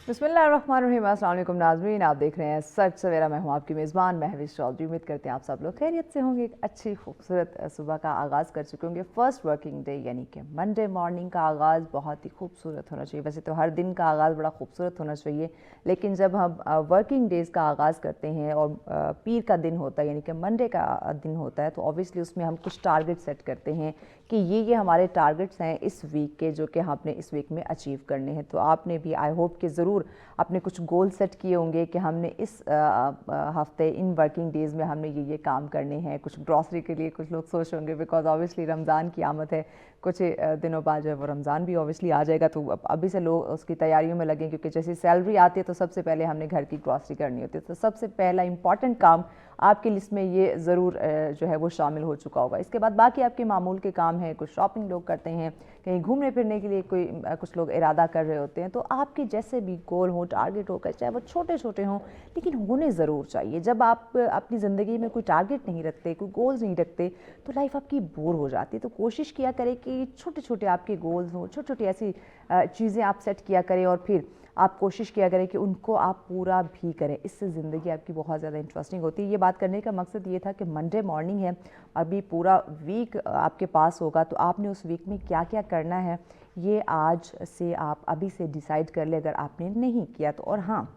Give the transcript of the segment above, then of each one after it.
बिस्मिल्लाहिर्रहमानिर्रहीम। अस्सलाम वालेकुम नाज़रीन, आप देख रहे हैं सच सवेरा। मैं हूँ आपकी मेज़बान महविश चौधरी। उम्मीद करते हैं आप सब लोग खैरियत से होंगे। एक अच्छी खूबसूरत सुबह का आगाज़ कर चुके होंगे। फर्स्ट वर्किंग डे यानी कि मंडे मॉर्निंग का आगाज़ बहुत ही खूबसूरत होना चाहिए। वैसे तो हर दिन का आगाज़ बड़ा खूबसूरत होना चाहिए, लेकिन जब हम वर्किंग डेज़ का आगाज़ करते हैं और पीर का दिन होता है यानी कि मंडे का दिन होता है, तो ऑब्वियसली उसमें हम कुछ टारगेट सेट करते हैं कि ये हमारे टारगेट्स हैं इस वीक के, जो कि हमने इस वीक में अचीव करने हैं। तो आपने भी आई होप कि ज़रूर अपने कुछ गोल सेट किए होंगे कि हमने इस हफ्ते इन वर्किंग डेज़ में हमने ये काम करने हैं। कुछ ग्रॉसरी के लिए कुछ लोग सोच होंगे, बिकॉज ऑब्वियसली रमज़ान की आमद है। कुछ दिनों बाद जो है वो रमज़ान भी ऑब्वियसली आ जाएगा, तो अभी से लोग उसकी तैयारियों में लगें, क्योंकि जैसे सैलरी आती है तो सबसे पहले हमने घर की ग्रॉसरी करनी होती है। तो सबसे पहला इंपॉर्टेंट काम आपकी लिस्ट में ये ज़रूर जो है वो शामिल हो चुका होगा। इसके बाद बाकी आपके मामूल के काम हैं, कुछ शॉपिंग लोग करते हैं, कहीं घूमने फिरने के लिए कोई कुछ लोग इरादा कर रहे होते हैं। तो आपके जैसे भी गोल हो, टारगेट होकर, चाहे वो छोटे छोटे हों, लेकिन होने ज़रूर चाहिए। जब आप अपनी ज़िंदगी में कोई टारगेट नहीं रखते, कोई गोल्स नहीं रखते, तो लाइफ आपकी बोर हो जाती है। तो कोशिश किया करें कि छोटे छोटे आपके गोल्स हों, छोटी छोटी ऐसी चीज़ें आप सेट किया करें और फिर आप कोशिश किया करें कि उनको आप पूरा भी करें। इससे ज़िंदगी आपकी बहुत ज़्यादा इंटरेस्टिंग होती है। ये बात करने का मकसद ये था कि मंडे मॉर्निंग है, अभी पूरा वीक आपके पास होगा, तो आपने उस वीक में क्या क्या करना है ये आज से आप अभी से डिसाइड कर ले, अगर आपने नहीं किया तो। और हाँ,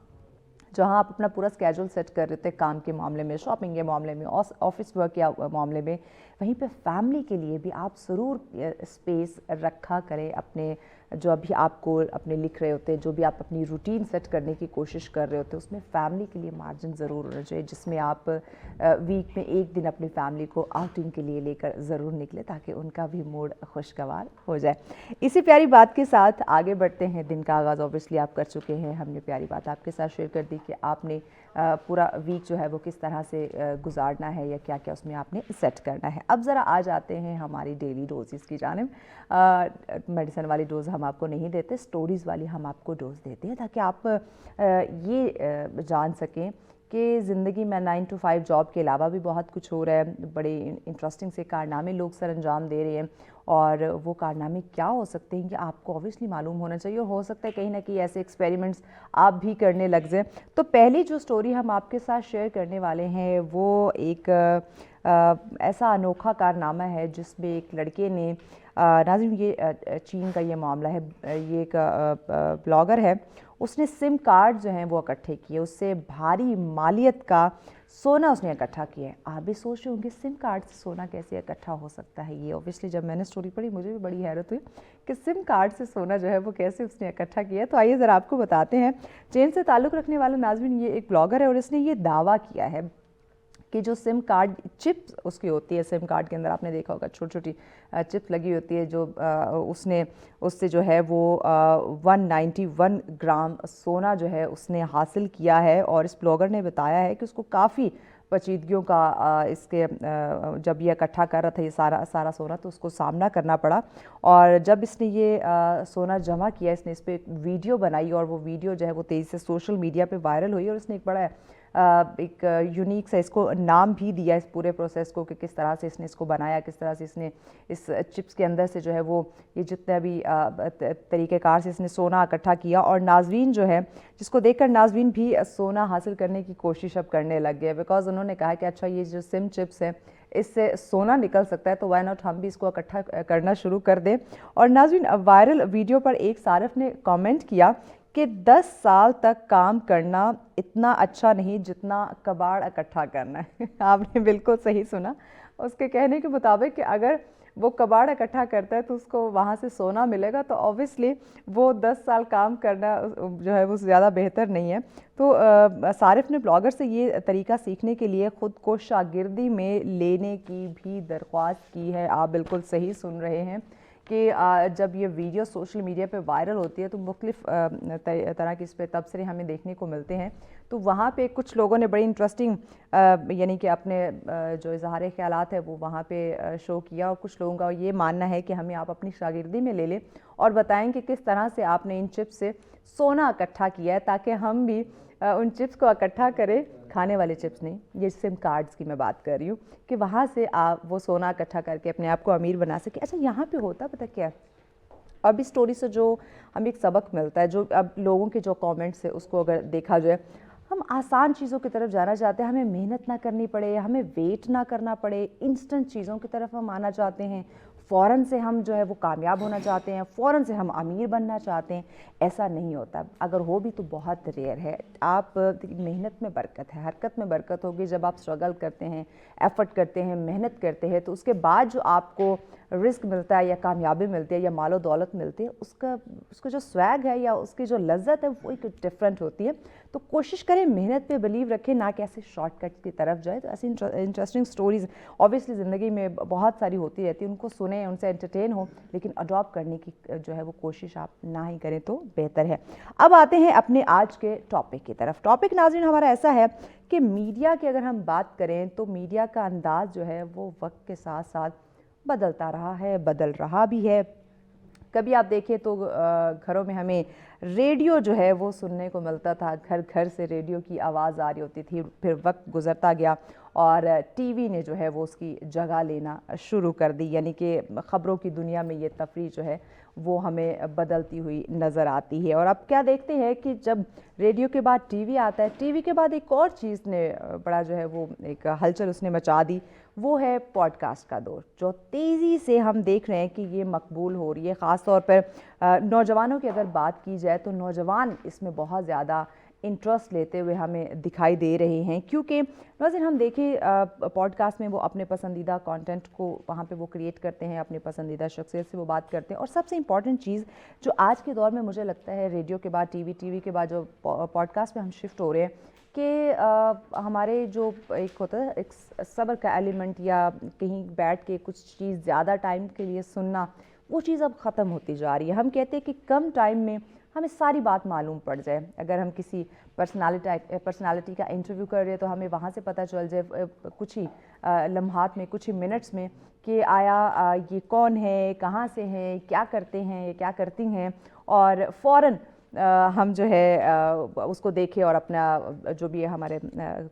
जहाँ आप अपना पूरा स्केड्यूल सेट कर रहे थे काम के मामले में, शॉपिंग के मामले में, ऑफिस वर्क के मामले में, वहीं पे फैमिली के लिए भी आप ज़रूर स्पेस रखा करें। अपने जो अभी आप गोल अपने लिख रहे होते हैं, जो भी आप अपनी रूटीन सेट करने की कोशिश कर रहे होते हैं, उसमें फैमिली के लिए मार्जिन ज़रूर होना चाहिए, जिसमें आप वीक में एक दिन अपनी फैमिली को आउटिंग के लिए लेकर ज़रूर निकले, ताकि उनका भी मूड खुशगवार हो जाए। इसी प्यारी बात के साथ आगे बढ़ते हैं। दिन का आगाज़ ऑब्वियसली आप कर चुके हैं, हमने प्यारी बात आपके साथ शेयर कर दी कि आपने पूरा वीक जो है वो किस तरह से गुजारना है या क्या क्या उसमें आपने सेट करना है। अब ज़रा आ जाते हैं हमारी डेली डोजेस की जानिब। मेडिसिन वाली डोज़ हम आपको नहीं देते, स्टोरीज़ वाली हम आपको डोज़ देते हैं, ताकि आप ये जान सकें कि ज़िंदगी में 9 to 5 जॉब के अलावा भी बहुत कुछ हो रहा है। बड़े इंटरेस्टिंग से कारनामे लोग सर अंजाम दे रहे हैं, और वो कारनामे क्या हो सकते हैं ये आपको ऑब्वियसली मालूम होना चाहिए। और हो सकता है कहीं ना कहीं ऐसे एक्सपेरिमेंट्स आप भी करने लग जाएं। तो पहली जो स्टोरी हम आपके साथ शेयर करने वाले हैं वो एक ऐसा अनोखा कारनामा है जिसमें एक लड़के ने नाज़रीन, ये चीन का ये मामला है। ये एक ब्लॉगर है, उसने सिम कार्ड जो हैं वो इकट्ठे किए, उससे भारी मालियत का सोना उसने इकट्ठा किया है। आप भी सोच रहे होंगे सिम कार्ड से सोना कैसे इकट्ठा हो सकता है। ये ऑब्वियसली जब मैंने स्टोरी पढ़ी मुझे भी बड़ी हैरत हुई कि सिम कार्ड से सोना जो है वो कैसे उसने इकट्ठा किया है। तो आइए ज़रा आपको बताते हैं। चीन से ताल्लुक़ रखने वाला नाज़रीन ये एक ब्लॉगर है, और इसने ये दावा किया है कि जो सिम कार्ड चिप्स उसकी होती है, सिम कार्ड के अंदर आपने देखा होगा छोटी छोटी चिप्स लगी होती है, जो उसने उससे जो है वो 191 ग्राम सोना जो है उसने हासिल किया है। और इस ब्लॉगर ने बताया है कि उसको काफ़ी पेचीदगियों का इसके जब ये इकट्ठा कर रहा था ये सारा सोना, तो उसको सामना करना पड़ा। और जब इसने ये सोना जमा किया, इसने इस पर एक वीडियो बनाई, और वो वीडियो जो है वो तेज़ी से सोशल मीडिया पे वायरल हुई। और इसने एक बड़ा एक यूनिक सा इसको नाम भी दिया इस पूरे प्रोसेस को, कि किस तरह से इसने इसको बनाया, किस तरह से इसने इस चिप्स के अंदर से जो है वो ये जितने भी तरीक़ेकार से इसने सोना इकट्ठा किया। और नाज़रीन जो है, जिसको देखकर नाज़रीन भी सोना हासिल करने की कोशिश अब करने लग गए, बिकॉज उन्होंने कहा कि अच्छा ये जो सिम चिप्स है इससे सोना निकल सकता है, तो वाई नॉट हम भी इसको इकट्ठा करना शुरू कर दें। और नाज़रीन, वायरल वीडियो पर एक सारिफ ने कमेंट किया कि 10 साल तक काम करना इतना अच्छा नहीं जितना कबाड़ इकट्ठा करना है। आपने बिल्कुल सही सुना। उसके कहने के मुताबिक कि अगर वो कबाड़ इकट्ठा करता है तो उसको वहाँ से सोना मिलेगा, तो ऑब्वियसली वो 10 साल काम करना जो है वो ज़्यादा बेहतर नहीं है। तो सारिफ ने ब्लॉगर से ये तरीका सीखने के लिए ख़ुद को शागिर्दी में लेने की भी दरख्वास्त की है। आप बिल्कुल सही सुन रहे हैं कि जब ये वीडियो सोशल मीडिया पे वायरल होती है तो मुख्तलिफ तरह के इस पर तबसरे हमें देखने को मिलते हैं। तो वहाँ पे कुछ लोगों ने बड़ी इंटरेस्टिंग यानी कि अपने जो इजहार ख्यालात है वो वहाँ पे शो किया। और कुछ लोगों का ये मानना है कि हमें आप अपनी शागिर्दी में ले लें और बताएं कि किस तरह से आपने इन चिप्स से सोना इकट्ठा किया है, ताकि हम भी उन चिप्स को इकट्ठा करें। खाने वाले चिप्स नहीं, ये सिम कार्ड्स की मैं बात कर रही हूँ, कि वहाँ से आप वो सोना इकट्ठा करके अपने आप को अमीर बना सके। अच्छा, यहाँ पे होता पता क्या है, اب اس اسٹوری سے جو ہمیں ایک سبق ملتا ہے, جو اب لوگوں کے جو کامنٹس ہے اس کو اگر دیکھا جائے, ہم آسان چیزوں کی طرف جانا چاہتے ہیں, ہمیں محنت نہ کرنی پڑے, ہمیں ویٹ نہ کرنا پڑے, انسٹنٹ چیزوں کی طرف ہم آنا چاہتے ہیں, فوراً سے ہم جو ہے وہ کامیاب ہونا چاہتے ہیں, فوراً سے ہم امیر بننا چاہتے ہیں. ایسا نہیں ہوتا, اگر ہو بھی تو بہت ریئر ہے. آپ محنت میں برکت ہے, حرکت میں برکت ہوگی. جب آپ اسٹرگل کرتے ہیں, ایفرٹ کرتے ہیں, محنت کرتے ہیں, تو اس کے بعد جو آپ کو رزق ملتا ہے یا کامیابی ملتی ہے یا مال و دولت ملتی ہے, اس کا جو سویگ ہے یا اس کی جو لذت ہے وہ ایک ڈفرینٹ ہوتی ہے. تو کوشش کریں, محنت پہ بلیو رکھیں, نہ کہ ایسے شارٹ کٹ کی طرف جائے. تو ایسی انٹرسٹنگ سٹوریز اوبیسلی زندگی میں بہت ساری ہوتی رہتی ہیں, ان کو سنیں, ان سے انٹرٹین ہو, لیکن اڈاپٹ کرنے کی جو ہے وہ کوشش آپ نہ ہی کریں تو بہتر ہے. اب آتے ہیں اپنے آج کے ٹاپک کی طرف. ٹاپک ناظرین ہمارا ایسا ہے کہ میڈیا کی اگر ہم بات کریں تو میڈیا کا انداز جو ہے وہ وقت کے ساتھ ساتھ بدلتا رہا ہے, بدل رہا بھی ہے. کبھی آپ دیکھیں تو گھروں میں ہمیں ریڈیو جو ہے وہ سننے کو ملتا تھا, گھر گھر سے ریڈیو کی آواز آ رہی ہوتی تھی. پھر وقت گزرتا گیا اور ٹی وی نے جو ہے وہ اس کی جگہ لینا شروع کر دی, یعنی کہ خبروں کی دنیا میں یہ تفریح جو ہے وہ ہمیں بدلتی ہوئی نظر آتی ہے. اور اب کیا دیکھتے ہیں کہ جب ریڈیو کے بعد ٹی وی آتا ہے, ٹی وی کے بعد ایک اور چیز نے بڑا جو ہے وہ ایک ہلچل اس نے مچا دی, وہ ہے پوڈ کاسٹ کا دور, جو تیزی سے ہم دیکھ رہے ہیں کہ یہ مقبول ہو رہی ہے. خاص طور پر نوجوانوں کی اگر بات کی جائے تو نوجوان اس میں بہت زیادہ انٹرسٹ لیتے ہوئے ہمیں دکھائی دے رہے ہیں, کیونکہ ناظرین ہم دیکھیں پوڈ کاسٹ میں وہ اپنے پسندیدہ کانٹینٹ کو وہاں پہ وہ کریٹ کرتے ہیں, اپنے پسندیدہ شخصیت سے وہ بات کرتے ہیں. اور سب سے امپورٹنٹ چیز جو آج کے دور میں مجھے لگتا ہے ریڈیو کے بعد ٹی وی کے بعد جو پوڈ کاسٹ میں ہم شفٹ ہو رہے ہیں, کہ ہمارے جو ایک ہوتا ہے ایک صبر کا ایلیمنٹ, یا کہیں بیٹھ کے کچھ چیز زیادہ ٹائم کے لیے سننا, وہ چیز اب ختم ہوتی جا رہی ہے. ہم کہتے ہیں کہ کم ٹائم میں ہمیں ساری بات معلوم پڑ جائے. اگر ہم کسی پرسنالٹی کا انٹرویو کر رہے ہیں تو ہمیں وہاں سے پتہ چل جائے کچھ ہی لمحات میں, کچھ ہی منٹس میں, کہ آیا یہ کون ہے, کہاں سے ہیں, کیا کرتے ہیں, کیا کرتی ہیں, اور فوراً ہم جو ہے اس کو دیکھیں اور اپنا جو بھی ہمارے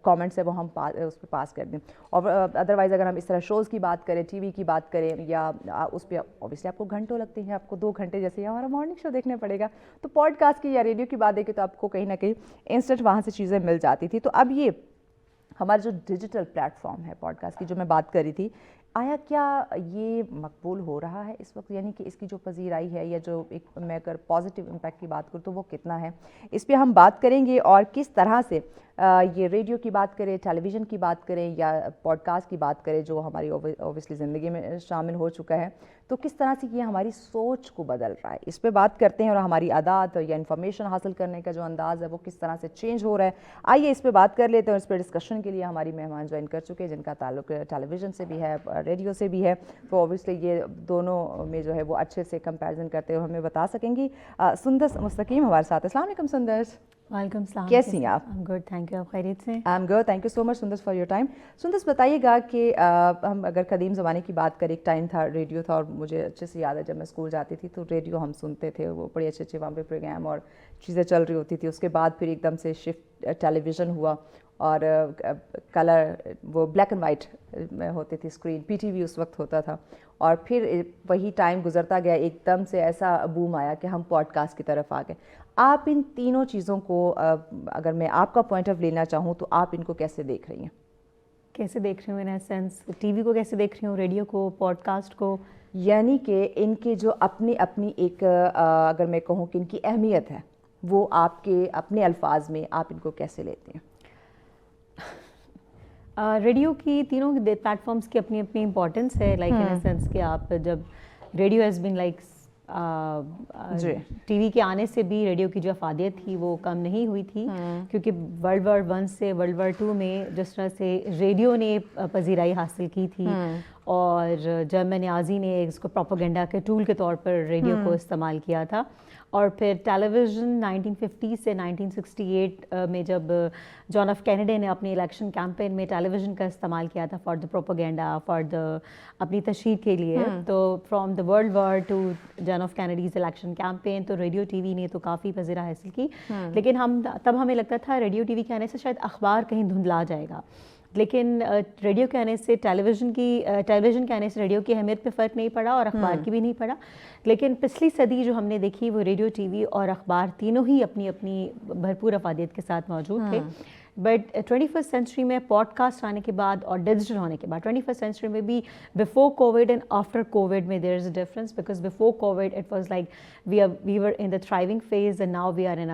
کامنٹس ہے وہ ہم اس پہ پاس کر دیں. اور ادروائز اگر ہم اس طرح شوز کی بات کریں, ٹی وی کی بات کریں, یا اس پہ اوبیسلی آپ کو گھنٹوں لگتے ہیں, آپ کو 2 گھنٹے جیسے ہمارا مارننگ شو دیکھنا پڑے گا. تو پوڈ کاسٹ کی یا ریڈیو کی بات دیکھیں تو آپ کو کہیں نہ کہیں انسٹنٹ وہاں سے چیزیں مل جاتی تھی. تو اب یہ ہمارا جو ڈیجیٹل پلیٹ فارم ہے پوڈ کاسٹ کی جو میں بات کری تھی, آیا کیا یہ مقبول ہو رہا ہے اس وقت, یعنی کہ اس کی جو پذیرائی ہے یا جو ایک میں اگر پازیٹیو امپیکٹ کی بات کروں تو وہ کتنا ہے, اس پہ ہم بات کریں گے. اور کس طرح سے یہ ریڈیو کی بات کریں, ٹیلی ویژن کی بات کریں یا پوڈ کاسٹ کی بات کریں جو ہماری اوبیسلی زندگی میں شامل ہو چکا ہے, تو کس طرح سے یہ ہماری سوچ کو بدل رہا ہے, اس پہ بات کرتے ہیں. اور ہماری عادات یا انفارمیشن حاصل کرنے کا جو انداز ہے وہ کس طرح سے چینج ہو رہا ہے, آئیے اس پہ بات کر لیتے ہیں. اور اس پہ ڈسکشن کے لیے ہماری مہمان جوائن کر چکے ہیں جن کا تعلق ٹیلی ویژن سے بھی ہے, ریڈیو سے بھی ہے. تو اوبیسلی یہ دونوں میں جو ہے وہ اچھے سے کمپیریزن کرتے ہوئے ہمیں بتا سکیں گی. سندس مستقیم ہمارے ساتھ. السلام علیکم سندس. وعلیکم السلام. کیسی ہیں آپ؟ Good, thank you. آپ خیریت سے؟ I am good, thank you so much Sundus for your time. سندس بتائیے گا کہ ہم اگر قدیم زمانے کی بات کریں, ایک ٹائم تھا ریڈیو تھا, اور مجھے اچھے سے یاد ہے جب میں اسکول جاتی تھی تو ریڈیو ہم سنتے تھے, وہ بڑے اچھے اچھے وہاں پہ پروگرام اور چیزیں چل رہی ہوتی تھی. اس کے بعد پھر ایک دم سے شفٹ ٹیلی ویژن ہوا, اور کلر وہ بلیک اینڈ وائٹ میں ہوتی تھی اسکرین, پی ٹی وی اس وقت ہوتا تھا. اور پھر وہی ٹائم گزرتا گیا, ایک دم سے ایسا بوم آیا کہ ہم پوڈ کاسٹ کی طرف آ گئے. آپ ان تینوں چیزوں کو اگر میں آپ کا پوائنٹ آف لینا چاہوں تو آپ ان کو کیسے دیکھ رہی ہیں؟ کیسے دیکھ رہی ہوں ان اے سینس, ٹی وی کو کیسے دیکھ رہی ہوں, ریڈیو کو, پوڈ کاسٹ کو؟ یعنی کہ ان کے جو اپنی ایک اگر میں کہوں کہ ان کی اہمیت ہے, وہ آپ کے اپنے الفاظ میں آپ ان کو کیسے لیتے ہیں؟ ریڈیو کی تینوں پلیٹ فارمس کی اپنی اپنی امپورٹنس ہے, لائک ان اے سینس کہ آپ جب radio has been like T V کے آنے سے بھی ریڈیو کی جو افادیت تھی وہ کم نہیں ہوئی تھی, کیونکہ ورلڈ وار 1 سے ورلڈ وار 2 میں جس طرح سے ریڈیو نے پذیرائی حاصل کی تھی, اور جرمن نازی نے اس کو پروپیگنڈا کے ٹول کے طور پر ریڈیو کو استعمال کیا تھا. اور پھر ٹیلی ویژن 1950 سے 1968 میں جب جان ایف کینیڈی نے اپنے الیکشن کیمپین میں ٹیلی ویژن کا استعمال کیا تھا for the propaganda, for the اپنی تشہیر کے لیے, تو from the world war two John F Kennedy's election campaign, تو ریڈیو ٹی وی نے تو کافی پذیرائی حاصل کی. لیکن تب ہمیں لگتا تھا ریڈیو ٹی وی کے آنے سے شاید اخبار کہیں دھندلا جائے گا, لیکن ریڈیو کے آنے سے ٹیلی ویژن کے آنے سے ریڈیو کی اہمیت پہ فرق نہیں پڑا اور اخبار کی بھی نہیں پڑا. لیکن پچھلی صدی جو ہم نے دیکھی وہ ریڈیو ٹی وی اور اخبار تینوں ہی اپنی اپنی بھرپور افادیت کے ساتھ موجود تھے. بٹ 21st سینچری میں پوڈ کاسٹ آنے کے بعد اور ڈیجیٹل ہونے کے بعد 21st سینچری میں بھی before COVID and after COVID میں there is a difference, because before COVID it was like we were in the thriving phase and now we are in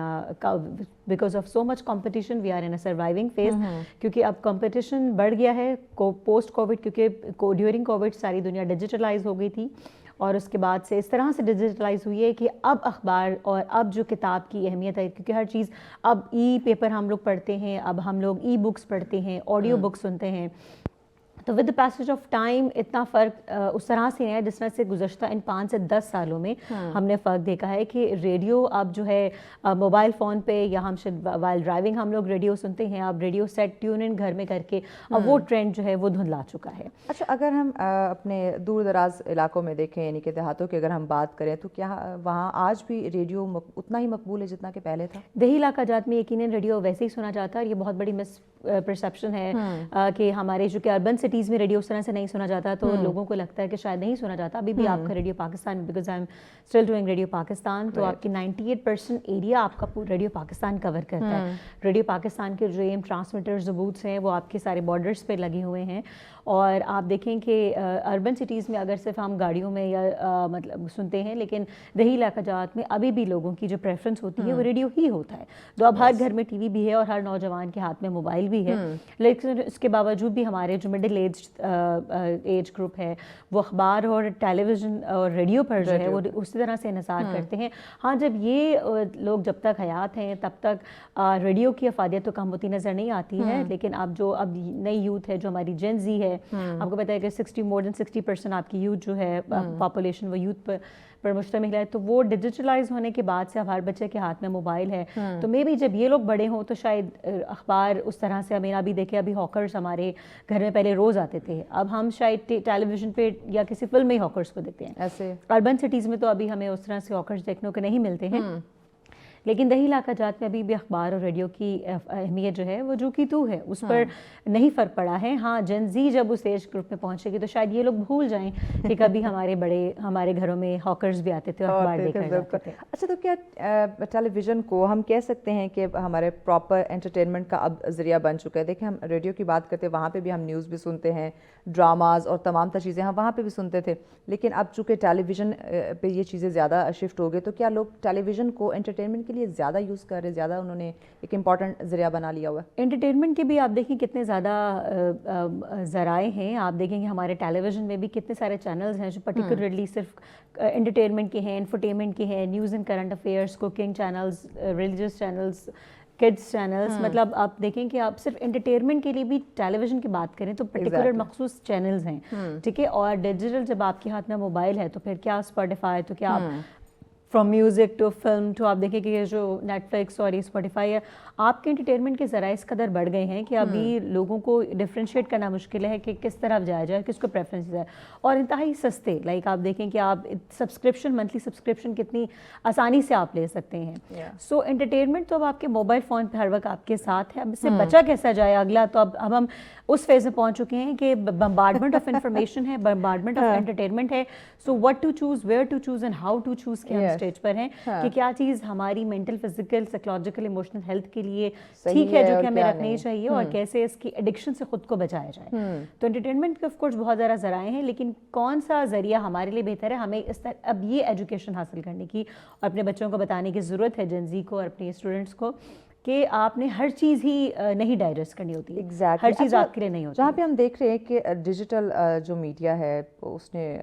because of so much competition we are in a surviving phase. کیونکہ اب competition بڑھ گیا ہے post Covid, کیونکہ during Covid ساری دنیا digitalise ہو گئی تھی اور اس کے بعد سے اس طرح سے ڈیجیٹلائز ہوئی ہے کہ اب اخبار اور اب جو کتاب کی اہمیت ہے, کیونکہ ہر چیز اب ای پیپر ہم لوگ پڑھتے ہیں, اب ہم لوگ ای بکس پڑھتے ہیں, آڈیو بکس سنتے ہیں, تو with the passage of time اتنا فرق اس طرح سے ہے جس طرح سے گزشتہ ان 5 سے 10 سالوں میں ہم نے فرق دیکھا ہے کہ ریڈیو اب جو ہے موبائل فون پہ یا ہم وائل ڈرائیونگ ہم لوگ ریڈیو سنتے ہیں, اب ریڈیو سیٹ ٹیون ان گھر میں کر کے اب وہ ٹرینڈ جو ہے وہ دھندلا چکا ہے. اچھا, اگر ہم اپنے دور دراز علاقوں میں دیکھیں یعنی کہ دیہاتوں کی اگر ہم بات کریں تو کیا وہاں آج بھی ریڈیو اتنا ہی مقبول ہے جتنا کہ پہلے تھا؟ دیہی علاقہ جات میں یقیناً ریڈیو ویسے ہی سنا جاتا ہے, اور یہ بہت بڑی مس پرسیپشن ہے کہ ہمارے جو کہ اربن سٹیز میں ریڈیو اس طرح سے نہیں سنا جاتا, تو لوگوں کو لگتا ہے کہ شاید نہیں سنا جاتا. ابھی بھی آپ کا ریڈیو پاکستان میں, because I am still doing radio Pakistan, تو آپ کی 98% ایریا آپ کا ریڈیو پاکستان کور کرتا ہے. ریڈیو پاکستان کے جو ایم ٹرانسمیٹرز بوتھس ہیں وہ آپ کے سارے بارڈرز پہ لگے ہوئے ہیں, اور آپ دیکھیں کہ اربن سٹیز میں اگر صرف ہم گاڑیوں میں یا مطلب سنتے ہیں, لیکن دیہی علاقہ جات میں ابھی بھی لوگوں کی جو پریفرنس ہوتی ہے وہ ریڈیو ہی ہوتا ہے. تو اب ہر گھر میں ٹی وی بھی ہے اور ہر نوجوان کے ہاتھ میں موبائل بھی ہے, لیکن اس کے باوجود بھی ہمارے جو مڈل ایج گروپ ہے وہ اخبار اور ٹیلی ویژن اور ریڈیو پر جو ہے وہ اسی طرح سے انحصار کرتے ہیں. ہاں, جب یہ لوگ جب تک حیات ہیں تب تک ریڈیو کی افادیت تو کم ہوتی نظر نہیں آتی ہے, لیکن اب نئی یوتھ ہے جو ہماری جین زی ہے, آپ کو پتہ ہے کہ more than 60% آپ کی یوتھ جو ہے پاپولیشن وہ یوتھ پر مشتمل ہے, تو وہ ڈیجیٹلائز ہونے کے بعد سے اب ہر بچے کے ہاتھ میں موبائل ہے. تو مے بی جب یہ لوگ بڑے ہوں تو شاید اخبار اس طرح سے, ہمیں ابھی دیکھے ابھی ہاکرز ہمارے گھر میں پہلے روز آتے تھے, اب ہم شاید ٹیلی ویژن پہ یا کسی فلم میں ہی ہاکرز کو دیکھتے ہیں. ایسے اربن سٹیز میں تو ابھی ہمیں اس طرح سے ہاکرز دیکھنے کو نہیں ملتے ہیں, لیکن دیہی علاقہ جات میں ابھی بھی اخبار اور ریڈیو کی اہمیت جو ہے وہ جو کی تو ہے, اس پر نہیں فرق پڑا ہے. ہاں, جن زی جب اس ایج گروپ میں پہنچے گی تو شاید یہ لوگ بھول جائیں کہ کبھی ہمارے گھروں میں ہاکرز بھی آتے تھے اور اخبار دیکھ کر جاتے تھے. اچھا, تو کیا ٹیلی ویژن کو ہم کہہ سکتے ہیں کہ ہمارے پراپر انٹرٹینمنٹ کا اب ذریعہ بن چکا ہے؟ دیکھیں, ہم ریڈیو کی بات کرتے ہیں, وہاں پہ بھی ہم نیوز بھی سنتے ہیں, ڈراماز اور تمام تر چیزیں ہم وہاں پہ بھی سنتے تھے, لیکن اب چونکہ ٹیلی ویژن پہ یہ چیزیں زیادہ شفٹ ہو گئی, تو کیا لوگ ٹیلی ویژن کو انٹرٹینمنٹ کے لیے زیادہ یوز کر رہے, زیادہ انہوں نے ایک امپورٹنٹ ذریعہ بنا لیا ہوا ہے؟ انٹرٹینمنٹ کے بھی آپ دیکھیں کتنے زیادہ ذرائع ہیں. آپ دیکھیں کہ ہمارے ٹیلی ویژن میں بھی کتنے سارے چینلز ہیں جو پرٹیکولرلی صرف انٹرٹینمنٹ کے ہیں, انفرٹینمنٹ کے ہیں, news and current affairs, cooking channels, religious channels, kids channels. مطلب آپ دیکھیں کہ آپ صرف انٹرٹینمنٹ کے لیے بھی ٹیلی ویژن کی بات کریں تو پرٹیکولر مخصوص چینلز ہیں, ٹھیک ہے. اور ڈیجیٹل جب آپ کے ہاتھ میں موبائل ہے تو پھر کیا اسپوٹیفائی, تو کیا آپ from music to film to آپ دیکھیں کہ یہ جو نیٹ فلکس اور اسپوٹیفائی ہے, آپ کے انٹرٹینمنٹ کے ذرائع اس قدر بڑھ گئے ہیں کہ ابھی لوگوں کو ڈفرینشیٹ کرنا مشکل ہے کہ کس طرف جایا جائے, کس کو پریفرنس ہے, اور انتہائی سستے. لائک آپ دیکھیں کہ آپ سبسکرپشن, منتھلی سبسکرپشن کتنی آسانی سے آپ لے سکتے ہیں. سو انٹرٹینمنٹ تو اب آپ کے موبائل فون پہ ہر وقت آپ کے ساتھ ہے. اب اس سے بچا کیسا جائے اگلا, تو اب ہم اس فیز میں پہنچ چکے ہیں کہ بمبارڈمنٹ آف انفارمیشن ہے, بمبارڈمنٹ آف انٹرٹینمنٹ ہے. So what to choose, where to choose and how to choose کے ہم اسٹیج پر ہیں کہ کیا چیز ہماری mental, physical, psychological, emotional health کے لیے ٹھیک ہے جو کہ ہمیں رکھنی چاہیے, اور کیسے اس کی ایڈکشن سے خود کو بچایا جائے. تو انٹرٹینمنٹ کے آف کورس بہت زیادہ ذرائع ہیں, لیکن کون سا ذریعہ ہمارے لیے بہتر ہے, ہمیں اس طرح اب یہ ایجوکیشن حاصل کرنے کی اور اپنے بچوں کو بتانے کی ضرورت ہے, جن زی کو اور اپنے اسٹوڈنٹس کو, کہ آپ نے ہر چیز ہی نہیں ڈائجسٹ کرنی ہوتی ہے, ہر چیز آپ کے لیے نہیں ہوتی. جہاں پہ ہم دیکھ رہے ہیں کہ ڈیجیٹل جو میڈیا ہے اس نے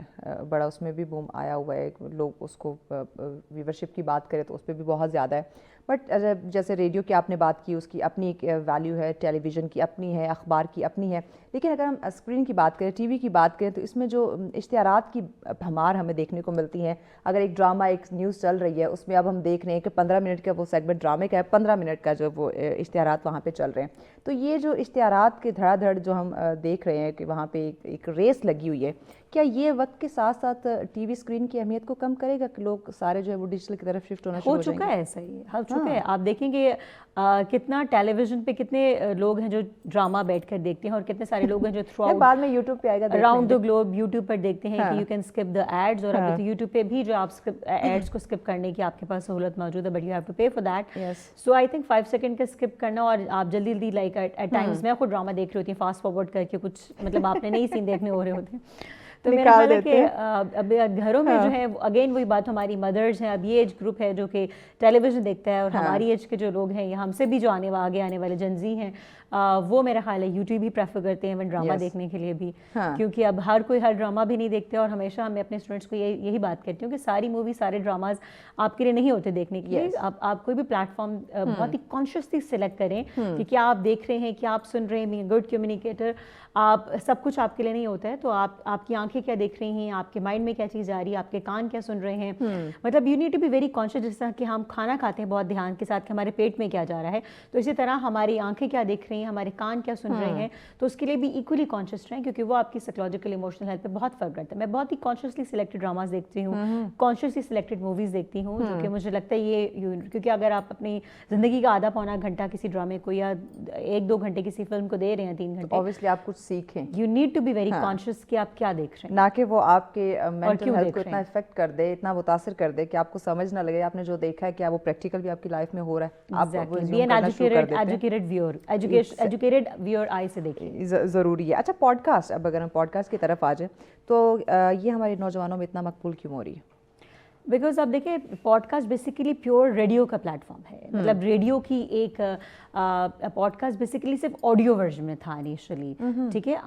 بڑا, اس میں بھی بوم آیا ہوا ہے, لوگ اس کو ویورشپ کی بات کریں تو اس پہ بھی بہت زیادہ ہے. بٹ جیسے ریڈیو کی آپ نے بات کی, اس کی اپنی ایک ویلیو ہے, ٹیلی ویژن کی اپنی ہے, اخبار کی اپنی ہے, لیکن اگر ہم اسکرین کی بات کریں, ٹی وی کی بات کریں, تو اس میں جو اشتہارات کی بھمار ہمیں دیکھنے کو ملتی ہیں. اگر ایک ڈرامہ, ایک نیوز چل رہی ہے, اس میں اب ہم دیکھ رہے ہیں کہ 15 منٹ کا وہ سیگمنٹ ڈرامے کا ہے, 15 منٹ کا جو وہ اشتہارات وہاں پہ چل رہے ہیں. تو یہ جو اشتہارات کے دھڑا دھڑ جو ہم دیکھ رہے ہیں کہ وہاں پہ ایک ریس لگی ہوئی ہے, کیا یہ وقت کے ساتھ ساتھ ٹی وی اسکرین کی اہمیت کو کم کرے گا کہ لوگ سارے جو ہے وہ ڈیجیٹل کی طرف شفٹ ہونا شروع ہو جائیں گے؟ ہو چکا ہے, ایسا ہی ہو چکا पे आप देखेंगे कितना टेलीविजन पे कितने लोग हैं जो ड्रामा बैठ कर देखते हैं और कितने सारे लोग हैं जो थ्रू आउट बाद में यूट्यूब पे आएगा अराउंड द ग्लोब यूट्यूब पर देखते हैं कि you can skip the ads, और अभी तो यूट्यूब पे भी जो आप एड्स को स्किप करने की आपके पास सहूलत मौजूद है, बट यू हैव टू पे for that. So I think 5 second का स्किप करना, और आप जल्दी जल्दी लाइक एट टाइम्स मैं खुद ड्रामा देख रही होती हूँ फास्ट फॉरवर्ड करके, कुछ मतलब आपने नई सीन देखने हो रहे होते हैं तो मेरा ख्याल है कि अब घरों में जो है अगेन वही बात, हमारी मदर्स हैं, अब ये एज ग्रुप है जो कि टेलीविज़न देखता है, और हमारी एज के जो लोग हैं या हमसे भी जो आगे आने वाले जनजी हैं वो मेरा ख्याल है यूट्यूब ही प्रेफर करते हैं ड्रामा देखने के लिए भी, क्योंकि अब हर कोई हर ड्रामा भी नहीं देखते. और हमेशा मैं अपने स्टूडेंट्स को यही बात करती हूँ कि सारी मूवी सारे ड्रामाज आपके लिए नहीं होते देखने के लिए. आप कोई भी प्लेटफॉर्म बहुत ही कॉन्शियसली सिलेक्ट करें कि क्या आप देख रहे हैं, क्या आप सुन रहे हैं. गुड कम्युनिकेटर, आप सब कुछ आपके लिए नहीं होता है, तो आपकी आंखें क्या देख रही हैं, आपके माइंड में क्या चीज़ आ रही है, आपके कान क्या सुन रहे हैं. मतलब you need to be very conscious. जिस तरह कि हम खाना खाते हैं बहुत ध्यान के साथ कि हमारे पेट में क्या जा रहा है, तो इसी तरह हमारी आंखें क्या देख रही हैं, हमारे कान क्या सुन रहे हैं, तो उसके लिए भी इक्वली कॉन्शियस रहें, क्योंकि वो आपकी साइकोलॉजिकल इमोशनल हेल्थ पे बहुत फर्क करता है. मैं बहुत ही कॉन्शियसली सिलेक्टेड ड्रामाज देखती हूँ, कॉन्शियसली सिलेक्टेड मूवीज़ देखती हूँ, जो कि मुझे लगता है ये क्योंकि अगर आप अपनी ज़िंदगी का आधा पौना घंटा किसी ड्रामे को या 1-2 घंटे किसी फिल्म को दे रहे हैं, 3 घंटे, ऑब्वियसली आप कुछ सीखें. You need to be very conscious कि आप क्या देख रहे हैं, ना कि वो आपके मेंटल हेल्थ को इतना इफेक्ट कर दे, इतना मुतासिर कर दे कि आपको समझ ना लगे आपने जो देखा है क्या वो प्रैक्टिकल भी आपकी लाइफ में हो रहा है. आप एजुकेटेड व्यूअर आई से देखिए, ज़रूरी है. अच्छा, पॉडकास्ट, अब अगर हम पॉडकास्ट की तरफ आ जाए तो ये हमारे नौजवानों में इतना मकबूल क्यों हो रही है? बिकॉज आप देखिए पॉडकास्ट बेसिकली प्योर रेडियो का प्लेटफॉर्म है. मतलब रेडियो की एक पॉडकास्ट बेसिकली सिर्फ ऑडियो वर्जन में था इनिशियली, ठीक है.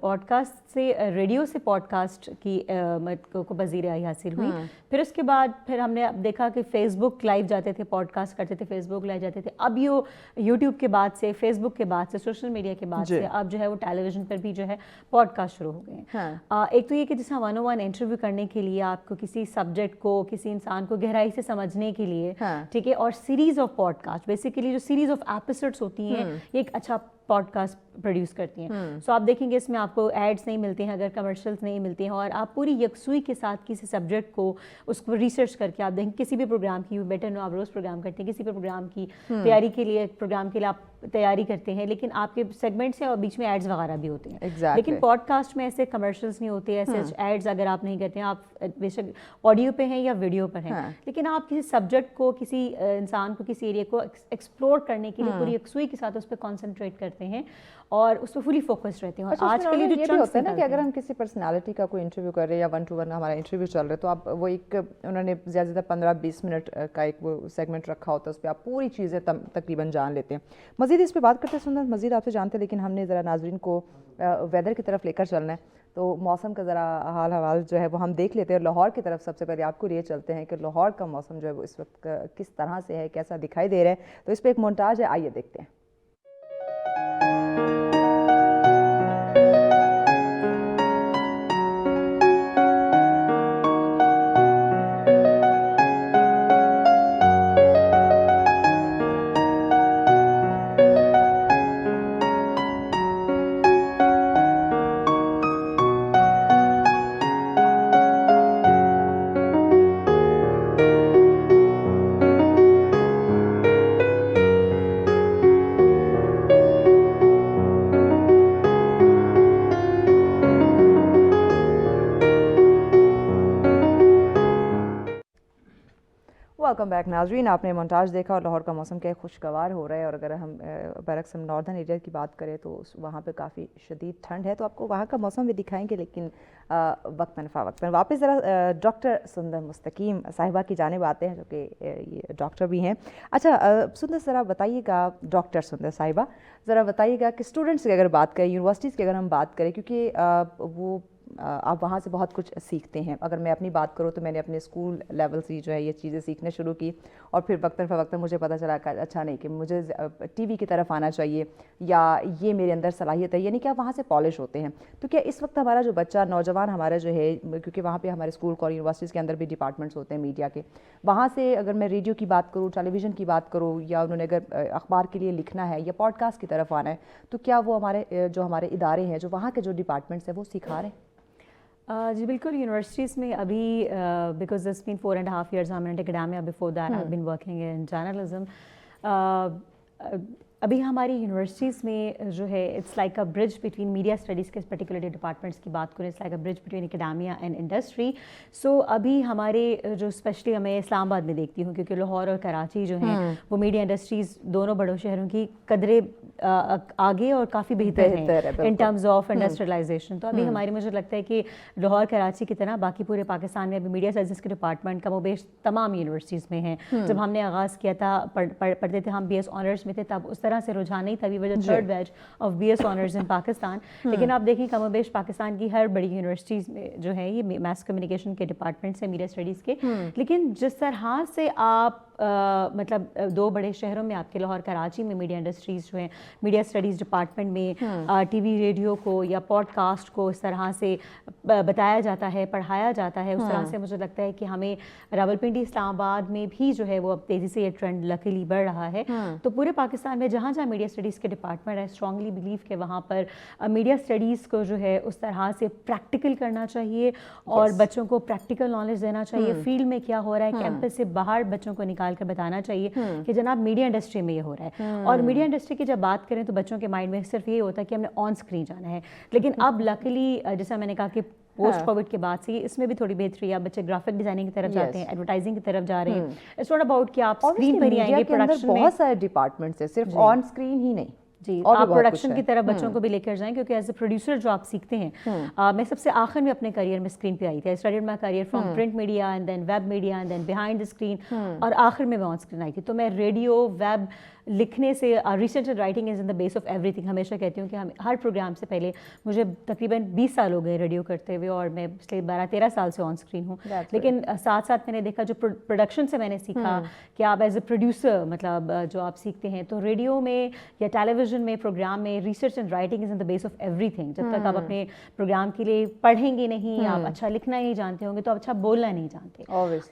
पॉडकास्ट से रेडियो से पॉडकास्ट की को पजीराई हासिल हुई. फिर उसके बाद फिर हमने देखा कि फेसबुक लाइव जाते थे, पॉडकास्ट करते थे, फेसबुक लाइव जाते थे. अब ये यूट्यूब के बाद से, फेसबुक के बाद से, सोशल मीडिया के बाद से अब जो है वो टेलीविजन पर भी जो है पॉडकास्ट शुरू हो गए हैं. एक तो ये कि जैसे 101 इंटरव्यू करने के लिए आपको किसी सब्जेक्ट को, किसी इंसान को गहराई से समझने के लिए, ठीक है, और सीरीज ऑफ पॉडकास्ट, बेसिकली जो सीरीज ऑफ एपिसोड्स होती हैं ये एक अच्छा पॉडकास्ट प्रोड्यूस करती हैं. सो आप देखेंगे इसमें आपको एड्स नहीं मिलते हैं, अगर कमर्शियल्स नहीं मिलते हैं, और आप पूरी यकसुई के साथ किसी सब्जेक्ट को उसको रिसर्च करके आप देखेंगे किसी भी प्रोग्राम की, बेटर नो आप रोज़ प्रोग्राम करते हैं, किसी भी प्रोग्राम की तैयारी के लिए, प्रोग्राम के लिए आप तैयारी करते हैं, लेकिन आपके सेगमेंट्स हैं और बीच में एड्स वगैरह भी होते हैं. लेकिन पॉडकास्ट में ऐसे कमर्शियल्स नहीं होते, ऐसे एड्स अगर आप नहीं करते हैं, आप बेशक ऑडियो पे हैं या वीडियो पर हैं, लेकिन आप किसी सब्जेक्ट को, किसी इंसान को, किसी एरिया को एक्सप्लोर करने के लिए पूरी यकसुई के साथ उस पर कॉन्सेंट्रेट करते हैं और उस पर फुली फोकस्ड रहते हैं. और आज के लिए जो चंक्स होता है ना कि अगर हम किसी पर्सनालिटी का कोई इंटरव्यू कर रहे हैं या 1-to-1 हमारा इंटरव्यू चल रहा है, तो आप वो एक उन्होंने ज़्यादा से ज़्यादा 15-20 मिनट का एक वो सेगमेंट रखा होता है, उस पर आप पूरी चीज़ें तकरीबन जान लेते हैं. मज़ीद इस पर बात करते हैं सुंदर, मज़ीद आपसे जानते हैं, लेकिन हमने ज़रा नाजरीन को वेदर की तरफ लेकर चलना है, तो मौसम का ज़रा हाल हवाल जो है वो हम देख लेते हैं. लाहौर की तरफ सबसे पहले आपको लिए चलते हैं कि लाहौर का मौसम जो है वो इस वक्त किस तरह से है, कैसा दिखाई दे रहा है. तो इस पर एक मोन्टाज है, आइए देखते हैं. वेलकम बैक नाजरीन, आपने मोन्टाज देखा और लाहौर का मौसम क्या खुशगवार हो रहा है. और अगर हम बरक्स हम नॉर्दर्न एरिया की बात करें तो वहाँ पे काफ़ी शदीद ठंड है, तो आपको वहाँ का मौसम भी दिखाएंगे, लेकिन वक्तन फ़ावक्तन वापस ज़रा डॉक्टर सुंदर मुस्तकीम साहिबा की जानिब आते हैं, जो कि ये डॉक्टर भी हैं. अच्छा सुंदर, ज़रा बताइएगा, डॉक्टर सुंदर साहिबा ज़रा बताइएगा कि स्टूडेंट्स की अगर बात करें, यूनिवर्सिटीज़ की अगर हम बात करें, क्योंकि वो आप वहाँ से बहुत कुछ सीखते हैं. अगर मैं अपनी बात करूँ तो मैंने अपने स्कूल लेवल से जो है ये चीज़ें सीखने शुरू की, और फिर वक्तन फ़वक्तन मुझे पता चला कि अच्छा नहीं, कि मुझे टीवी की तरफ आना चाहिए, या ये मेरे अंदर सलाहियत है, यानी कि आप वहाँ से पॉलिश होते हैं. तो क्या इस वक्त हमारा जो बच्चा, नौजवान हमारा जो है, क्योंकि वहाँ पे हमारे स्कूल और यूनिवर्सिटीज़ के अंदर भी डिपार्टमेंट्स होते हैं मीडिया के, वहाँ से अगर मैं रेडियो की बात करूँ, टेलीविज़न की बात करूँ, या उन्होंने अगर अखबार के लिए लिखना है या पॉडकास्ट की तरफ आना है, तो क्या वो हमारे जो हमारे इदारे हैं, जो वहाँ के जो डिपार्टमेंट्स हैं, वो सिखा रहे हैं? जी बिल्कुल, यूनिवर्सिटीज़ में अभी because this been 4.5 years I'm in academia, before that I've been working in journalism. अभी हमारी यूनिवर्सिटीज़ में जो है it's like a bridge between media studies के पर्टिकुलरली डिपार्टमेंट्स की बात करें, it's like a bridge between academia and industry. So अभी हमारे जो स्पेशली मैं इस्लामाबाद में देखती हूँ, क्योंकि लाहौर और कराची जो हैं वो मीडिया इंडस्ट्रीज़ दोनों बड़ों शहरों की कदरे आगे और काफ़ी बेहतर हैं इन टर्म्स ऑफ इंडस्ट्रियलाइजेशन. तो अभी हमारी, मुझे लगता है कि लाहौर कराची की तरह बाकी पूरे पाकिस्तान में अभी मीडिया स्टडीज़ के डिपार्टमेंट कमोबेश तमाम यूनिवर्सिटीज़ में हैं. जब हमने आगाज़ किया था, पढ़ते थे हम BS ऑनर्स में थे, तब उस तरह से रुझान नहीं था. We were the third batch of BS honours in Pakistan. लेकिन आप देखें कमोबेश पाकिस्तान की हर बड़ी यूनिवर्सिटीज़ में जो है ये मास कम्युनिकेशन के डिपार्टमेंट्स हैं, मीडिया स्टडीज़ के. लेकिन जिस तरह से आप मतलब दो बड़े शहरों में आपके लाहौर कराची में मीडिया इंडस्ट्रीज़ जो हैं, मीडिया स्टडीज़ डिपार्टमेंट में टीवी रेडियो को या पॉडकास्ट को इस तरह से बताया जाता है, पढ़ाया जाता है, उस तरह से मुझे लगता है कि हमें रावलपिंडी इस्लामाबाद में भी जो है वो अब तेज़ी से ये ट्रेंड लकीली बढ़ रहा है. तो पूरे पाकिस्तान में जहाँ जहाँ मीडिया स्टडीज़ के डिपार्टमेंट है, स्ट्रांगली बिलीव कि वहाँ पर मीडिया स्टडीज़ को जो है उस तरह से प्रैक्टिकल करना चाहिए और बच्चों को प्रैक्टिकल नॉलेज देना चाहिए. फील्ड में क्या हो रहा है, कैंपस से बाहर बच्चों को निकाल कर बताना चाहिए कि जनाब मीडिया इंडस्ट्री में ये हो रहा है. और मीडिया इंडस्ट्री की जब बात करें तो बच्चों के माइंड में सिर्फ ये होता है कि हमने ऑन स्क्रीन जाना है. लेकिन अब लकीली जैसा मैंने कहा कि पोस्ट कोविड के बाद से इसमें भी थोड़ी बेहतरी है. बच्चे ग्राफिक डिजाइनिंग की तरफ जाते हैं, एडवर्टाइजिंग की तरफ जा रहे हैं. इट्स नॉट अबाउट कि आप स्क्रीन पर ही आएंगे. प्रोडक्शन में बहुत सारे डिपार्टमेंट्स हैं, सिर्फ ऑन स्क्रीन ही नहीं. जी, आप प्रोडक्शन की तरफ बच्चों को भी लेकर जाएं, क्योंकि एज ए प्रोड्यूसर जो आप सीखते हैं, मैं सबसे आखिर में अपने करियर में स्क्रीन पे आई थी. I studied my career from print media and then web media and then behind the screen, और आखिर में मैं ऑन स्क्रीन आई थी. तो मैं रेडियो, वेब लिखने से, research and writing is in the base of everything. हमेशा कहती हूँ कि हम हर प्रोग्राम से पहले, मुझे तकरीबन 20 साल हो गए रेडियो करते हुए और मैं पिछले 12-13 साल से ऑन स्क्रीन हूँ. लेकिन साथ साथ मैंने देखा जो प्रोडक्शन से मैंने सीखा कि आप एज ए प्रोड्यूसर मतलब जो आप सीखते हैं, तो रेडियो में या टेलीविज़न में प्रोग्राम में research and writing is in the base of everything. जब तक आप अपने प्रोग्राम के लिए पढ़ेंगे नहीं, आप अच्छा लिखना ही नहीं जानते होंगे, तो आप अच्छा बोलना नहीं जानते.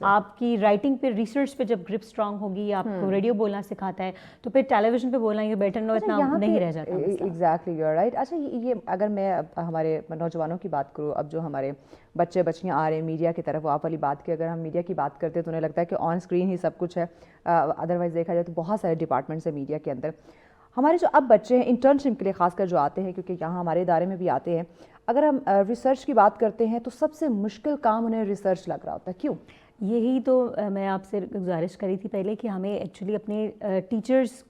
आपकी राइटिंग पे, रिसर्च पे जब ग्रिप स्ट्रांग होगी, आपको रेडियो बोलना सिखाता है, तो फिर टेलीविजन पे बोलना ये बेटर नो इतना नहीं रह जाता. Exactly, you are right. अच्छा, ये अगर मैं हमारे नौजवानों की बात करूँ, अब जो हमारे बच्चे बच्चियाँ आ रहे हैं मीडिया की तरफ, वो आप वाली बात की, अगर हम मीडिया की बात करते हैं तो उन्हें लगता है कि ऑन स्क्रीन ही सब कुछ है. अदरवाइज़ देखा जाए तो बहुत सारे डिपार्टमेंट्स हैं मीडिया के अंदर. हमारे जो अब बच्चे हैं इंटर्नशिप के लिए खासकर जो आते हैं, क्योंकि यहाँ हमारे इदारे में भी आते हैं, अगर हम रिसर्च की बात करते हैं तो सबसे मुश्किल काम उन्हें रिसर्च लग रहा होता है. क्यों? यही तो मैं आपसे गुजारिश करी थी पहले कि हमें एक्चुअली अपने टीचर्स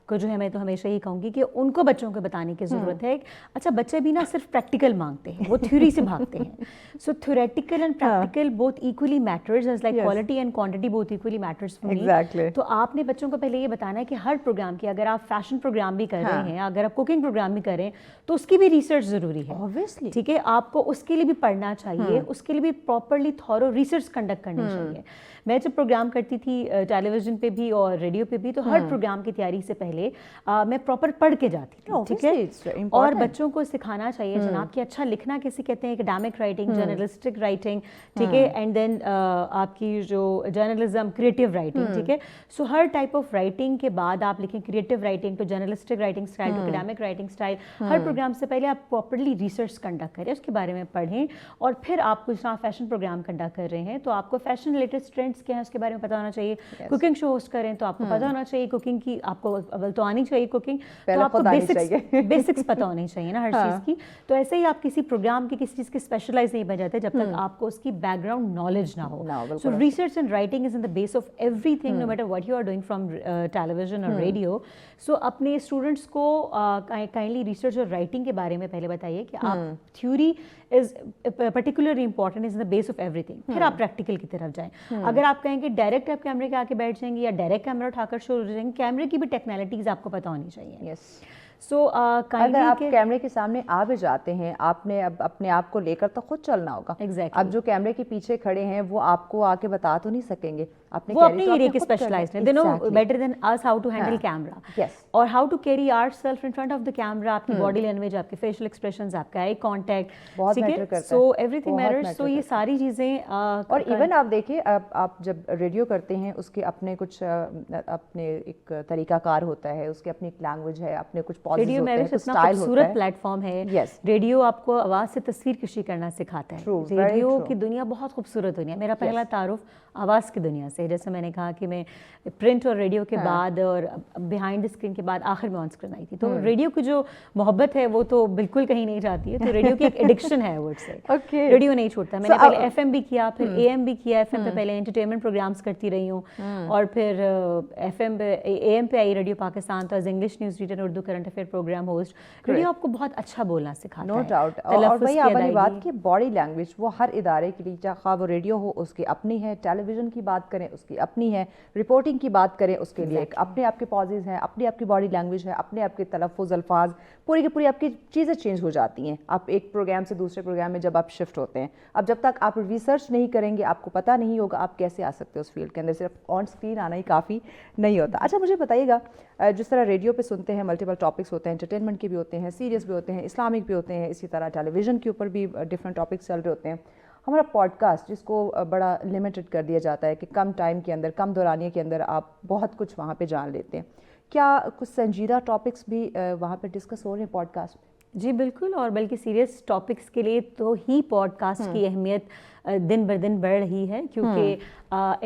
को जो है, मैं तो हमेशा ही कहूँगी कि उनको बच्चों को बताने की ज़रूरत है. अच्छा, बच्चे भी ना सिर्फ प्रैक्टिकल मांगते हैं, वो थ्योरी से भागते हैं. So theoretical and practical both equally matters, as like quality and quantity both equally matters for me. तो आपने बच्चों को पहले ये बताना है कि हर प्रोग्राम की, अगर आप फैशन प्रोग्राम भी कर रहे हैं, अगर आप कुकिंग प्रोग्राम भी कर रहे हैं, तो उसकी भी रिसर्च ज़रूरी है. ऑब्वियसली, ठीक है, आपको उसके लिए भी पढ़ना चाहिए, उसके लिए भी प्रॉपरली थॉरो रिसर्च कंडक्ट करनी चाहिए. मैं जब प्रोग्राम करती थी टेलीविज़न पे भी और रेडियो पे भी, तो हर प्रोग्राम की तैयारी से पहले मैं प्रॉपर पढ़ के जाती थी. ठीक है, और बच्चों को सिखाना चाहिए जनाब कि अच्छा लिखना किसे कहते हैं, एकेडमिक राइटिंग, जर्नलिस्टिक राइटिंग, ठीक है, एंड देन आपकी जो जर्नलिज्म, क्रिएटिव राइटिंग. ठीक है, सो हर टाइप ऑफ राइटिंग के बाद आप लिखें creative writing to journalistic writing style to academic writing style. हर प्रोग्राम से पहले आप प्रॉपरली रिसर्च कंडक्ट करें, उसके बारे में पढ़ें, और फिर आप कुछ फैशन प्रोग्राम कंडक्ट कर रहे हैं तो आपको फैशन रिलेटेड ट्रेंड्स क्या है उसके बारे में पता होना चाहिए. कुकिंग शो होस्ट करें तो आपको पता होना चाहिए कुकिंग की, आपको अव्वल तो आनी चाहिए कुकिंग, तो आपको बेसिक्स पता होनी चाहिए ना हर चीज़ की. तो ऐसे ही आप किसी प्रोग्राम की, किसी चीज़ के स्पेशलाइज नहीं बन जाते जब तक आपको उसकी बैकग्राउंड नॉलेज ना हो. So research and writing is in the base of everything, no matter what you are doing from television और रेडियो. सो अपने स्टूडेंट्स को काइंडली रिसर्च और राइटिंग के बारे में पहले बताइए कि आप theory is particularly important, is the base of everything. फिर आप प्रैक्टिकल की तरफ जाएं. अगर आप कहेंगे डायरेक्ट आप कैमरे के आके बैठ जाएंगे या डायरेक्ट कैमरा उठाकर शो हो जाएंगे, कैमरे की भी टेक्निकलिटीज आपको पता होनी चाहिए. सो अगर आप कैमरे के सामने आ भी जाते हैं, आपने अब अपने आप को लेकर तो खुद चलना होगा. Exactly. अब जो कैमरे के पीछे खड़े हैं वो आपको आके बता तो नहीं सकेंगे. आपने वो carry अपने तो एरिया आपने के खुद करना स्पेशलाइज्ड है। हैं, they know Exactly. Better than us how to handle हाँ, कैमरा yes. और how to carry ourself in front of the camera, आपकी बॉडी लैंग्वेज, आपके फेशियल एक्सप्रेशंस, आपका आई कांटेक्ट, बहुत ठीक matter है, करता सो है, एवरीथिंग बहुत मैटर्स। matter तो ये करता है। सारी चीज़ें और इवन आप देखिए, आप जब रेडियो करते हैं उसके अपने कुछ अपने एक तरीकाकार होता है, उसकी अपनी एक लैंग्वेज है, अपने कुछ पॉजेज रेडियो होते में हैं, कुछ इतना स्टाइल होता खूबसूरत है। प्लेटफॉर्म है। Yes. रेडियो आपको आवाज़ से तस्वीर कशी करना सिखाता है। True, very radio true. की दुनिया बहुत खूबसूरत दुनिया है। मेरा पहला तारुफ आवाज़ की दुनिया से है। जैसे मैंने कहा कि मैं प्रिंट और रेडियो के बाद और बिहाइंड द स्क्रीन के बाद आखिर में ऑन स्क्रीन आई थी, तो रेडियो की जो मोहब्बत है वो तो बिल्कुल कहीं नहीं जाती है। तो रेडियो की एक एडिक्शन है वर्ड से। Okay. रेडियो नहीं छूटता। मैंने So, पहले एफएम भी किया, फिर एएम भी किया। एफएम पे पहले एंटरटेनमेंट प्रोग्राम्स करती रही हूँ और फिर एफएम पे एएम पे आई रेडियो पाकिस्तान, तो as English news reader, Urdu current affair program host. Radio आपको बहुत अच्छा बोलना सिखाता नो है। डाउट। और तलफ़्फ़ुज़ वही की आप वाली बात अदायगी। कि बॉडी लैंग्वेज वो हर इदारे के लिए, चाहे वो रेडियो हो उसकी अपनी है, टेलीविजन की बात करें उसकी अपनी है, रिपोर्टिंग की बात करें उसके लिए एक अपने आपके पॉजेज हैं, अपनी आपकी बॉडी लैंग्वेज है, अपने आपके तलफ़्फ़ुज़, अल्फाज, पूरी की पूरी आपकी चीज़ें चेंज हो जाती हैं आप एक प्रोग्राम से दूसरे प्रोग्राम में जब आप शिफ्ट होते हैं। अब जब तक आप रिसर्च नहीं करेंगे, आपको पता नहीं होगा आप कैसे आ सकते हो उस फील्ड के अंदर, सिर्फ ऑन स्क्रीन आना ही काफ़ी नहीं होता। अच्छा, मुझे बताइएगा, जिस तरह रेडियो पे सुनते हैं मल्टीपल टॉपिक्स होते हैं, एंटरटेनमेंट के भी होते हैं, सीरियस भी होते हैं, इस्लामिक भी होते हैं, इसी तरह टेलीविज़न के ऊपर भी डिफरेंट टॉपिक्स चल रहे होते हैं। हमारा पॉडकास्ट जिसको बड़ा लिमिटेड कर दिया जाता है कि कम टाइम के अंदर, कम दौरानिए के अंदर आप बहुत कुछ वहाँ पे जान लेते हैं, क्या कुछ संजीदा टॉपिक्स भी वहाँ पे डिस्कस हो रहे हैं पॉडकास्ट में? जी बिल्कुल, और बल्कि सीरियस टॉपिक्स के लिए तो ही पॉडकास्ट की अहमियत दिन बर दिन बढ़ रही है, क्योंकि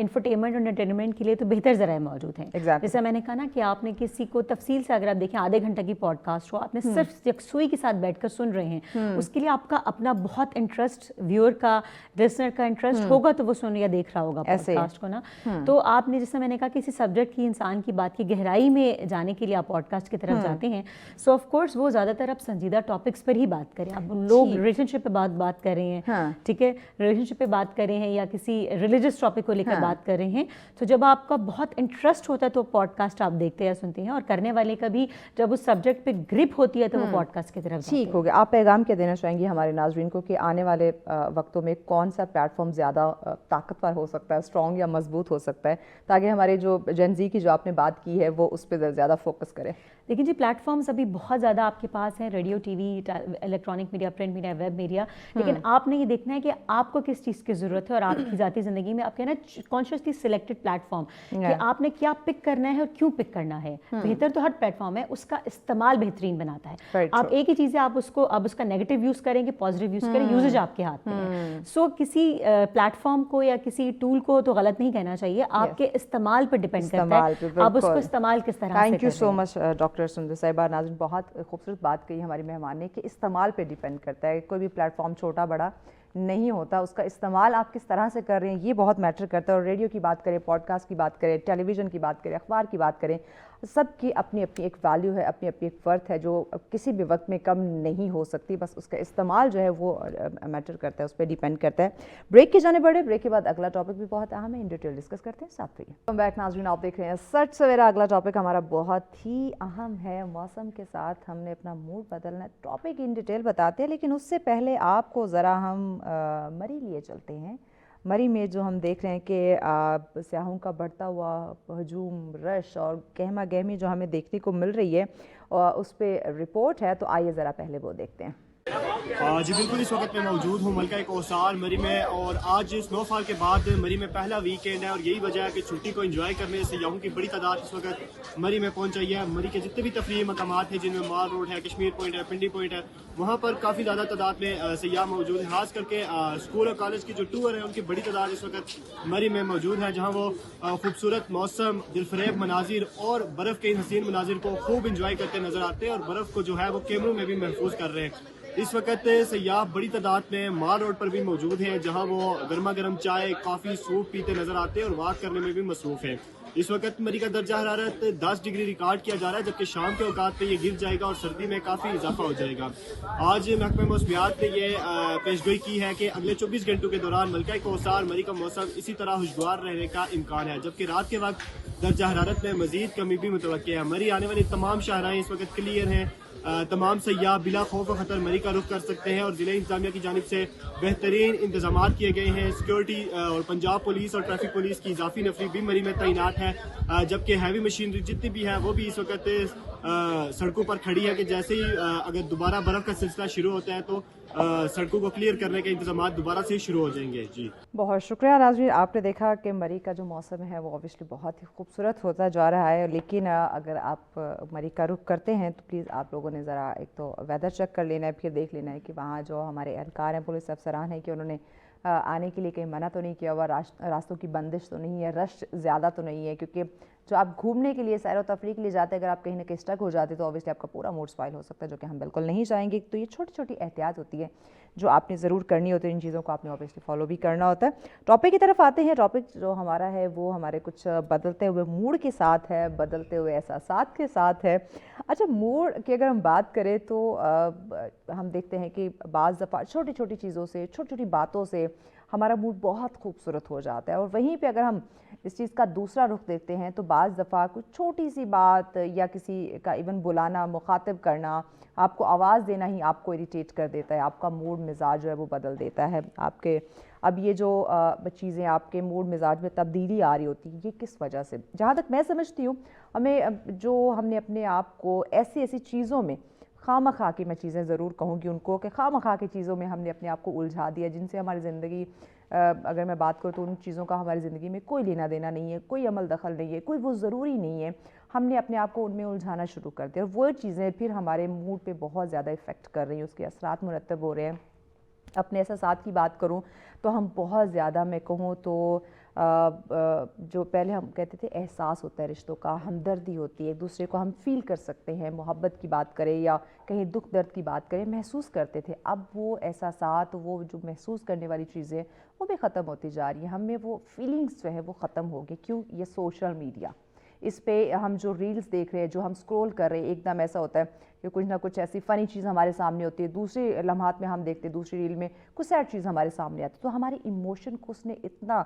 इंफरटेनमेंट और एंटरटेनमेंट के लिए तो बेहतर ज़राए मौजूद हैं। Exactly. जैसे मैंने कहा ना कि आपने किसी को तफसील से, अगर आप देखें आधे घंटे की पॉडकास्ट हो, आपने सिर्फ यकसुई के साथ बैठकर सुन रहे हैं, उसके लिए आपका अपना बहुत इंटरेस्ट, व्यूअर का, लिसनर का इंटरेस्ट होगा तो वो सुन या देख रहा होगा पॉडकास्ट को ना। तो आपने, जैसे मैंने कहा, किसी सब्जेक्ट की, इंसान की बात की गहराई में जाने के लिए आप पॉडकास्ट की तरफ जाते हैं, सो ऑफ कोर्स वो ज़्यादातर आप संजीदा टॉपिक्स पर ही बात करें। अब लोग रिलेशनशिप पे बात कर रहे हैं, ठीक है, रिलेशनशिप पे बात कर रहे हैं या किसी रिलीजियस टॉपिक को लेकर बात कर रहे हैं, तो जब आपका बहुत इंटरेस्ट होता है तो पॉडकास्ट आप देखते या सुनते हैं, और करने वाले का भी जब उस सब्जेक्ट पे ग्रिप होती है तो वो पॉडकास्ट की तरफ जाते हैं। ठीक हो गया। आप पैगाम क्या देना चाहेंगी हमारे नाज़रीन को कि आने वाले वक्तों में कौन सा प्लेटफॉर्म ज़्यादा ताकतवर हो सकता है, स्ट्रॉन्ग या मजबूत हो सकता है, ताकि हमारे जो जेनजी की जो आपने बात की है वो उस पर ज़्यादा फोकस करें? लेकिन जी प्लेटफॉर्म्स अभी बहुत ज़्यादा आपके पास हैं, radio, TV, electronic media, print media, web media, लेकिन आपने ये देखना है कि आपको किस चीज़ की ज़रूरत है और आपकी ज़ाती ज़िंदगी में आपके ना कॉन्शियसली सिलेक्टेड प्लेटफॉर्म कि आपने क्या पिक करना है और क्यों पिक करना है। बेहतर तो हर प्लेटफॉर्म है, उसका इस्तेमाल बेहतरीन बनाता है। आप एक ही चीज़ है, आप उसका नेगेटिव यूज़ करेंगे, पॉजिटिव यूज़ करें, यूजेज आपके हाथ में है। सो किसी प्लेटफॉर्म को या किसी टूल को तो गलत नहीं कहना चाहिए, आपके इस्तेमाल पर डिपेंड करता है, आप उसको इस्तेमाल किस तरह से। Thank you so much doctor सुंदर साहिबा। नाज़रीन, बहुत खूबसूरत बात कही हमारी मेहमान ने कि इस्तेमाल पे डिपेंड करता है, कोई भी प्लेटफॉर्म छोटा बड़ा नहीं होता, उसका इस्तेमाल आप किस तरह से कर रहे हैं ये बहुत मैटर करता है। और रेडियो की बात करें, पॉडकास्ट की बात करें, टेलीविज़न की बात करें, अखबार की बात करें, सबकी अपनी अपनी एक वैल्यू है, अपनी अपनी एक वर्थ है जो किसी भी वक्त में कम नहीं हो सकती। बस उसका इस्तेमाल जो है वो मैटर करता है, उस पर डिपेंड करता है। ब्रेक के जाने पड़े, ब्रेक के बाद अगला टॉपिक भी बहुत अहम है, इन डिटेल डिस्कस करते हैं, साथ रहिए। वेलकम बैक नाज़रीन, आप देख रहे हैं सच सवेरा। अगला टॉपिक हमारा बहुत ही अहम है, मौसम के साथ हमने अपना मूड बदलना है, टॉपिक इन डिटेल बताते हैं, लेकिन उससे पहले आपको ज़रा हम मरी लिए चलते हैं। मरी में जो हम देख रहे हैं कि सियाहों का बढ़ता हुआ हजूम, रश और गहमा गहमी जो हमें देखने को मिल रही है, और उस पर रिपोर्ट है, तो आइए ज़रा पहले वो देखते हैं। जी बिल्कुल, इस वक्त मैं मौजूद हूँ मलका कोसार मरी में, और आज स्नोफॉल के बाद मरी में पहला वीकेंड है, और यही वजह है कि छुट्टी को एंजॉय करने सयाहों की बड़ी तादाद इस वक्त मरी में पहुँच रही है। मरी के जितने भी तफरीही मकामात हैं, जिनमें माल रोड है, कश्मीर पॉइंट है, पिंडी पॉइंट है, वहाँ पर काफ़ी ज़्यादा तादाद में सयाह मौजूद हैं। खास करके स्कूल और कॉलेज की जो टूर है उनकी बड़ी तादाद इस वक्त मरी में मौजूद है, जहाँ वो खूबसूरत मौसम, दिलफरेब मनाजिर और बर्फ़ के इन हसीन मनाजिर को खूब इंजॉय करते नजर आते हैं, और बर्फ़ को जो है वो कैमरों में भी महफूज कर रहे हैं। इस वक्त सयाह बड़ी तादाद में माल रोड पर भी मौजूद हैं, जहां वो गर्मा गर्म चाय, कॉफ़ी, सूप पीते नजर आते हैं और वॉक करने में भी मसरूफ़ हैं। इस वक्त मरी का दर्जा हरारत 10 डिग्री रिकॉर्ड किया जा रहा है, जबकि शाम के औकात पे ये गिर जाएगा और सर्दी में काफ़ी इजाफा हो जाएगा। आज महकमे मौसमियात ने ये पेशगोई की है कि अगले 24 घंटों के दौरान मलका कोसार मरी का मौसम इसी तरह खुशगवार रहने का इम्कान है, जबकि रात के वक्त दर्जा हरारत में मजीद कमी भी मुतवक्की है। मरी आने वाली तमाम शाहराएं इस वक्त क्लियर हैं। तमाम सयाह बिला खौफ व खतर मरी का रुख कर सकते हैं और ज़िले इंतजामिया की जानिब से बेहतरीन इंतजाम किए गए हैं। सिक्योरिटी और पंजाब पुलिस और ट्रैफिक पुलिस की इजाफी नफरी भी मरी में तैनात है, जबकि हैवी मशीनरी जितनी भी है वो भी इस वक्त सड़कों पर खड़ी है कि जैसे ही अगर दोबारा बर्फ़ का सिलसिला शुरू होता है तो सड़कों को क्लियर करने के इंतजाम दोबारा से शुरू हो जाएंगे। जी बहुत शुक्रिया नाज़रीन, आपने देखा कि मरी का जो मौसम है वो ऑब्वियसली बहुत ही खूबसूरत होता जा रहा है, लेकिन अगर आप मरी का रुख करते हैं तो प्लीज़ आप लोगों ने ज़रा एक तो वेदर चेक कर लेना है, फिर देख लेना है कि वहाँ जो हमारे एहलकार हैं, पुलिस अफसरान हैं, कि उन्होंने आने के लिए कहीं मना तो नहीं किया हुआ, रास्तों की बंदिश तो नहीं है, रश ज़्यादा तो नहीं है, क्योंकि जो आप घूमने के लिए सैर व तफरीह के लिए जाते हैं, अगर आप कहीं ना कहीं स्टक हो जाते तो ऑब्वियसली आपका पूरा मूड स्पॉइल हो सकता है, जो कि हम बिल्कुल नहीं चाहेंगे। तो ये छोटी छोटी एहतियात होती है जो आपने ज़रूर करनी होती है, इन चीज़ों को आपने ऑब्वियसली फॉलो भी करना होता है। टॉपिक की तरफ आते हैं। टॉपिक जो हमारा है वो हमारे कुछ बदलते हुए मूड के साथ है, बदलते हुए एहसासात के साथ है। अच्छा, मूड की अगर हम बात करें तो हम देखते हैं कि बाज़ दफ़ा छोटी छोटी चीज़ों से, छोटी छोटी बातों से हमारा मूड बहुत खूबसूरत हो जाता है, और वहीं पे अगर हम इस चीज़ का दूसरा रुख देखते हैं तो बाज़ दफ़ा कुछ छोटी सी बात या किसी का इवन बुलाना, मुखातिब करना, आपको आवाज़ देना ही आपको इरिटेट कर देता है, आपका मूड मिजाज जो है वो बदल देता है आपके। अब ये जो चीज़ें आपके मूड मिजाज में तब्दीली आ रही होती है, ये किस वजह से? जहाँ तक मैं समझती हूँ, हमें जो हमने अपने आप को ऐसी ऐसी चीज़ों में खामखा की, मैं चीज़ें ज़रूर कहूँगी उनको, कि खामखा की चीज़ों में हमने अपने आप को उलझा दिया, जिनसे हमारी ज़िंदगी, अगर मैं बात करूँ तो उन चीज़ों का हमारी ज़िंदगी में कोई लेना देना नहीं है, कोई अमल दखल नहीं है, कोई वो ज़रूरी नहीं है। हमने अपने आप को उनमें उलझाना शुरू कर दिया और वो चीज़ें फिर हमारे मूड पे बहुत ज़्यादा इफ़ेक्ट कर रही हैं, उसके असरात मुरतब हो रहे हैं। अपने एहसासात की बात करूं तो हम बहुत ज़्यादा, मैं कहूँ तो जो पहले हम कहते थे एहसास होता है रिश्तों का, हमदर्दी होती है, एक दूसरे को हम फ़ील कर सकते हैं, मोहब्बत की बात करें या कहीं दुख दर्द की बात करें, महसूस करते थे। अब वो एहसासात, वो जो महसूस करने वाली चीज़ें, वो भी ख़त्म होती जा रही हैं। हमें वो फीलिंग्स जो है वो ख़त्म हो गई। क्यों? ये सोशल मीडिया, इस पे हम जो रील्स देख रहे हैं, जो हम स्क्रॉल कर रहे हैं, एकदम ऐसा होता है कि कुछ ना कुछ ऐसी फ़नी चीज़ हमारे सामने होती है, दूसरे लम्हात में हम देखते हैं दूसरी रील में कुछ सैड चीज़ हमारे सामने आती है, तो हमारे इमोशन को उसने इतना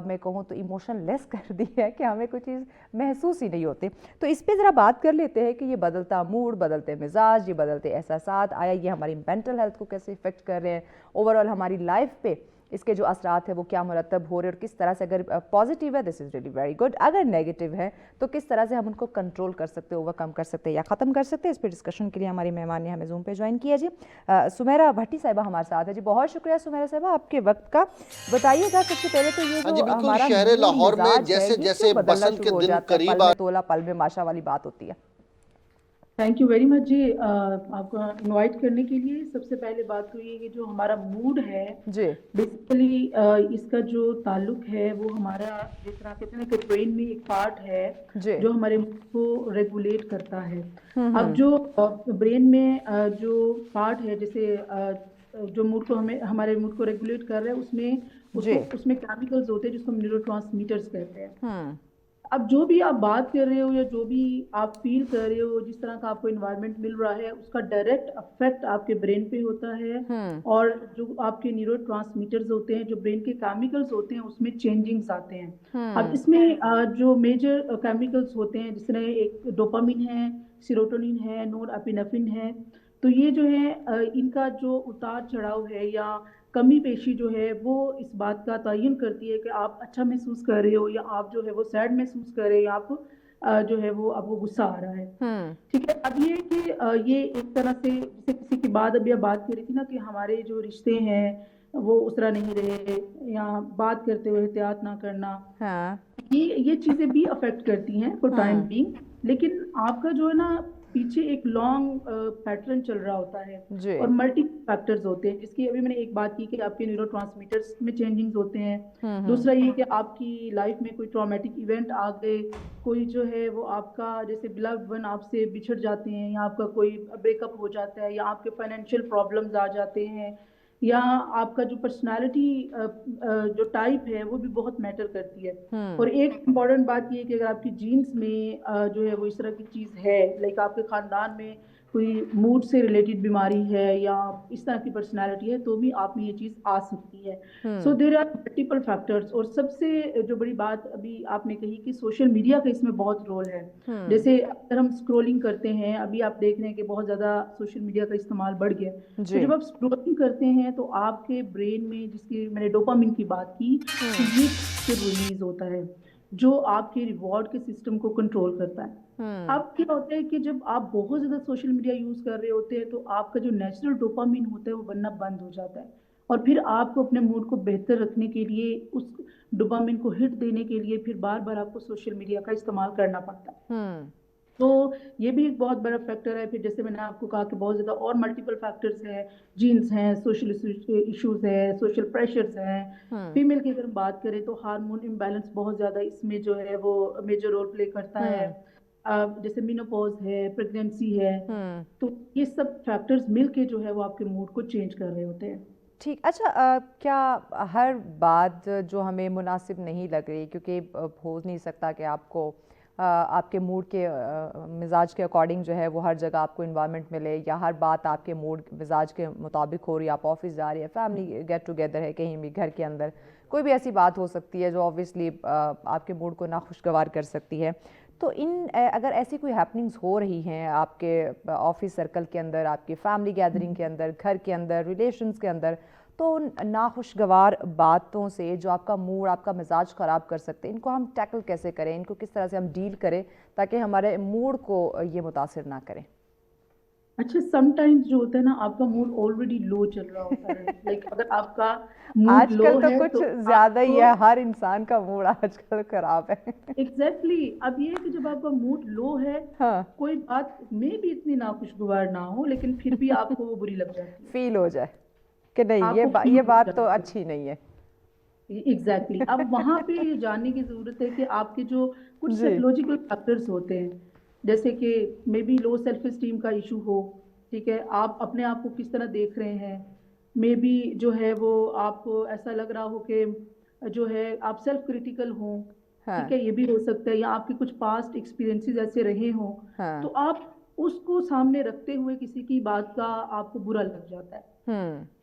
मैं कहूँ तो इमोशन लेस कर दिया है कि हमें कोई चीज़ महसूस ही नहीं होती। तो इस पर ज़रा बात कर लेते हैं कि ये बदलता मूड, बदलते मिजाज, ये बदलते एहसासात, आया ये हमारी मेंटल हेल्थ को कैसे इफ़ेक्ट कर रहे हैं, ओवरऑल हमारी लाइफ पे इसके जो असरात है वो क्या मुरतब हो रहे हैं, और किस तरह से, अगर पॉजिटिव है this is really very good, अगर नेगेटिव है तो किस तरह से हम उनको कंट्रोल कर सकते हैं, ओवरकम कर सकते हैं या ख़त्म कर सकते हैं। इस पर डिस्कशन के लिए हमारी मेहमान ने हमें जूम पे ज्वाइन किया जी। सुमेरा भट्टी साहिबा हमारे साथ है जी। बहुत शुक्रिया सुमेरा साहिबा आपके वक्त का। बताइएगा सबसे पहले तो ये जो हमारा शहर लाहौर में जैसे जैसे बसंत के दिन करीब पल में तोला पल में माशा वाली बात होती है। थैंक यू वेरी मच जी, आपको इनवाइट करने के लिए। सबसे पहले बात तो ये कि जो हमारा मूड है जी, बेसिकली इसका जो ताल्लुक है वो हमारा, जिस तरह कहते हैं कि ब्रेन में एक पार्ट है जी, जो हमारे मूड को रेगुलेट करता है। अब जो ब्रेन में जो पार्ट है, जैसे जो मूड को हमारे मूड को रेगुलेट कर रहा है, उसमें केमिकल्स होते हैं जिसको हम न्यूरोट्रांसमीटर्स कहते हैं। अब जो भी आप बात कर रहे हो या जो भी आप फील कर रहे हो, जिस तरह का आपको इन्वायरमेंट मिल रहा है, उसका डायरेक्ट अफेक्ट आपके ब्रेन पे होता है, और जो आपके न्यूरोट्रांसमीटर्स होते हैं, जो ब्रेन के केमिकल्स होते हैं, उसमें चेंजिंग्स आते हैं। अब इसमें जो मेजर केमिकल्स होते हैं, जिस तरह एक डोपामिन है, सीरोटोनिन है, नोरएपिनेफ्रिन है, तो ये जो है इनका जो उतार चढ़ाव है या कमी पेशी जो है वो इस बात का तयन करती है कि आप अच्छा महसूस कर रहे हो या आप जो है वो सैड महसूस कर रहे हो या आप जो है वो आपको गुस्सा आ रहा है। ठीक है। अब ये कि ये एक तरह से, जैसे किसी की बात अभी आप बात कर रही थी ना कि हमारे जो रिश्ते हैं वो उस तरह नहीं रहे, या बात करते हुए एहतियात ना करना, ये चीज़ें भी अफेक्ट करती हैं फॉर टाइम बीइंग। लेकिन आपका जो है ना पीछे एक लॉन्ग पैटर्न चल रहा होता है और मल्टी फैक्टर्स होते हैं, जिसकी अभी मैंने एक बात की कि आपके न्यूरोट्रांसमीटर्स में चेंजिंग्स होते हैं। दूसरा ये कि आपकी लाइफ में कोई ट्रॉमेटिक इवेंट आ गए, कोई जो है वो आपका जैसे बिलव्ड वन आपसे बिछड़ जाते हैं, या आपका कोई ब्रेकअप हो जाता है, या आपके फाइनेंशियल प्रॉब्लम्स आ जाते हैं, या आपका जो पर्सनालिटी जो टाइप है वो भी बहुत मैटर करती है। और एक इम्पॉर्टेंट बात ये है कि अगर आपकी जीन्स में जो है वो इस तरह की चीज़ है, लाइक आपके ख़ानदान में कोई मूड से रिलेटेड बीमारी है या इस तरह की पर्सनालिटी है, तो भी आप में ये चीज़ आ सकती है। So there are multiple factors. और सबसे जो बड़ी बात अभी आपने कही कि सोशल मीडिया का इसमें बहुत रोल है। जैसे अगर हम स्क्रॉलिंग करते हैं, अभी आप देख रहे हैं कि बहुत ज़्यादा सोशल मीडिया का इस्तेमाल बढ़ गया। तो जब आप स्क्रॉलिंग करते हैं तो आपके ब्रेन में, जिसकी मैंने डोपामिन की बात की, तो ये रिलीज होता है जो आपके रिवॉर्ड के सिस्टम को कंट्रोल करता है। अब क्या होता है कि जब आप बहुत ज़्यादा सोशल मीडिया यूज़ कर रहे होते हैं तो आपका जो नेचुरल डोपामिन होता है वो बनना बंद हो जाता है, और फिर आपको अपने मूड को बेहतर रखने के लिए, उस डोपामिन को हिट देने के लिए फिर बार बार आपको सोशल मीडिया का इस्तेमाल करना पड़ता है। तो ये भी एक बहुत बड़ा फैक्टर है। फिर जैसे मैंने आपको कहा कि बहुत ज़्यादा और मल्टीपल फैक्टर्स हैं, जीन्स हैं, सोशल इश्यूज हैं, सोशल प्रेशर्स हैं। फीमेल की अगर हम बात करें तो हार्मोन इम्बैलेंस बहुत ज़्यादा इसमें जो है वो मेजर रोल प्ले करता है। जैसे मेनोपॉज है, प्रेगनेंसी है, तो ये सब फैक्टर्स मिलके जो है वो आपके मूड को चेंज कर रहे होते हैं। ठीक, अच्छा, क्या हर बात जो हमें मुनासिब नहीं लग रही, क्योंकि हो नहीं सकता कि आपको आपके मूड के मिजाज के अकॉर्डिंग जो है वो हर जगह आपको इन्वायरमेंट मिले, या हर बात आपके मूड मिजाज के मुताबिक हो रही है, आप ऑफिस जा रही है, फैमिली गेट टुगेदर है, कहीं भी घर के अंदर कोई भी ऐसी बात हो सकती है जो ऑब्वियसली आपके मूड को नाखुशगवार कर सकती है। तो अगर ऐसी कोई हैपनिंग्स हो रही हैं आपके ऑफिस सर्कल के अंदर, आपकी फैमिली गैदरिंग के अंदर, घर के अंदर, रिलेशंस के अंदर, तो उन नाखुशगवार बातों से जो आपका मूड, आपका मिजाज ख़राब कर सकते हैं, इनको हम टैकल कैसे करें, इनको किस तरह से हम डील करें ताकि हमारे मूड को ये मुतासिर ना करें? अच्छा, समटाइम्स जो होता है ना, आपका मूड ऑलरेडी लो चल रहा होता है, लाइक अगर आपका मूड लो आजकल तो है कुछ तो ज़्यादा ही आपको है, हर इंसान का मूड आजकल ख़राब है। एग्जैक्टली अब ये है कि जब आपका मूड लो है, हाँ, कोई बात में भी इतनी नाखुशगवार ना हो लेकिन फिर भी आपको वो बुरी लग जाती है, फील हो जाए कि नहीं आपको ये फील हो बात तो जाता है। अच्छी नहीं है। एग्जैक्टली अब वहाँ पे ये जानने की ज़रूरत है कि आपके जो कुछ जी। साइकोलॉजिकल फैक्टर्स होते हैं, जैसे कि may be low self esteem का इशू हो, ठीक है, आप अपने आप को किस तरह देख रहे हैं, मे बी जो है वो आपको ऐसा लग रहा हो कि जो है आप सेल्फ क्रिटिकल हों, ठीक है, ये भी हो सकता है, या आपके कुछ पास्ट एक्सपीरियंसेस ऐसे रहे हों, तो आप उसको सामने रखते हुए किसी की बात का आपको बुरा लग जाता है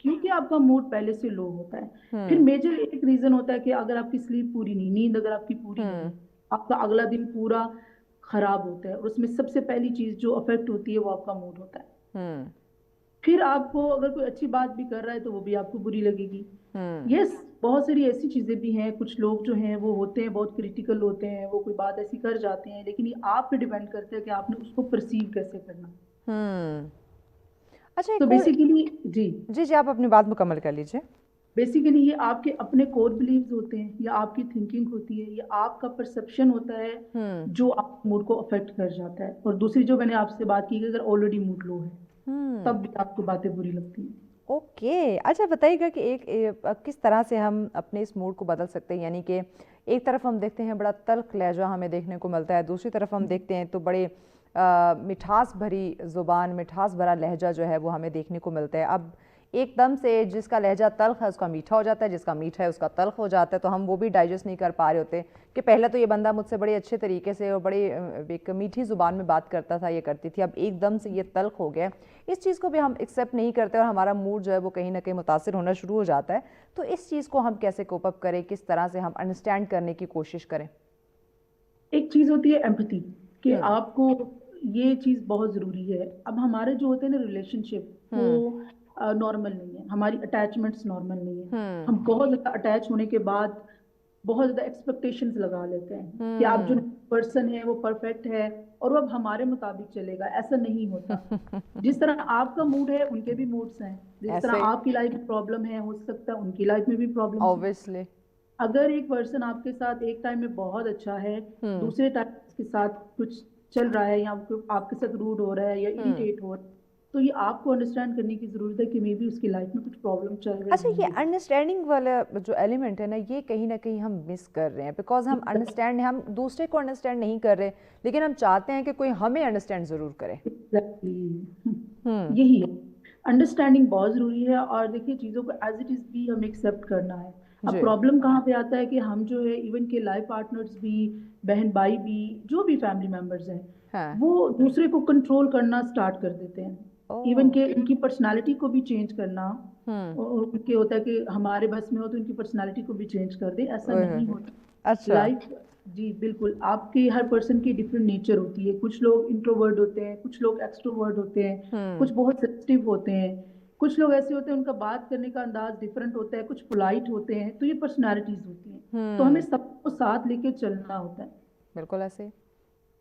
क्योंकि आपका मूड पहले से लो होता है। फिर मेजर एक रीजन होता है कि अगर आपकी स्लीप पूरी नहीं, नींद अगर आपकी पूरी नहीं, आपका अगला दिन पूरा खराब होता है, और उसमें सबसे पहली चीज जो अफेक्ट होती है वो आपका मूड होता है। फिर आपको अगर कोई अच्छी बात भी कर रहा है तो वो भी आपको बुरी लगेगी। यस, बहुत सारी ऐसी चीजें भी हैं, कुछ लोग जो हैं वो होते हैं बहुत क्रिटिकल होते हैं, वो कोई बात ऐसी कर जाते हैं, लेकिन ये आप पे डिपेंड करता है कि आपने उसको परसीव कैसे करना। अच्छा, तो बेसिकली जी जी आप अपनी बात मुकम्मल कर लीजिए। बेसिकली ये आपके अपने कोर बिलीव्स होते हैं, या आपकी थिंकिंग होती है, या आपका परसेप्शन होता है जो आप मूड को अफेक्ट कर जाता है। और दूसरी जो मैंने आपसे बात की कि अगर ऑलरेडी मूड लो है तब भी आपको बातें बुरी लगती हैं। ओके, अच्छा बताइएगा कि किस तरह से हम अपने इस मूड को बदल सकते हैं, यानी कि एक तरफ हम देखते हैं बड़ा तल्ख लहजा हमें देखने को मिलता है, दूसरी तरफ हम देखते हैं तो बड़े मिठास भरी ज़ुबान, मिठास भरा लहजा जो है वो हमें देखने को मिलता है। अब एकदम से जिसका लहजा तल्ख है उसका मीठा हो जाता है, जिसका मीठा है उसका तल्ख हो जाता है, तो हम वो भी डाइजेस्ट नहीं कर पा रहे होते कि पहले तो ये बंदा मुझसे बड़े अच्छे तरीके से और बड़ी एक मीठी ज़ुबान में बात करता था, ये करती थी, अब एकदम से ये तल्ख हो गया। इस चीज़ को भी हम एक्सेप्ट नहीं करते और हमारा मूड जो है वो कहीं ना कहीं मुतासिर होना शुरू हो जाता है। तो इस चीज़ को हम कैसे कोप अप करें, किस तरह से हम अंडरस्टैंड करने की कोशिश करें? एक चीज़ होती है एम्पैथी, कि आपको ये चीज़ बहुत ज़रूरी है। अब हमारे जो होते हैं ना रिलेशनशिप, वो नॉर्मल नहीं है, हमारी अटैचमेंट्स नॉर्मल नहीं है। हम बहुत ज़्यादा अटैच होने के बाद बहुत ज़्यादा एक्सपेक्टेशंस लगा लेते हैं कि आप जो पर्सन है वो परफेक्ट है और वो अब हमारे मुताबिक चलेगा। ऐसा नहीं होता। जिस तरह आपका मूड है उनके भी मूड्स हैं, जिस तरह आपकी लाइफ में प्रॉब्लम है हो सकता है उनकी लाइफ में भी प्रॉब्लम। ऑब्वियसली अगर एक पर्सन आपके साथ एक टाइम में बहुत अच्छा है, दूसरे टाइम के साथ कुछ चल रहा है, या आपके साथ रूड हो रहा है या इरिटेट हो रहा है, तो ये आपको अंडरस्टैंड करने की जरूरत है कि मे बी उसकी लाइफ में कुछ प्रॉब्लम चल रही है। अच्छा, ये अंडरस्टैंडिंग वाला जो एलिमेंट है ना, ये कहीं ना कहीं हम मिस कर रहे हैं, बिकॉज हम दूसरे को अंडरस्टैंड नहीं कर रहे, लेकिन हम चाहते हैं कि कोई हमें अंडरस्टैंड जरूर करे। यही है। अंडरस्टैंडिंग बहुत ज़रूरी है, और देखिए चीज़ों को एज इट इज़ भी हमें एक्सेप्ट करना है। अब जी। प्रॉब्लम कहाँ पे आता है कि हम जो है इवन के लाइफ पार्टनर्स भी, बहन भाई भी, जो भी फैमिली मेम्बर्स हैं, हाँ। वो दूसरे को कंट्रोल करना स्टार्ट कर देते हैं। इवन ओह! के इनकी पर्सनालिटी को भी चेंज करना, हुँ। उनके होता है कि हमारे बस में हो तो इनकी पर्सनालिटी को भी चेंज कर दें, ऐसा ओए नहीं होए! होता। अच्छा। लाइफ, जी बिल्कुल, आपकी हर पर्सन की डिफरेंट नेचर होती है। कुछ लोग इंट्रोवर्ट होते हैं, कुछ लोग एक्सट्रोवर्ट होते हैं, हुँ। कुछ बहुत सेंसिटिव होते हैं, कुछ लोग ऐसे होते हैं उनका बात करने का अंदाज डिफरेंट होता है, कुछ पोलाइट होते हैं। तो ये पर्सनालिटीज होती हैं, तो हमें हुँ। सबको साथ लेके चलना होता है, बिल्कुल ऐसे ही।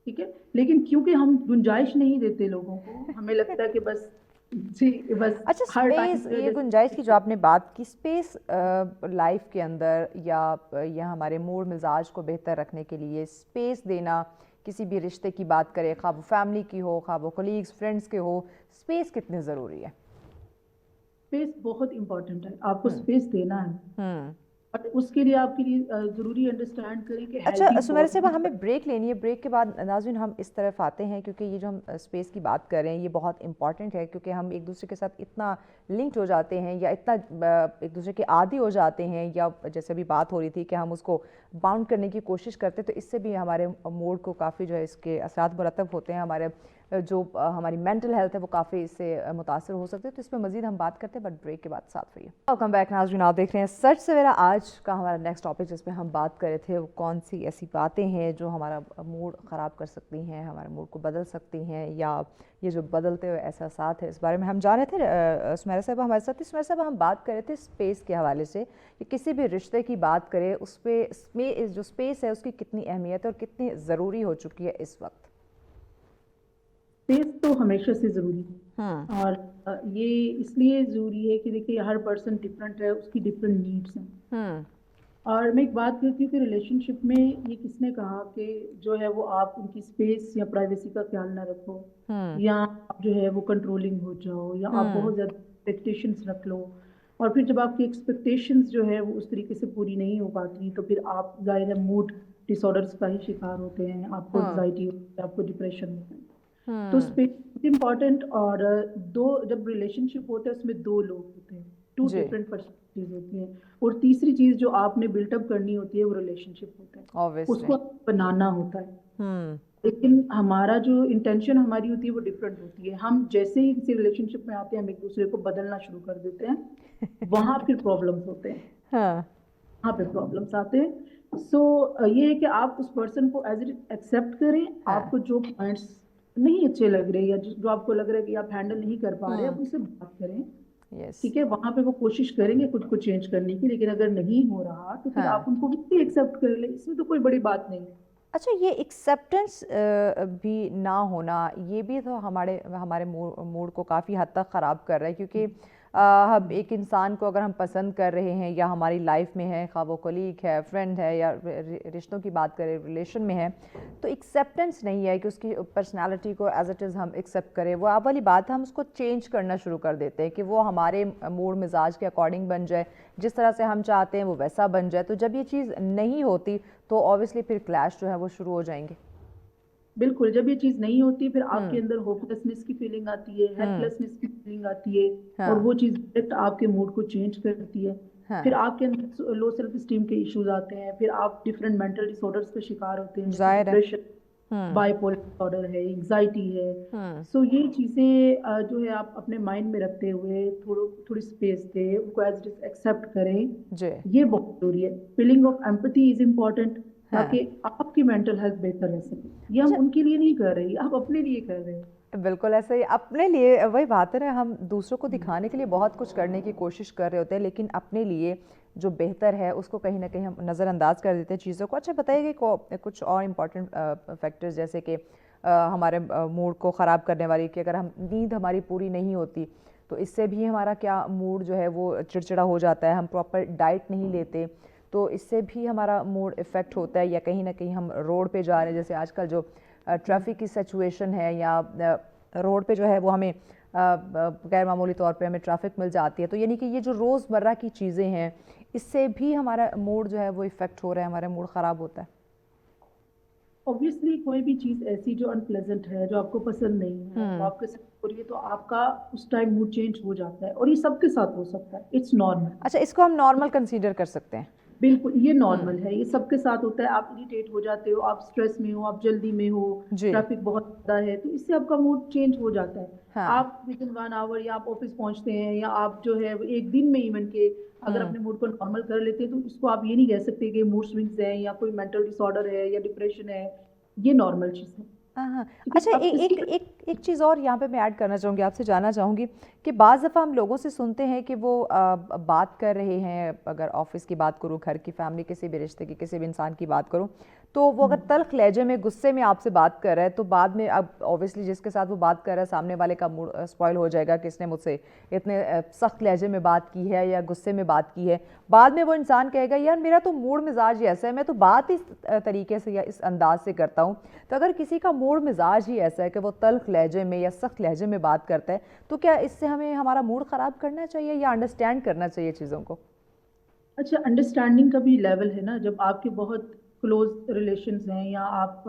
ठीक है। लेकिन क्योंकि हम गुंजाइश नहीं देते लोगों को, हमें लगता है कि बस, जी बस अच्छा, हर टाइम स्पेस, ये गुंजाइश की जो आपने बात की, स्पेस लाइफ के अंदर या हमारे मूड मिजाज को बेहतर रखने के लिए स्पेस देना, किसी भी रिश्ते की बात करें, खा वो फैमिली की हो, खा वो कोलीग्स फ्रेंड्स के हो, स्पेस कितनी ज़रूरी है? स्पेस बहुत इंपॉर्टेंट है, आपको हम्म। स्पेस देना है। हम्म। बट उसके लिए आपके लिए ज़रूरी अंडरस्टैंड करें कि अच्छा हेल्दी सुमेरा साहबा, हमें ब्रेक लेनी है। ब्रेक के बाद नाज़रीन हम इस तरफ आते हैं, क्योंकि ये जो हम स्पेस की बात कर रहे हैं ये बहुत इंपॉर्टेंट है, क्योंकि हम एक दूसरे के साथ इतना लिंक्ड हो जाते हैं या इतना एक दूसरे के आदी हो जाते हैं, या जैसे अभी बात हो रही थी कि हम उसको बाउंड करने की कोशिश करते हैं, तो इससे भी हमारे मूड को काफ़ी जो है इसके असरात मुरतब होते हैं। हमारे जो हमारी मेंटल हेल्थ है वो काफ़ी इससे मुतासर हो सकते हैं। तो इस पर मज़ीद हम बात करते हैं, बट ब्रेक के बाद साथ रहिए। वेलकम बैक नाज़रीन, आप देख रहे हैं सच सवेरा। आज का हमारा नेक्स्ट टॉपिक जिस पे हम बात कर रहे थे, वो कौन सी ऐसी बातें हैं जो हमारा मूड ख़राब कर सकती हैं, हमारे मूड को बदल सकती हैं, या ये जो बदलते हुए एहसासात है, इस बारे में हम जान रहे थे। सुमेरा साहब हमारे साथ थी। सुमेरा साहब, हम बात कर रहे थे स्पेस के हवाले से कि किसी भी रिश्ते की बात करें, उस पर जो स्पेस है उसकी कितनी अहमियत है और कितनी ज़रूरी हो चुकी है इस वक्त। स्पेस तो हमेशा से ज़रूरी है, हम्म। और ये इसलिए ज़रूरी है कि देखिए हर पर्सन डिफरेंट है, उसकी डिफरेंट नीड्स हैं। हम्म। और मैं एक बात करती हूँ कि रिलेशनशिप में ये किसने कहा कि जो है वो आप उनकी स्पेस या प्राइवेसी का ख्याल ना रखो, हम्म। या आप जो है वो कंट्रोलिंग हो जाओ, या आप हम्म। बहुत ज़्यादा एक्सपेक्टेशंस रख लो, और फिर जब आपकी एक्सपेक्टेशंस जो है वो उस तरीके से पूरी नहीं हो पाती, तो फिर आप ज़ाहिर है मूड डिसऑर्डर्स का ही शिकार होते हैं, आपको हाँ। एंग्जाइटी होती है, आपको डिप्रेशन होता है। तो हम्म। Space important. और दो, जब रिलेशनशिप होता है उसमें दो लोग होते हैं, टू जी। डिफरेंट पर्सपेक्टिव्स होती हैं, और तीसरी चीज जो आपने बिल्टअप करनी होती है वो रिलेशनशिप होता है, ऑब्वियसली। उसको बनाना होता है। हम्म। लेकिन हमारा जो इंटेंशन हमारी होती है वो डिफरेंट होती है। हम जैसे ही किसी रिलेशनशिप में आते हैं हम एक दूसरे को बदलना शुरू कर देते हैं, वहां फिर प्रॉब्लम्स होते हैं, हाँ। वहाँ पे प्रॉब्लम्स आते हैं। सो ये है कि आप उस पर्सन को एज इट एक्सेप्ट करें। हाँ। आपको जो पॉइंट्स नहीं अच्छे लग रहे, या जो आपको लग रहा है कि आप हैंडल नहीं कर पा रहे, आप उनसे बात करें, यस। ठीक है। वहां पे वो कोशिश करेंगे खुद को चेंज करने की, लेकिन अगर नहीं हो रहा तो फिर हाँ। आप उनको भी एक्सेप्ट कर लें, इसमें तो कोई बड़ी बात नहीं है। अच्छा, ये एक्सेप्टेंस भी ना होना, ये भी तो हमारे हमारे मूड को काफ़ी हद तक ख़राब कर रहा है, क्योंकि हम एक इंसान को अगर हम पसंद कर रहे हैं या हमारी लाइफ में है, खा वो कोलीग है, फ्रेंड है, या रिश्तों की बात करें, रिलेशन में है, तो एक्सेप्टेंस नहीं है कि उसकी पर्सनालिटी को एज इट इज़ हम एक्सेप्ट करें। वो आप वाली बात है, हम उसको चेंज करना शुरू कर देते हैं कि वो हमारे मूड मिजाज के अकॉर्डिंग बन जाए, जिस तरह से हम चाहते हैं वो वैसा बन जाए। तो जब ये चीज़ नहीं होती तो ऑब्वियसली फिर क्लैश जो है वो शुरू हो जाएंगे। बिल्कुल, जब ये चीज नहीं होती फिर आपके अंदर होपलेसनेस की फीलिंग आती है, हेल्पलेसनेस की फीलिंग आती है, हाँ। और वो चीज डायरेक्ट आपके मूड को चेंज करती है। हाँ। फिर आपके अंदर लो सेल्फ स्टीम के इश्यूज आते हैं, फिर आप डिफरेंट मेंटल डिसऑर्डर्स का शिकार होते हैं, जैसे जाहिर है। डिप्रेशन, बाइपोलर डिसऑर्डर है, एंग्जाइटी है। सो ये चीजें जो है आप अपने माइंड में रखते हुए थोड़ी स्पेस दें, उनको एज इट इज एक्सेप्ट करें, जी। ये बहुत जरूरी है। Feeling of empathy is important, हाँ। ताकि आपकी मेंटल हेल्थ बेहतर रह सके। ये हम उनके लिए नहीं कर रहे, आप अपने लिए कर रहे हैं। बिल्कुल ऐसा ही, अपने लिए। वही बात है ना, हम दूसरों को दिखाने के लिए बहुत कुछ करने की कोशिश कर रहे होते हैं, लेकिन अपने लिए जो बेहतर है उसको कहीं ना कहीं हम नज़रअंदाज कर देते हैं चीज़ों को। अच्छा बताइए कि कुछ और इम्पॉर्टेंट फैक्टर्स, जैसे कि हमारे मूड को ख़राब करने वाली, कि अगर हम नींद हमारी पूरी नहीं होती तो इससे भी हमारा क्या मूड जो है वो चिड़चिड़ा हो जाता है। हम प्रॉपर डाइट नहीं लेते तो इससे भी हमारा मूड इफ़ेक्ट होता है, या कहीं ना कहीं हम रोड पे जा रहे हैं, जैसे आजकल जो ट्रैफिक की सिचुएशन है, या रोड पे जो है वो हमें गैर मामूली तौर पे हमें ट्रैफिक मिल जाती है, तो यानी कि ये जो रोज़मर्रा की चीज़ें हैं इससे भी हमारा मूड जो है वो इफ़ेक्ट हो रहा है, हमारा मूड ख़राब होता है। ऑब्वियसली कोई भी चीज़ ऐसी जो अनप्लेजेंट है, जो आपको पसंद नहीं है, वो आपके साथ हो रही है, तो आपका उस टाइम मूड चेंज हो जाता है, और ये सबके साथ हो सकता है, इट्स नॉर्मल। अच्छा, इसको हम नॉर्मल कंसीडर कर सकते हैं? बिल्कुल, ये नॉर्मल है, ये सबके साथ होता है। आप इरिटेट हो जाते हो, आप स्ट्रेस में हो, आप जल्दी में हो, जी। ट्रैफिक बहुत ज़्यादा है, तो इससे आपका मूड चेंज हो जाता है। हाँ। आप विद इन 1 आवर या आप ऑफिस पहुंचते हैं, या आप जो है एक दिन में इवन के अगर अपने मूड को नॉर्मल कर लेते हैं, तो इसको आप ये नहीं कह सकते कि मूड स्विंग्स हैं या कोई मेंटल डिसऑर्डर है या डिप्रेशन है। ये नॉर्मल चीज़ है। हाँ। क्योंकि अच्छा, अब एक चीज़ और यहाँ पे मैं ऐड करना चाहूँगी, आपसे जानना चाहूँगी कि बाज़ दफ़ा हम लोगों से सुनते हैं कि वो बात कर रहे हैं, अगर ऑफिस की बात करूँ, घर की, फैमिली, किसी भी रिश्ते की, किसी भी इंसान की बात करूँ, तो वो अगर तल्ख लहजे में, गुस्से में आपसे बात कर रहा है, तो बाद में अब ऑब्वियसली जिसके साथ वो बात कर रहा है, सामने वाले का मूड स्पॉइल हो जाएगा कि इसने मुझसे इतने सख्त लहजे में बात की है या गुस्से में बात की है। बाद में वो इंसान कहेगा यार मेरा तो मूड मिजाज ही ऐसा है, मैं तो बात इस तरीके से या इस अंदाज से करता हूँ। तो अगर किसी का मूड मिजाज ही ऐसा है कि वो तल्ख लहजे में या सख्त लहजे में बात करता है, तो क्या इससे हमें हमारा मूड ख़राब करना चाहिए या अंडरस्टैंड करना चाहिए चीज़ों को? अच्छा, अंडरस्टैंडिंग का भी लेवल है ना, जब आपके बहुत क्लोज रिलेशंस हैं, या आप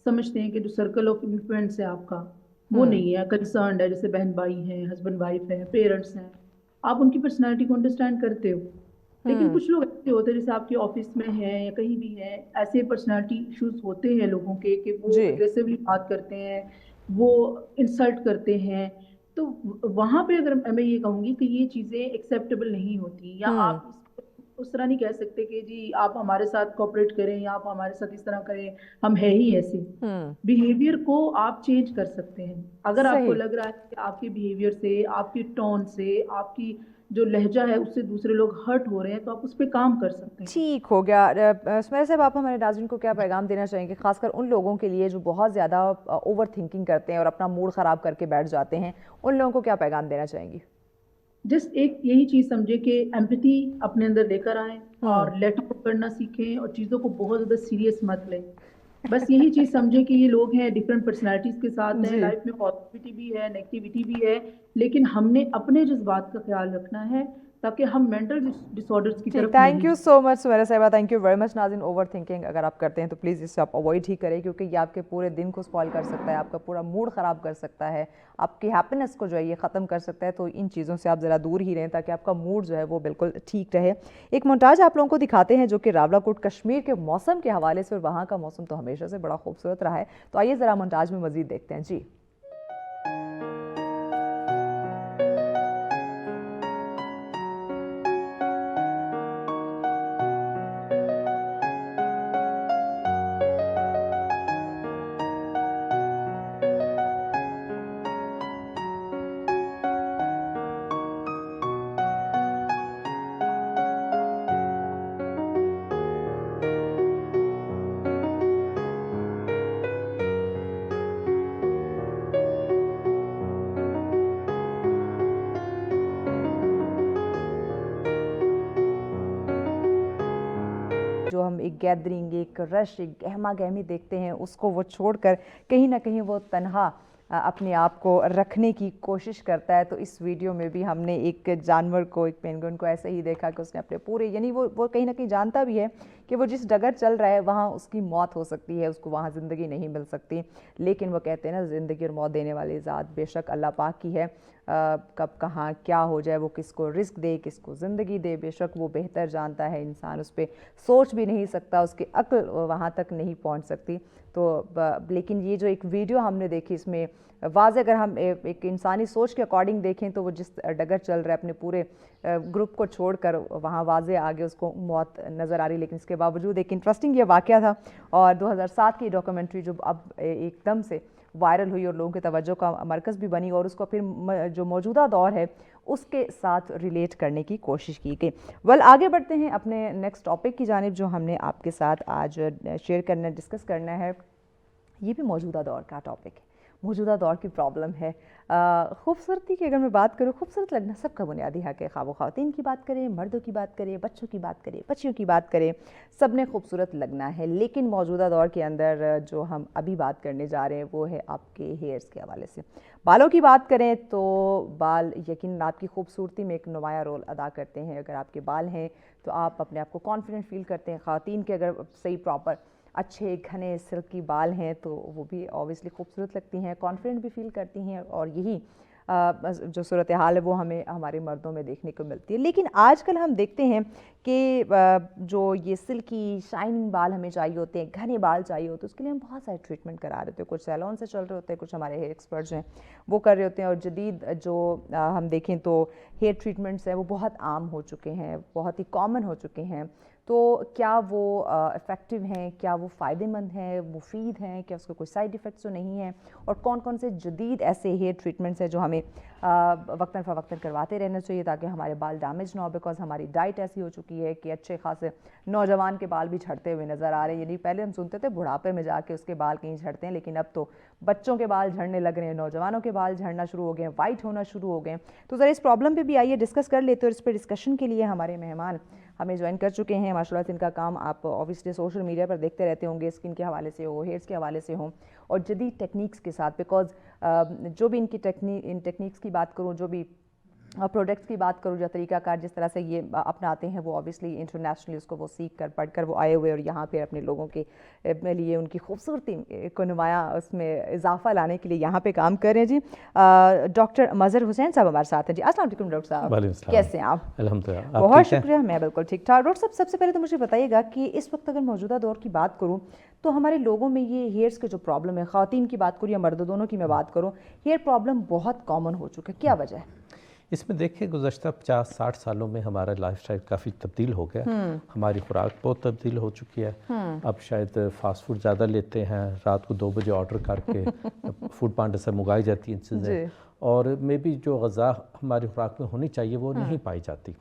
समझते हैं कि जो सर्कल ऑफ इन्फ्लुएंस है आपका वो नहीं है, कंसर्न्ड है, जैसे बहन भाई हैं, हस्बैंड वाइफ हैं, पेरेंट्स हैं, आप उनकी पर्सनैलिटी को अंडरस्टैंड करते हो। लेकिन कुछ लोग ऐसे होते हैं, जैसे आपके ऑफिस में हैं या कहीं भी हैं, ऐसे पर्सनैलिटी इश्यूज होते हैं लोगों के कि वो जी। एग्रेसिवली बात करते हैं, वो इंसल्ट करते हैं। तो वहाँ पे अगर मैं ये कहूँगी कि ये चीज़ें एक्सेप्टेबल नहीं होती, या आप उस तरह नहीं कह सकते कि जी आप हमारे साथ कोऑपरेट करें या आप हमारे साथ इस तरह करें, हम है ही ऐसे। बिहेवियर को आप चेंज कर सकते हैं। अगर आपको सही। लग रहा है कि आपके बिहेवियर से, आपकी टोन से, आपकी जो लहजा है उससे दूसरे लोग हर्ट हो रहे हैं, तो आप उस पर काम कर सकते हैं। ठीक हो गया। सुमेरा साहब, आप हमारे नाज़रीन को क्या पैगाम देना चाहेंगे, खासकर उन लोगों के लिए जो बहुत ज़्यादा ओवर थिंकिंग करते हैं और अपना मूड ख़राब करके बैठ जाते हैं, उन लोगों को क्या पैगाम देना चाहेंगी? जस्ट एक यही चीज समझे कि एम्पैथी अपने अंदर लेकर आए, और लेट गो करना सीखें, और चीज़ों को बहुत ज़्यादा सीरियस मत लें। बस यही चीज़ समझे कि ये लोग हैं, डिफरेंट पर्सनालिटीज़ के साथ हैं, जी। लाइफ में पॉजिटिविटी भी है, नेगेटिविटी भी है, लेकिन हमने अपने जज्बात का ख्याल रखना है, ताकि हम मेंटल डिसऑर्डर्स की ठीक, तरफ थैंक नहीं यू सो मच सुमेरा साहिबा, थैंक यू वेरी मच। नाज़रीन, ओवर थिंकिंग अगर आप करते हैं तो प्लीज़ इससे आप अवॉइड ही करें, क्योंकि ये आपके पूरे दिन को स्पॉइल कर सकता है, आपका पूरा मूड ख़राब कर सकता है, आपकी हैप्पीनेस को जो है ये ख़त्म कर सकता है। तो इन चीज़ों से आप ज़रा दूर ही रहें, ताकि आपका मूड जो है वो बिल्कुल ठीक रहे। एक मोन्टाज आप लोगों को दिखाते हैं जो कि रावलाकोट कश्मीर के मौसम के हवाले से, और वहाँ का मौसम तो हमेशा से बड़ा खूबसूरत रहा है। तो आइए ज़रा मोन्टाज में मज़ीद देखते हैं जी। जो हम एक गैदरिंग, एक रश, एक गहमा गहमी देखते हैं, उसको वो छोड़कर कहीं ना कहीं वो तन्हा अपने आप को रखने की कोशिश करता है। तो इस वीडियो में भी हमने एक जानवर को, एक पेंगुइन को ऐसे ही देखा कि उसने अपने पूरे, यानी वो कहीं ना कहीं जानता भी है कि वो जिस डगर चल रहा है वहाँ उसकी मौत हो सकती है, उसको वहाँ ज़िंदगी नहीं मिल सकती। लेकिन वो कहते हैं ना, ज़िंदगी और मौत देने वाली ज़ात बेशक अल्लाह पाक की है। कब कहाँ क्या हो जाए, वो किसको रिस्क दे, किसको ज़िंदगी दे, बेशक वो बेहतर जानता है। इंसान उस पर सोच भी नहीं सकता, उसकी अक्ल वहाँ तक नहीं पहुँच सकती। तो लेकिन ये जो एक वीडियो हमने देखी, इसमें वाज़ अगर हम एक इंसानी सोच के अकॉर्डिंग देखें तो वो जिस डगर चल रहा है अपने पूरे ग्रुप को छोड़कर, वहाँ वाज़े आगे उसको मौत नज़र आ रही। लेकिन इसके बावजूद एक इंटरेस्टिंग ये वाक़या था, और 2007 की डॉक्यूमेंट्री जो अब एकदम से वायरल हुई और लोगों की तवज्जो का मरकज़ भी बनी, और उसको फिर जो मौजूदा दौर है उसके साथ रिलेट करने की कोशिश की गई। वेल, आगे बढ़ते हैं अपने नेक्स्ट टॉपिक की जानिब, जो हमने आपके साथ आज शेयर करना, डिस्कस करना है। ये भी मौजूदा दौर का टॉपिक है, मौजूदा दौर की प्रॉब्लम है। खूबसूरती की अगर मैं बात करूँ, खूबसूरत लगना सबका बुनियादी हक़ है। ख़्वाह वो ख़वातीन की बात करें, मर्दों की बात करें, बच्चों की बात करें, बच्चियों की बात करें, सब ने खूबसूरत लगना है। लेकिन मौजूदा दौर के अंदर जो हम अभी बात करने जा रहे हैं वो है आपके हेयर्स के हवाले से। बालों की बात करें तो बाल यकीनन आपकी खूबसूरती में एक नुमाया रोल अदा करते हैं। अगर आपके बाल हैं तो आप अपने आप को कॉन्फिडेंट फील करते हैं। ख़वातीन के अगर सही प्रॉपर अच्छे घने सिल्की बाल हैं तो वो भी ऑब्वियसली खूबसूरत लगती हैं, कॉन्फिडेंट भी फील करती हैं, और यही जो सूरत हाल है वो हमें हमारे मर्दों में देखने को मिलती है। लेकिन आजकल हम देखते हैं कि जो ये सिल्की शाइनिंग बाल हमें चाहिए होते हैं, घने बाल चाहिए होते हैं, उसके लिए हम बहुत सारे ट्रीटमेंट करा रहे होते हैं, कुछ सैलून से चल रहे होते हैं, कुछ हमारे हेयर एक्सपर्ट्स हैं वो कर रहे होते हैं, और जदीद जो हम देखें तो हेयर ट्रीटमेंट्स हैं वो बहुत आम हो चुके हैं, बहुत ही कॉमन हो चुके हैं। तो क्या वो इफ़ेक्टिव हैं, क्या वो फ़ायदेमंद हैं, मुफीद हैं, क्या उसके कोई साइड इफ़ेक्ट्स तो नहीं हैं, और कौन कौन से जदीद ऐसे हेयर ट्रीटमेंट्स हैं जो हमें वक्तन फ़वक्तन करवाते रहना चाहिए ताकि हमारे बाल डैमेज ना हो, बिकॉज हमारी डाइट ऐसी हो चुकी है कि अच्छे खासे नौजवान के बाल भी झड़ते हुए नज़र आ रहे हैं। यानी पहले हम सुनते थे बुढ़ापे में जाके उसके बाल कहीं झड़ते हैं, लेकिन अब तो बच्चों के बाल झड़ने लग रहे हैं, नौजवानों के बाल झड़ना शुरू हो गए हैं, वाइट होना शुरू हो गए हैं। तो ज़रा इस प्रॉब्लम पे भी आइए डिस्कस कर लेते हैं, और इस पर डिस्कशन के लिए हमारे मेहमान हमें ज्वाइन कर चुके हैं। माशाल्लाह से इनका काम आप ऑब्वियसली सोशल मीडिया पर देखते रहते होंगे, स्किन के हवाले से हो, हेयर्स के हवाले से हो, और जदीद टेक्निक्स के साथ, बिकॉज जो भी इनकी इन टेक्निक्स की बात करूँ, जो भी प्रोडक्ट्स की बात करूँ, जो तरीक़ाकार जिस तरह से ये अपनाते हैं, वो ऑब्वियसली इंटरनेशनली उसको वो सीख कर पढ़ कर वो आए हुए, और यहाँ पे अपने लोगों के लिए उनकी खूबसूरती को नुमाया उसमें इजाफा लाने के लिए यहाँ पे काम कर रहे हैं। जी डॉक्टर मज़हर हुसैन साहब हमारे साथ हैं। जी अस्सलाम वालेकुम डॉक्टर साहब, कैसे हैं आप? अल्हम्दुलिल्लाह, बहुत शुक्रिया, मैं बिल्कुल ठीक ठाक। डॉक्टर साहब सबसे पहले तो मुझे बताइएगा कि इस वक्त अगर मौजूदा दौर की बात करूँ तो हमारे लोगों में ये हेयर्स के जो प्रॉब्लम है, ख़वातीन की बात करूँ या मर्द, दोनों की मैं बात करूँ, हेयर प्रॉब्लम बहुत कॉमन हो चुका है, क्या वजह है? इसमें देखिए गुज़श्ता 50-60 सालों में हमारा लाइफस्टाइल काफ़ी तब्दील हो गया, हमारी खुराक बहुत तब्दील हो चुकी है। अब शायद फ़ास्ट फूड ज़्यादा लेते हैं, रात को 2 बजे ऑर्डर करके फूड पांडा से मंगाई जाती हैं चीज़ें, और मे बी जो ग़ज़ा हमारी खुराक में होनी चाहिए वो नहीं पाई जाती,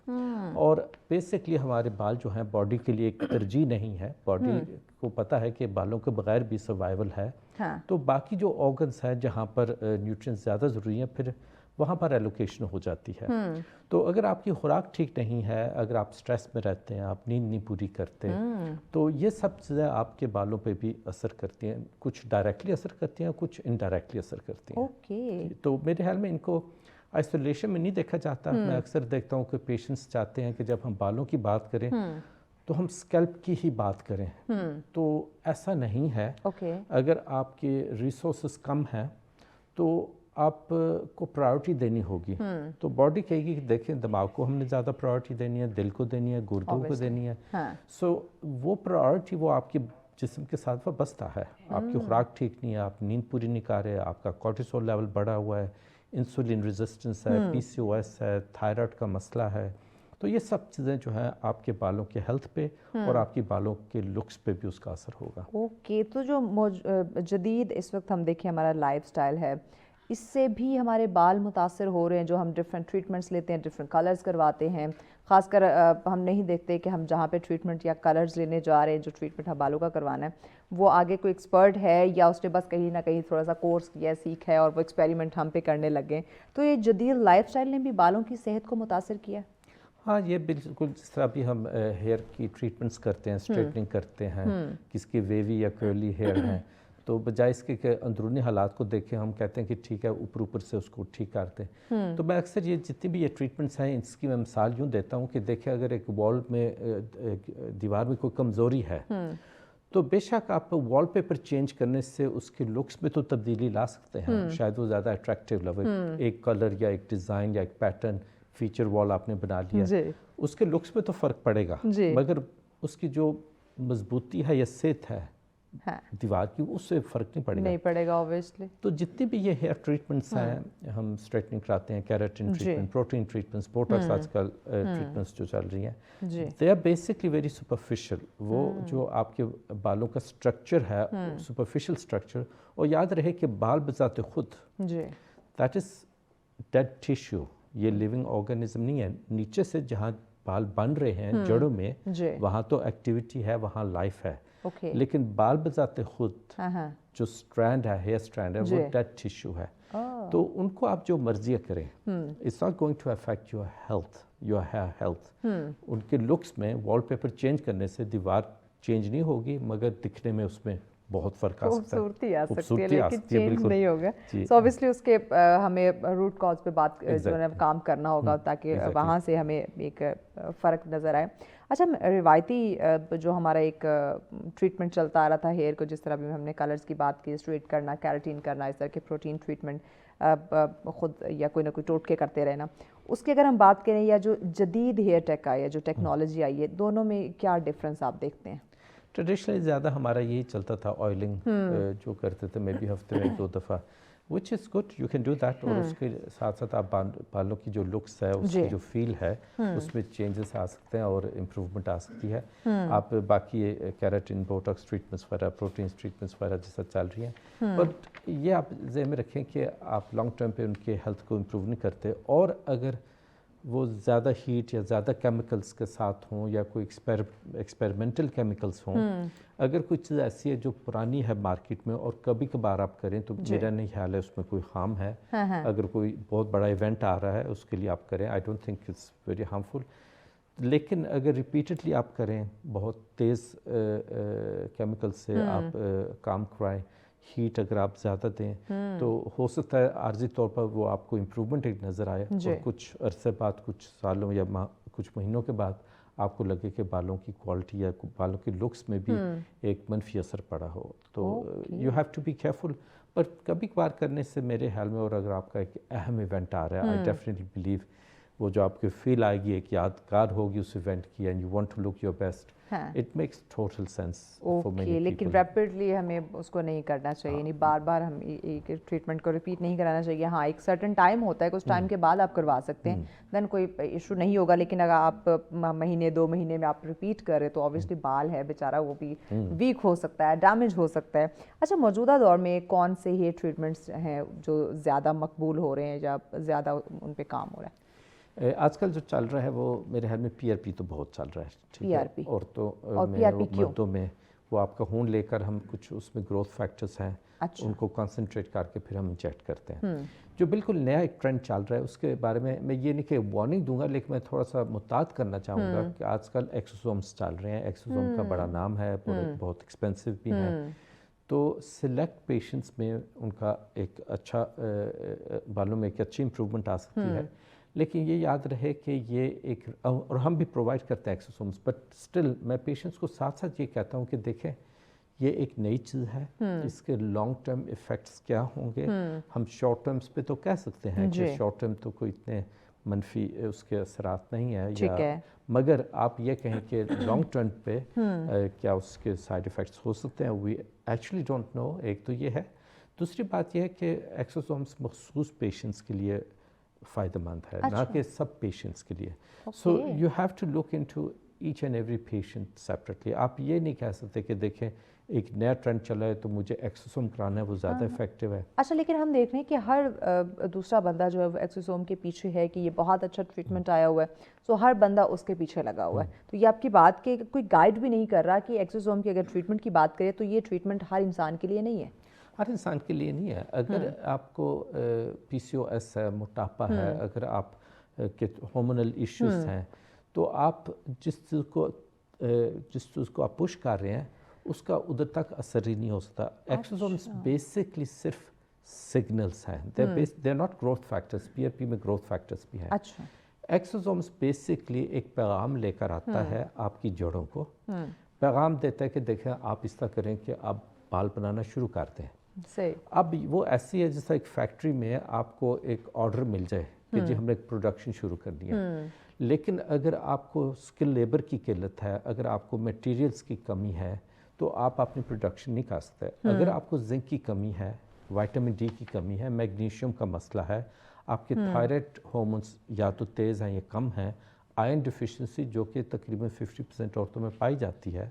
और बेसिकली हमारे बाल जो हैं बॉडी के लिए एक तरजीह नहीं है। बॉडी को पता है कि बालों के बगैर भी सर्वाइवल है, तो बाकी जो ऑर्गन्स हैं जहाँ पर न्यूट्रिएंट्स ज़्यादा ज़रूरी हैं, फिर वहाँ पर एलोकेशन हो जाती है। तो अगर आपकी खुराक ठीक नहीं है, अगर आप स्ट्रेस में रहते हैं, आप नींद नहीं पूरी करते, तो ये सब चीज़ें आपके बालों पे भी असर करती हैं, कुछ डायरेक्टली असर करती हैं, कुछ इनडायरेक्टली असर करती हैं। तो मेरे ख्याल में इनको आइसोलेशन में नहीं देखा जाता। मैं अक्सर देखता हूँ कि पेशेंट्स चाहते हैं कि जब हम बालों की बात करें तो हम स्कैल्प की ही बात करें, तो ऐसा नहीं है। अगर आपके रिसोर्सेस कम हैं तो आपको प्रायोरिटी देनी होगी। तो बॉडी कहेगी कि देखें दिमाग को हमने ज़्यादा प्रायोरिटी देनी है, दिल को देनी है, गुर्दों को देनी है। सो वो प्रायोरिटी वो आपके जिस्म के साथ वाबस्ता है। आपकी खुराक ठीक नहीं है, आप नींद पूरी नहीं कर रहे, आपका कोर्टिसोल लेवल बढ़ा हुआ है, इंसुलिन रेजिस्टेंस है, PCOS है, थायराइड का मसला है, तो ये सब चीज़ें जो हैं आपके बालों के हेल्थ पे और आपके बालों के लुक्स पे भी उसका असर होगा। तो जो जदीद इस वक्त हम देखें हमारा लाइफस्टाइल है, इससे भी हमारे बाल मुतासर हो रहे हैं, जो हम डिफरेंट ट्रीटमेंट्स लेते हैं, डिफरेंट कलर्स करवाते हैं, ख़ासकर हम नहीं देखते कि हम जहाँ पे ट्रीटमेंट या कलर्स लेने जा रहे हैं, जो ट्रीटमेंट हम बालों का करवाना है, वो आगे कोई एक्सपर्ट है या उसने बस कहीं ना कहीं थोड़ा सा कोर्स किया, सीखा है और वो एक्सपेरिमेंट हम पे करने लगे। तो ये जदीद लाइफस्टाइल ने भी बालों की सेहत को मुतासर किया? हाँ, ये बिल्कुल जिस तरह भी हम हेयर की ट्रीटमेंट्स करते हैं, स्ट्रेटनिंग करते हैं, किसके वेवी या कर्ली हेयर हैं, तो बजाय इसके कि अंदरूनी हालात को देखें, हम कहते हैं कि ठीक है ऊपर ऊपर से उसको ठीक करते हैं। तो मैं अक्सर ये जितनी भी ये ट्रीटमेंट्स हैं इसकी मैं मिसाल यूँ देता हूँ कि देखें अगर एक वॉल में दीवार में कोई कमज़ोरी है, तो बेशक आप वॉलपेपर चेंज करने से उसके लुक्स में तो तब्दीली ला सकते हैं, शायद वो ज़्यादा अट्रैक्टिव लगे, एक कलर या एक डिज़ाइन या एक पैटर्न फीचर वॉल आपने बना लिया, उसके लुक्स में तो फ़र्क पड़ेगा, मगर उसकी जो मजबूती है या सेहत है दीवार की, उससे फ़र्क नहीं पड़ेगा ऑब्वियसली। तो जितनी भी ये हेयर ट्रीटमेंट्स हैं, हम स्ट्रेटनिंग कराते हैं, keratin treatment, protein treatments, botox आजकल ट्रीटमेंट्स जो चल रही हैं, they are basically very superficial. वो जो आपके बालों का स्ट्रक्चर है, सुपरफिशियल स्ट्रक्चर, और याद रहे कि बाल बजाते खुद दैट इज़ डेड टिश्यू, ये लिविंग ऑर्गेनिज्म नहीं है। नीचे से जहाँ बाल बन रहे हैं जड़ों में, वहाँ तो एक्टिविटी है, वहाँ लाइफ है, लेकिन बाल बजाते खुद जो स्ट्रैंड है, हेयर स्ट्रैंड है, वो डेड टिश्यू है। तो उनको आप जो मर्जी करें, it's not going to affect your health, your hair health. उनके लुक्स में वॉलपेपर चेंज करने से दीवार चेंज नहीं होगी, मगर दिखने में उसमें बहुत फ़र्क आ सकता है, खूबसूरती आ सकती है, लेकिन चेंज नहीं होगा। सो ऑब्वियसली उसके हमें रूट कॉज पे बात जो है काम करना होगा ताकि वहाँ से हमें एक फ़र्क नज़र आए। अच्छा, रिवायती जो हमारा एक ट्रीटमेंट चलता आ रहा था हेयर को, जिस तरह भी हमने कलर्स की बात की, स्ट्रेट करना, कैराटिन करना, इस तरह के प्रोटीन ट्रीटमेंट ख़ुद या कोई ना कोई टोटके करते रहना, उसकी अगर हम बात करें या जो जदीद हेयर टेक आई है, जो टेक्नोलॉजी आई है, दोनों में क्या डिफरेंस आप देखते हैं? ट्रेडिशनली ज़्यादा हमारा यही चलता था, ऑयलिंग जो करते थे, मे बी हफ्ते में 2 दफ़ा, which is good, you can do that. और उसके साथ साथ आप बालों की जो लुक्स है, उसकी जो फील है, उसमें चेंजेस आ सकते हैं और इम्प्रूवमेंट आ सकती है। आप बाकी कैराटिन, बोटॉक्स ट्रीटमेंट्स वगैरह, प्रोटीन ट्रीटमेंट्स वगैरह जैसा चल रही हैं, बट ये आप ज़हन में रखें कि आप लॉन्ग टर्म पे उनके हेल्थ को इम्प्रूव नहीं करते। और अगर वो ज़्यादा हीट या ज़्यादा केमिकल्स के साथ हों या कोई एक्सपेरिमेंटल केमिकल्स हों, अगर कोई चीज़ ऐसी है जो पुरानी है मार्केट में और कभी कभार आप करें, तो मेरा नहीं ख्याल है उसमें कोई हार्म है। अगर कोई बहुत बड़ा इवेंट आ रहा है उसके लिए आप करें, I don't think it's very harmful. लेकिन अगर रिपीटेडली आप करें, बहुत तेज़ केमिकल से आप काम कराएं, हीट अगर आप ज़्यादा दें, तो हो सकता है आर्जी तौर पर वो आपको इम्प्रूवमेंट एक नज़र आए, और कुछ अरसे बाद, कुछ सालों या कुछ महीनों के बाद आपको लगे कि बालों की क्वालिटी या बालों की लुक्स में भी एक मनफी असर पड़ा हो। तो you have to be careful. पर कभी कभार करने से मेरे ख्याल में, और अगर आपका एक अहम इवेंट आ रहा है, आई डेफिनेटली बिलीव वो जो आपकी फील आएगी, एक यादगार होगी उस इवेंट की, and you want to look your best, it makes total sense for many people. लेकिन रैपिडली हमें उसको नहीं करना चाहिए, नहीं बार बार हम एक ट्रीटमेंट को रिपीट नहीं कराना चाहिए। हाँ, एक सर्टेन टाइम होता है, कुछ टाइम के बाद आप करवा सकते हैं, देन कोई इशू नहीं होगा। लेकिन अगर आप महीने 2 महीने में आप रिपीट करें, तो ऑब्वियसली बाल है बेचारा, वो भी वीक हो सकता है, डैमेज हो सकता है। अच्छा, मौजूदा दौर में कौन से हेयर ट्रीटमेंट्स हैं जो ज़्यादा मकबूल हो रहे हैं या ज़्यादा उन पर काम हो रहा है? आजकल जो चल रहा है वो मेरे ख्याल में PRP तो बहुत चल रहा है, ठीक है। औरतों में, मर्दों में, वो आपका खून लेकर हम कुछ उसमें ग्रोथ फैक्टर्स हैं, उनको कंसंट्रेट करके फिर हम इंजेक्ट करते हैं। जो बिल्कुल नया एक ट्रेंड चल रहा है, उसके बारे में मैं ये नहीं कि वार्निंग दूंगा, लेकिन मैं थोड़ा सा मुताद करना चाहूँगा कि आजकल एक्सोसोम्स चल रहे हैं। एक्सोसोम का बड़ा नाम है, बहुत एक्सपेंसिव भी है। तो सिलेक्ट पेशेंट्स में उनका एक अच्छा बालों में एक अच्छी इंप्रूवमेंट आ सकती है। लेकिन ये याद रहे कि ये एक, और हम भी प्रोवाइड करते हैं एक्सोसोम्स, बट स्टिल मैं पेशेंट्स को साथ साथ ये कहता हूँ कि देखें, ये एक नई चीज़ है, इसके लॉन्ग टर्म इफ़ेक्ट्स क्या होंगे। हम शॉर्ट टर्म्स पे तो कह सकते हैं कि शॉर्ट टर्म तो कोई इतने मनफी उसके असरात नहीं है, या मगर आप ये कहें कि लॉन्ग टर्म पे क्या उसके साइड इफ़ेक्ट्स हो सकते हैं, वी एक्चुअली डोंट नो। एक तो ये है। दूसरी बात यह है कि एक्सोसोम्स मखसूस पेशेंट्स के लिए फ़ायदेमंद है, ना कि सब पेशेंट्स के लिए। So you have to look into each and every patient separately. आप ये नहीं कह सकते कि देखें एक नया ट्रेंड चला है तो मुझे एक्सोसोम कराना है, वो ज़्यादा इफेक्टिव है। अच्छा, लेकिन हम देख रहे हैं कि हर दूसरा बंदा जो है वो एक्सोसोम के पीछे है कि ये बहुत अच्छा ट्रीटमेंट आया हुआ है, सो हर बंदा उसके पीछे लगा हुआ है। तो ये आपकी बात के कोई गाइड भी नहीं कर रहा कि एक्सोसोम की अगर ट्रीटमेंट की बात करें तो ये ट्रीटमेंट हर इंसान के लिए नहीं है। हर इंसान के लिए नहीं है। अगर आपको PCOS है, मोटापा है, अगर आप के हार्मोनल इश्यूज हैं, तो आप जिस चीज़ को आप पुश कर रहे हैं उसका उधर तक असर ही नहीं हो सकता। एक्सोसोम्स बेसिकली सिर्फ सिग्नल्स हैं, they are not growth factors. PRP में ग्रोथ फैक्टर्स भी हैं। अच्छा, एक्सोसोम्स बेसिकली एक पैगाम लेकर आता है आपकी जड़ों को, पैगाम देता है कि देखें आप इस तरह करें कि आप बाल बनाना शुरू करते हैं। सही। अब वो ऐसी है जैसा एक फैक्ट्री में आपको एक ऑर्डर मिल जाए कि जी हमने एक प्रोडक्शन शुरू करनी है, लेकिन अगर आपको स्किल लेबर की किल्लत है, अगर आपको मटेरियल्स की कमी है, तो आप अपनी प्रोडक्शन नहीं कर सकते। अगर आपको जिंक की कमी है, विटामिन D की कमी है, मैग्नीशियम का मसला है, आपके थायराइड हार्मोन्स या तो तेज़ हैं या कम हैं, आयरन डिफिशिएंसी जो कि तकरीबन 50% औरतों में पाई जाती है,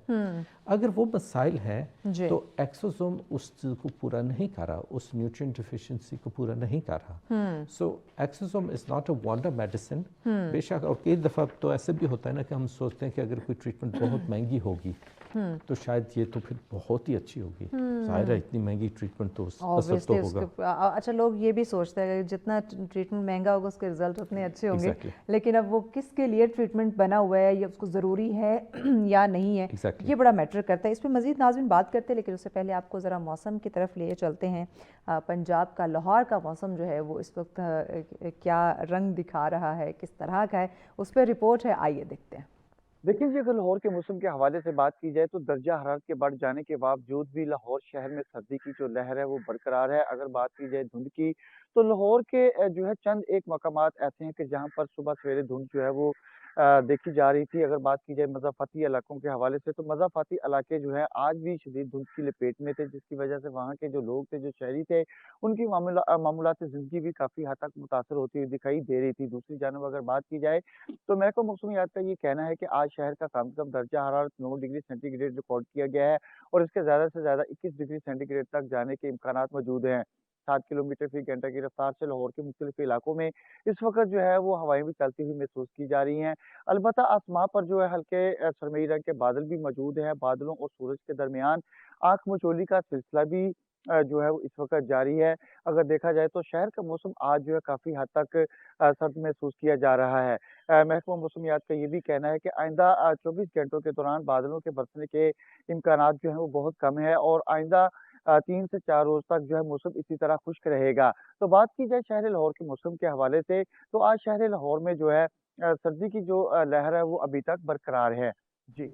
अगर वो मसाइल हैं तो एक्सोसोम उस चीज़ को पूरा नहीं कर रहा, उस न्यूट्रिएंट डिफिशिएंसी को पूरा नहीं कर रहा। So exosome is not a wonder medicine. बेशक, और कई दफ़ा तो ऐसे भी होता है ना कि हम सोचते हैं कि अगर कोई ट्रीटमेंट बहुत महंगी होगी तो शायद ये तो फिर बहुत ही अच्छी होगी। ज़ाहिर है इतनी महंगी ट्रीटमेंट तो असर तो होगा। अच्छा, लोग ये भी सोचते हैं कि जितना ट्रीटमेंट महंगा होगा उसके रिजल्ट उतने अच्छे होंगे। लेकिन अब वो किसके लिए ट्रीटमेंट बना हुआ है, या उसको ज़रूरी है या नहीं है, ये बड़ा मैटर करता है। इस पर मज़ीद नाज़रीन बात करते हैं, लेकिन उससे पहले आपको ज़रा मौसम की तरफ ले चलते हैं। पंजाब का लाहौर का मौसम जो है वो इस वक्त क्या रंग दिखा रहा है, किस तरह का है, उस पर रिपोर्ट है, आइए देखते हैं। देखिए जी, अगर लाहौर के मौसम के हवाले से बात की जाए तो दर्जा हरारत के बढ़ जाने के बावजूद भी लाहौर शहर में सर्दी की जो लहर है वो बरकरार है। अगर बात की जाए धुंध की, तो लाहौर के जो है चंद एक मकामात ऐसे हैं कि जहाँ पर सुबह सवेरे धुंध जो है वो देखी जा रही थी। अगर बात की जाए मज़ाफ़ाती इलाकों के हवाले से, तो मज़ाफ़ाती इलाके जो है आज भी शदीद धुंध की लपेट में थे, जिसकी वजह से वहाँ के जो लोग थे, जो शहरी थे, उनकी मामूलात ज़िंदगी भी काफ़ी हद तक मुतासर होती हुई दिखाई दे रही थी। दूसरी जानब अगर बात की जाए, तो महकमा मौसमियात का ये कहना है कि आज शहर का कम से कम दर्जा हरारत 9 डिग्री सेंटीग्रेड रिकॉर्ड किया गया है और इसके ज़्यादा से ज़्यादा 21 डिग्री सेंटीग्रेड तक जाने के इम्कानात मौजूद हैं। 7 किलोमीटर फी घंटा की रफ्तार से लाहौर के मुख्तलिफ इलाकों में इस वक़्त जो है वो हवाएँ भी चलती हुई महसूस की जा रही हैं। अलबत्ता आसमां पर जो है हल्के सरमई रंग के बादल भी मौजूद हैं। बादलों और सूरज के दरमियान आँख मिचौली का सिलसिला भी जो है वो इस वक़्त जारी है। अगर देखा जाए तो शहर का मौसम आज जो है काफ़ी हद तक सर्द महसूस किया जा रहा है। महकमा मौसमियात का ये भी कहना है कि आइंदा 24 घंटों के दौरान बादलों के बरसने के इम्कानात जो हैं वो बहुत कम है और आइंदा 3 से 4 रोज़ तक जो है मौसम इसी तरह खुश्क रहेगा। तो बात की जाए शहर लाहौर के मौसम के हवाले से, तो आज शहर लाहौर में जो है सर्दी की जो लहर है वो अभी तक बरकरार है। जी।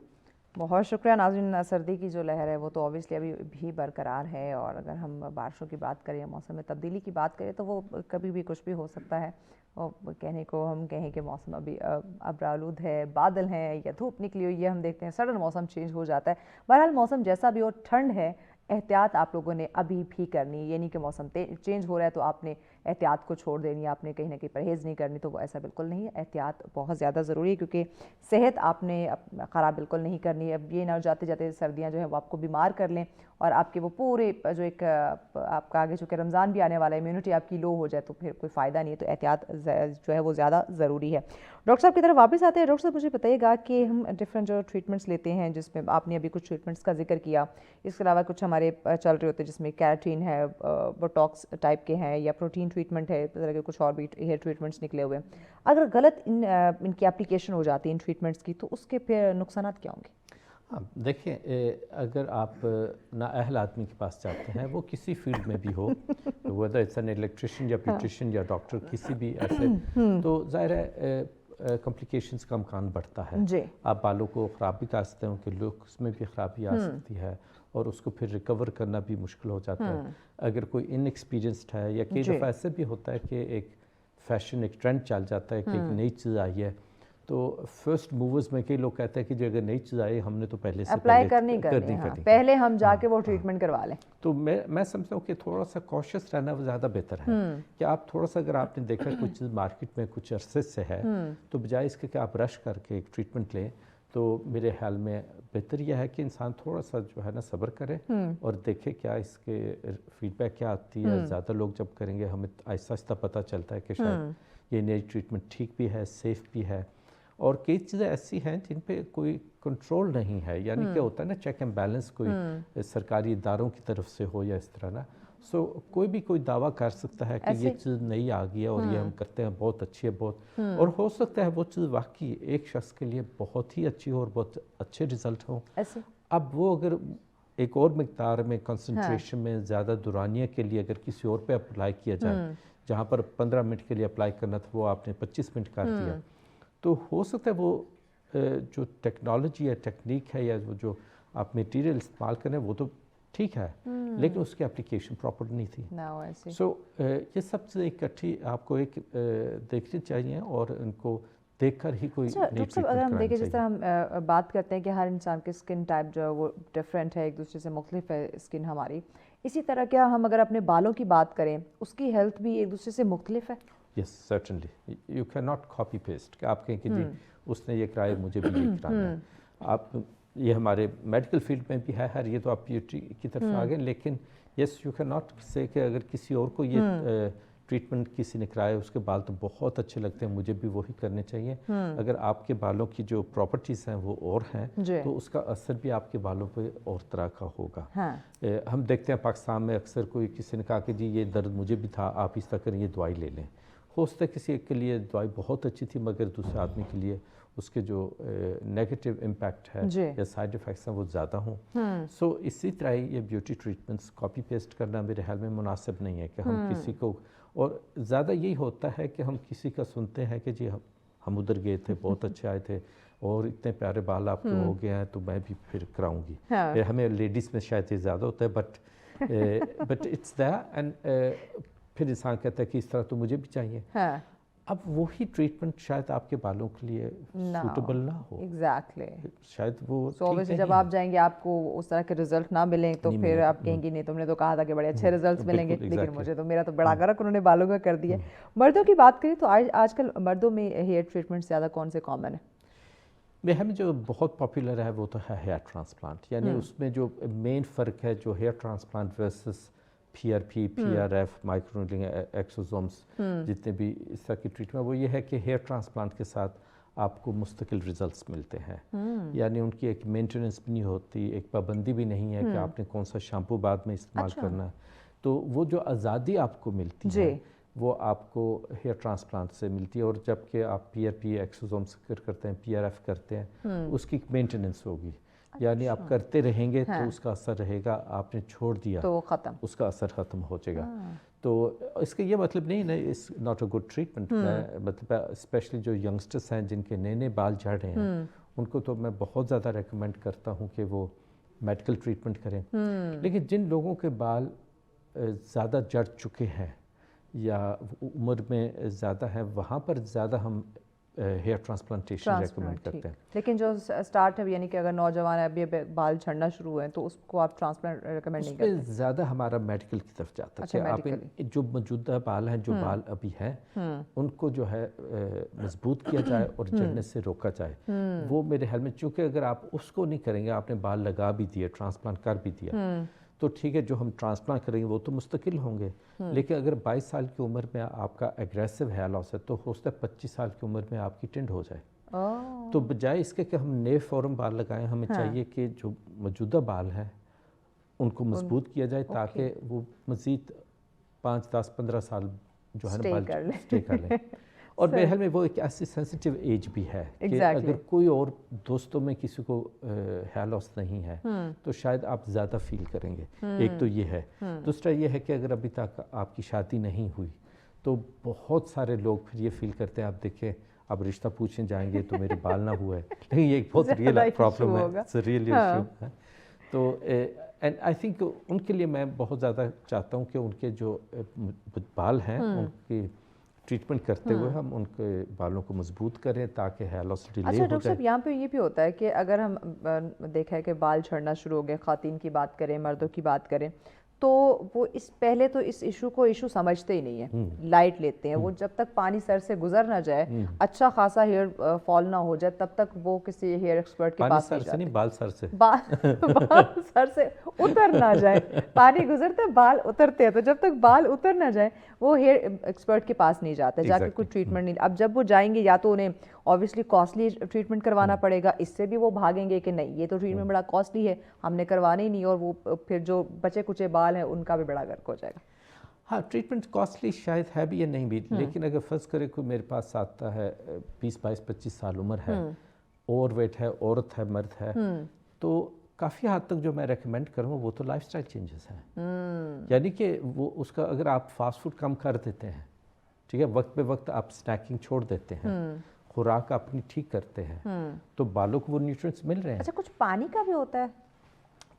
बहुत शुक्रिया नाज़रीन। सर्दी की जो लहर है वो तो ऑब्वियसली अभी भी बरकरार है, और अगर हम बारिशों की बात करें, मौसम में तब्दीली की बात करें, तो वो कभी भी कुछ भी हो सकता है। और कहने को हम कहें कि मौसम अभी अब्रालूद है, बादल हैं या धूप निकली हुई है, हम देखते हैं सडन मौसम चेंज हो जाता है। बहरहाल मौसम जैसा भी हो, ठंड है, एहतियात आप लोगों ने अभी भी करनी है। ये नहीं कि मौसम चेंज हो रहा है तो आपने एहतियात को छोड़ देनी है, आपने कहीं ना कहीं परहेज़ नहीं करनी, तो वो ऐसा बिल्कुल नहीं है। एहतियात बहुत ज़्यादा ज़रूरी है, क्योंकि सेहत आपने ख़राब बिल्कुल नहीं करनी है। अब ये ना हो जाते जाते सर्दियाँ जो है वो आपको बीमार कर लें और आपके वो पूरे जो एक आपका आगे चूँकि रमज़ान भी आने वाला है, इम्यूनिटी आपकी लो हो जाए, तो फिर कोई फ़ायदा नहीं है। तो एहतियात जो है वो ज़्यादा ज़रूरी है। डॉक्टर साहब की तरफ वापस आते हैं। डॉक्टर साहब मुझे बताइएगा कि हम डिफरेंट जो ट्रीटमेंट्स लेते हैं, जिसमें आपने अभी कुछ ट्रीटमेंट्स का जिक्र किया, इसके अलावा कुछ हमारे चल रहे होते हैं जिसमें कैराटीन है, बोटॉक्स टाइप के हैं, या प्रोटीन ट्रीटमेंट है, इस तरह के कुछ और भी हेयर ट्रीटमेंट्स निकले हुए हैं। अगर गलत इनकी एप्लीकेशन हो जाती है इन ट्रीटमेंट्स की, तो उसके फिर नुकसानात क्या होंगे? हाँ, देखिए, अगर आप नाअहल आदमी के पास जाते हैं, वो किसी फील्ड में भी हो, वेदर इट्स एन इलेक्ट्रिशियन या ब्यूटिशियन या डॉक्टर, किसी भी ऐसे, तो ज़ाहिर है कॉम्प्लिकेशंस का अमकान बढ़ता है। जी। आप बालों को ख़राब भी कर सकते हो, कि लुक्स में भी ख़राबी आ सकती है और उसको फिर रिकवर करना भी मुश्किल हो जाता है। अगर कोई इनएक्सपीरियंस्ड है, या कई दफ़ा ऐसे भी होता है कि एक फैशन, एक ट्रेंड चल जाता है कि एक नई चीज़ आई है, तो फर्स्ट मूवर्स में कई लोग कहते हैं कि जो अगर नई चीज़ आई, हमने तो पहले से अप्लाई करनी पहले हम जाके वो ट्रीटमेंट करवा लें। तो मैं समझता हूँ कि थोड़ा सा कॉशियस रहना ज़्यादा बेहतर है। कि आप थोड़ा सा, अगर आपने देखा कुछ चीज़ मार्केट में कुछ अरसे से है, तो बजाय इसके कि आप रश करके एक ट्रीटमेंट लें, तो मेरे ख्याल में बेहतर यह है कि इंसान थोड़ा सा जो है ना सब्र करे और देखे क्या इसके फीडबैक क्या आती है। ज़्यादा लोग जब करेंगे, हमें आहिस्ता आहिस्ता पता चलता है कि शायद ये नई ट्रीटमेंट ठीक भी है, सेफ़ भी है। और कई चीज़ें ऐसी हैं जिन पे कोई कंट्रोल नहीं है, यानी क्या होता है ना, चेक एंड बैलेंस कोई सरकारी इदारों की तरफ से हो या इस तरह ना, सो कोई भी कोई दावा कर सकता है कि ये चीज़ नई आ गई है और ये हम करते हैं, बहुत अच्छी है, बहुत और हो सकता है वो चीज़ वाकई एक शख्स के लिए बहुत ही अच्छी हो और बहुत अच्छे रिजल्ट हों। अब वो अगर एक और मिकदार में, कंसंट्रेशन में, ज़्यादा दुरानिया के लिए अगर किसी और पे अप्लाई किया जाए, जहाँ पर 15 मिनट के लिए अप्लाई करना था, वो आपने 25 मिनट कर दिया, तो हो सकता है वो जो टेक्नोलॉजी है, टेक्निक है, या वो जो आप मटेरियल इस्तेमाल करें, वो तो ठीक है, लेकिन उसकी एप्लीकेशन प्रॉपर नहीं थी। सो ये सब चीज़ें इकट्ठी आपको एक देखनी चाहिए और इनको देखकर ही कोई डॉक्टर साहब, अगर हम देखें, जिस तरह हम बात करते हैं कि हर इंसान की स्किन टाइप जो है वो डिफरेंट है, एक दूसरे से मुख्तलिफ है स्किन हमारी, इसी तरह क्या हम अगर अपने बालों की बात करें, उसकी हेल्थ भी एक दूसरे से मुख्तलिफ है? Yes, certainly. You can not copy paste कि आप कहें कि जी उसने ये कराया, मुझे भी ये कराना है। आप, ये हमारे मेडिकल फील्ड में भी है, हर ये तो आप ब्यूटी की तरफ आ गए, लेकिन यस, यू कैन नॉट से कि अगर किसी और को ये ट्रीटमेंट किसी ने कराया, उसके बाल तो बहुत अच्छे लगते हैं, मुझे भी वही करने चाहिए। अगर आपके बालों की जो प्रॉपर्टीज़ हैं वो और हैं, तो उसका असर भी आपके बालों पे और तरह का होगा। हम देखते हैं पाकिस्तान में अक्सर कोई किसी ने कहा कि जी ये दर्द मुझे भी था, आप इस तरह करें, ये दवाई ले लें। हो सकता है किसी एक के लिए दवाई बहुत अच्छी थी, मगर दूसरे आदमी के लिए उसके जो नेगेटिव इम्पैक्ट है या साइड इफ़ेक्ट्स हैं वो ज़्यादा हों। सो इसी तरह ये ब्यूटी ट्रीटमेंट्स कॉपी पेस्ट करना मेरे ख्याल में मुनासिब नहीं है कि हम किसी को, और ज़्यादा यही होता है कि हम किसी का सुनते हैं कि जी हम उधर गए थे, बहुत अच्छे आए थे, اور اتنے پیارے بال آپ کے ہو گئے ہیں تو میں بھی پھر کراؤنگی. ہاں. ہمیں لیڈیز میں شاید یہ زیادہ ہوتا ہے بٹ اٹس دیئر اینڈ پھر انسان کہتا ہے کہ اس طرح تو مجھے بھی چاہیے. ہاں. اب وہی ٹریٹمنٹ شاید آپ کے بالوں کے لیے سوٹیبل نہ ہو. ایگزیکٹلی. شاید وہ سو اوبیسلی جب آپ جائیں گے آپ کو اس طرح کے رزلٹ نہ ملیں تو پھر آپ کہیں گی نہیں تم نے تو کہا تھا کہ بڑے اچھے رزلٹس ملیں گے, لیکن مجھے تو میرا تو بڑا غرق انہوں نے بالوں کا کر دیا. مردوں کی بات کریں تو آج کل مردوں میں ہیئر ٹریٹمنٹ زیادہ کون سے کامن ہے؟ ہمیں جو بہت پاپولر ہے وہ تو ہے ہیئر ٹرانسپلانٹ. یعنی اس میں جو مین فرق ہے جو hair transplant versus PRP, PRF, micro needling, exosomes, جتنے بھی اس طرح کی ٹریٹمنٹ, وہ یہ ہے کہ ہیئر ٹرانسپلانٹ کے ساتھ آپ کو مستقل ریزلٹس ملتے ہیں. یعنی ان کی ایک مینٹیننس بھی نہیں ہوتی, ایک پابندی بھی نہیں ہے کہ آپ نے کون سا شیمپو بعد میں استعمال کرنا ہے. تو وہ جو آزادی آپ کو ملتی ہے وہ آپ کو ہیئر ٹرانسپلانٹ سے ملتی ہے. اور جب کہ آپ PRP, ایکسوزومس کرتے ہیں, PRF کرتے ہیں, اس کی مینٹیننس ہوگی. یعنی آپ کرتے رہیں گے تو اس کا اثر رہے گا, آپ نے چھوڑ دیا تو ختم, اس کا اثر ختم ہو جائے گا. تو اس کا یہ مطلب نہیں ہے اس ناٹ اے گڈ ٹریٹمنٹ. مطلب اسپیشلی جو ینگسٹرس ہیں جن کے نئے بال جھڑ رہے ہیں ان کو تو میں بہت زیادہ ریکمینڈ کرتا ہوں کہ وہ میڈیکل ٹریٹمنٹ کریں. لیکن جن لوگوں کے بال زیادہ جڑ چکے ہیں یا عمر میں زیادہ ہیں وہاں پر زیادہ ہم ہیئر ٹرانسپلانٹیشن ریکمینڈ کرتے ہیں. لیکن جو اسٹارٹ ہے یعنی کہ اگر نوجوان ہے ابھی بال جھڑنا شروع ہوئے ہیں تو اس کو آپ ٹرانسپلانٹ ریکمینڈ نہیں کرتے؟ زیادہ ہمارا میڈیکل کی طرف جاتا ہے کہ آپ جو موجودہ بال ہیں, جو بال ابھی ہیں, ان کو جو ہے مضبوط کیا جائے اور جھڑنے سے روکا جائے. وہ میرے خیال میں, چونکہ اگر آپ اس کو نہیں کریں گے, آپ نے بال لگا بھی دیے, ٹرانسپلانٹ کر بھی دیا, تو ٹھیک ہے جو ہم ٹرانسپلانٹ کریں گے وہ تو مستقل ہوں گے. لیکن اگر 22 سال کی عمر میں آپ کا ایگریسو ہیئر لاس ہے تو ہو سکتا ہے 25 سال کی عمر میں آپ کی ٹنڈ ہو جائے. تو بجائے اس کے کہ ہم نئے فورم بال لگائیں, ہمیں چاہیے کہ جو موجودہ بال ہیں ان کو مضبوط کیا جائے تاکہ وہ مزید 5, 10, 15 سال جو ہے نا بال اسٹے کر لیں. اور میرے خیال میں وہ ایک ایسی سینسٹیو ایج بھی ہے کہ اگر کوئی اور دوستوں میں کسی کو ہیئر لاس نہیں ہے تو شاید آپ زیادہ فیل کریں گے. ایک تو یہ ہے. دوسرا یہ ہے کہ اگر ابھی تک آپ کی شادی نہیں ہوئی تو بہت سارے لوگ پھر یہ فیل کرتے ہیں, آپ دیکھیں اب رشتہ پوچھنے جائیں گے تو میرے بال نہ ہوئے, لیکن یہ ایک بہت ریئل پرابلم ہے, اٹس اے ریئل ایشو ہے. تو اینڈ آئی تھنک ان کے لیے میں بہت زیادہ چاہتا ہوں کہ ان کے جو بال ہیں ان کی ٹریٹمنٹ کرتے ہوئے ہم ان کے بالوں کو مضبوط کریں تاکہ ہیئر لاس ڈیلے ہو جائے. اچھا ڈاکٹر صاحب, یہاں پہ یہ بھی ہوتا ہے کہ اگر ہم دیکھا ہے کہ بال جھڑنا شروع ہو گئے, خواتین کی بات کریں, مردوں کی بات کریں, تو وہ پہلے تو اس ایشو کو ایشو سمجھتے ہی نہیں ہیں, لائٹ لیتے ہیں. وہ جب تک پانی سر سے گزر نہ جائے, اچھا خاصا ہیئر فال نہ ہو جائے, تب تک وہ کسی ہیئر ایکسپرٹ کے پاس نہیں جاتے. بال سر سے بال سر سے اتر نہ جائے, پانی گزرتے بال اترتے ہیں, تو جب تک بال اتر نہ جائے وہ ہیئر ایکسپرٹ کے پاس نہیں جاتے, جا کے کوئی ٹریٹمنٹ نہیں. اب جب وہ جائیں گے یا تو انہیں اوبیسلی کاسٹلی ٹریٹمنٹ کروانا پڑے گا, اس سے بھی وہ بھاگیں گے کہ نہیں یہ تو ٹریٹمنٹ بڑا کاسٹلی ہے, ہم نے کروانا ہی نہیں, اور وہ پھر جو بچے کچے بال ہیں ان کا بھی بڑا غرق ہو جائے گا. ہاں ٹریٹمنٹ کاسٹلی شاید ہے بھی یا نہیں بھی, لیکن اگر فرض کرے کوئی میرے پاس آتا ہے 20, 22, 25 سال عمر ہے, اوور ویٹ ہے, عورت ہے, مرد ہے, تو کافی حد تک جو میں ریکمینڈ کروں وہ تو لائف سٹائل چینجز ہیں. یعنی کہ وہ اس کا اگر آپ فاسٹ فوڈ کم کر دیتے ہیں, ٹھیک ہے, وقت بے وقت آپ سنیکنگ چھوڑ دیتے ہیں, خوراک اپنی ٹھیک کرتے ہیں, تو بالوں کو وہ نیوٹرینٹس مل رہے ہیں. اچھا کچھ پانی کا بھی ہوتا ہے؟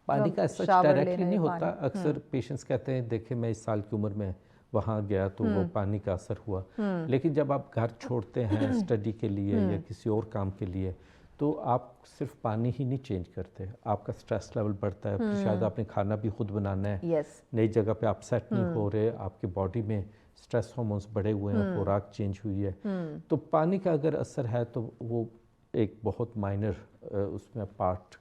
پانی کا سچ ڈائریکٹلی نہیں ہوتا. اکثر پیشنٹس کہتے ہیں دیکھیں میں اس سال کی عمر میں وہاں گیا تو وہ پانی کا اثر ہوا, لیکن جب آپ گھر چھوڑتے ہیں اسٹڈی کے لیے یا کسی اور کام کے لیے تو آپ صرف پانی ہی نہیں چینج کرتے, آپ کا سٹریس لیول بڑھتا ہے, شاید آپ نے کھانا بھی خود بنانا ہے, نئی جگہ پہ آپ سیٹ نہیں ہو رہے, آپ کی باڈی میں سٹریس ہارمونس بڑھے ہوئے ہیں, خوراک چینج ہوئی ہے, تو پانی کا اگر اثر ہے تو وہ ایک بہت مائنر اس میں پارٹ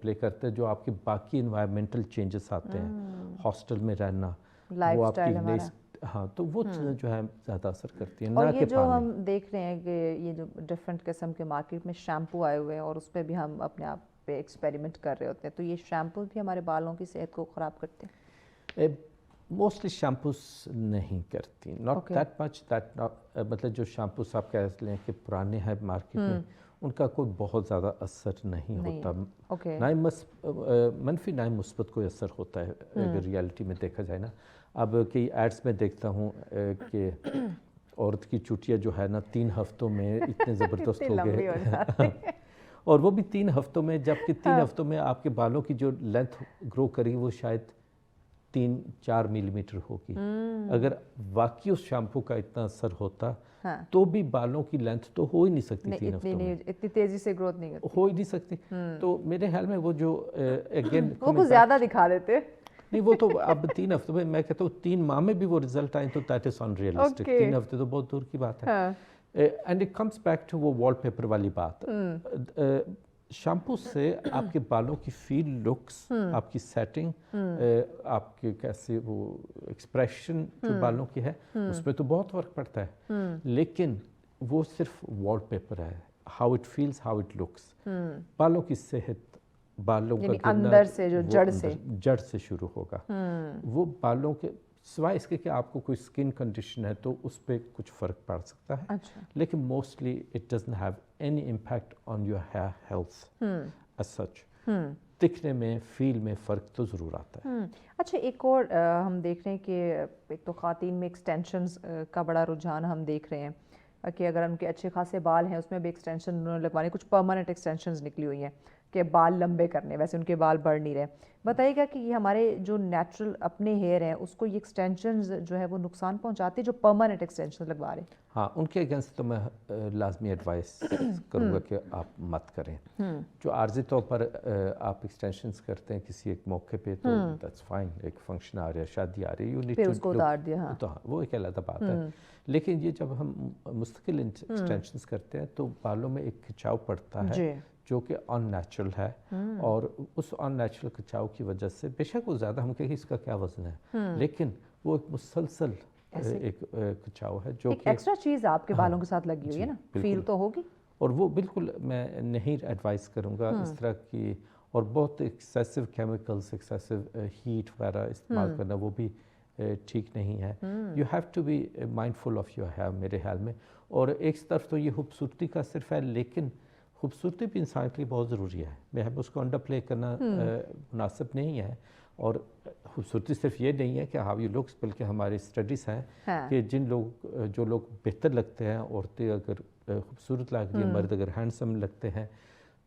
پلے کرتے ہیں. جو آپ کے باقی انوائرمنٹل چینجز آتے ہیں, ہاسٹل میں رہنا, وہ آپ کی ہاں, تو وہ جو ہے زیادہ اثر کرتی ہیں. اور یہ جو ہم دیکھ رہے ہیں کہ یہ جو ڈفرینٹ قسم کے مارکیٹ میں شیمپو آئے ہوئے ہیں اور اس پہ بھی ہم اپنے آپ پہ ایکسپیریمنٹ کر رہے ہوتے ہیں, تو یہ شیمپو بھی ہمارے بالوں کی صحت کو خراب کرتے ہیں؟ موسٹلی شیمپوز نہیں کرتی, ناٹ دیٹ مچ, مطلب جو شیمپوز آپ کہہ لیں کہ پرانے ہیں مارکیٹ میں, ان کا کوئی بہت زیادہ اثر نہیں ہوتا. نہ منفی نہ مثبت کوئی اثر ہوتا ہے اگر ریالٹی میں دیکھا جائے نا. اب کئی ایڈس میں دیکھتا ہوں کہ عورت کی چوٹیاں جو ہے نا 3 ہفتوں میں اتنے زبردست ہو گئے, اور وہ بھی 3 ہفتوں میں، جبکہ 3 ہفتوں میں آپ کے بالوں کی جو لینتھ گرو کرے گی وہ شاید 3-4 ملی میٹر ہوگی. اگر واقعی اس شیمپو کا اتنا اثر ہوتا تو بھی بالوں کی لینتھ تو ہو ہی نہیں سکتی 3 ہفتوں میں، اتنی تیزی سے گروتھ نہیں کرتی، ہو ہی نہیں سکتی. تو میرے خیال میں وہ جو اگین وہ کچھ زیادہ دکھا دیتے. نہیں، وہ تو اب 3 ہفتوں میں، میں کہتا ہوں 3 ماہ میں بھی وہ رزلٹ آئیں تو دیٹ از ان ریئلسٹک. 3 ہفتے تو بہت دور کی بات ہے. And it comes back to وہ وال پیپر والی بات. شیمپو سے آپ کے بالوں کی فیل، لکس، آپ کی سیٹنگ، آپ کے کیسے وہ ایکسپریشن جو بالوں کی ہے اس پہ تو بہت فرق پڑتا ہے. لیکن وہ صرف وال پیپر ہے. How it feels, how it looks. بالوں کی صحت، بالوں کا گرنا اندر سے جو جڑ سے شروع ہوگا. وہ بالوں کے سوائے اس کے کہ آپ کو کوئی سکن کنڈیشن ہے تو اس پہ کچھ فرق پڑ سکتا ہے، لیکن mostly it doesn't have any impact on your hair health as such. دکھنے میں، فیل میں فرق تو ضرور آتا ہے. اچھا، ایک اور ہم دیکھ رہے ہیں کہ ایک تو خواتین میں ایکسٹینشنز کا بڑا رجحان ہم دیکھ رہے ہیں کہ اگر ان کے اچھے خاصے بال ہیں اس میں بھی ایکسٹینشن انہوں نے لگوانے. کچھ پرماننٹ ایکسٹینشنز نکلی ہوئی ہیں کہ بال لمبے کرنے، ویسے ان کے بال بڑھ نہیں رہے. بتائیے گا کہ یہ ہمارے جو نیچرل اپنے ہیئر ہیں اس کو یہ ایکسٹینشنز جو ہے وہ نقصان پہنچاتے جو پرماننٹ ایکسٹینشن لگوا رہے ہیں؟ ہاں، ان کے اگینسٹ تو میں لازمی ایڈوائس کروں گا کہ آپ مت کریں. جو عارضی طور پر آپ ایکسٹینشنز کرتے ہیں کسی ایک موقع پہ تو دیٹس فائن. ایک فنکشن آ رہا ہے، شادی آ رہی ہے، یو نیڈ پھر اس کو اتار دیا. تو ہاں وہ ایک علیحدہ بات ہے. لیکن یہ جب ہم مستقل ایکسٹینشنز کرتے ہیں تو بالوں میں ایک کھچاؤ پڑتا ہے جو کہ ان نیچرل ہے. اور اس ان نیچرل کھچاؤ کی وجہ سے بے شک وہ زیادہ، ہم کہیں اس کا کیا وزن ہے، لیکن وہ ایک مسلسل ایک کھچاؤ ہے جو ایک ایکسٹرا چیز آپ کے بالوں کے ساتھ لگی ہوئی ہے نا، فیل تو ہوگی. اور وہ بالکل میں نہیں ایڈوائز کروں گا اس طرح کی. اور بہت ایکسیسو کیمیکلز، ایکسیسو ہیٹ وغیرہ استعمال کرنا وہ بھی ٹھیک نہیں ہے. You have to be mindful of your hair میرے خیال میں. اور ایک طرف تو یہ خوبصورتی کا صرف ہے، لیکن خوبصورتی بھی انسان کے لیے بہت ضروری ہے. میں اس کو انڈر پلے کرنا مناسب نہیں ہے. اور خوبصورتی صرف یہ نہیں ہے کہ ہاؤ یو لکس، بلکہ ہماری اسٹڈیز ہیں کہ جو لوگ بہتر لگتے ہیں، عورتیں اگر خوبصورت لگ رہی ہیں، مرد اگر ہینڈسم لگتے ہیں،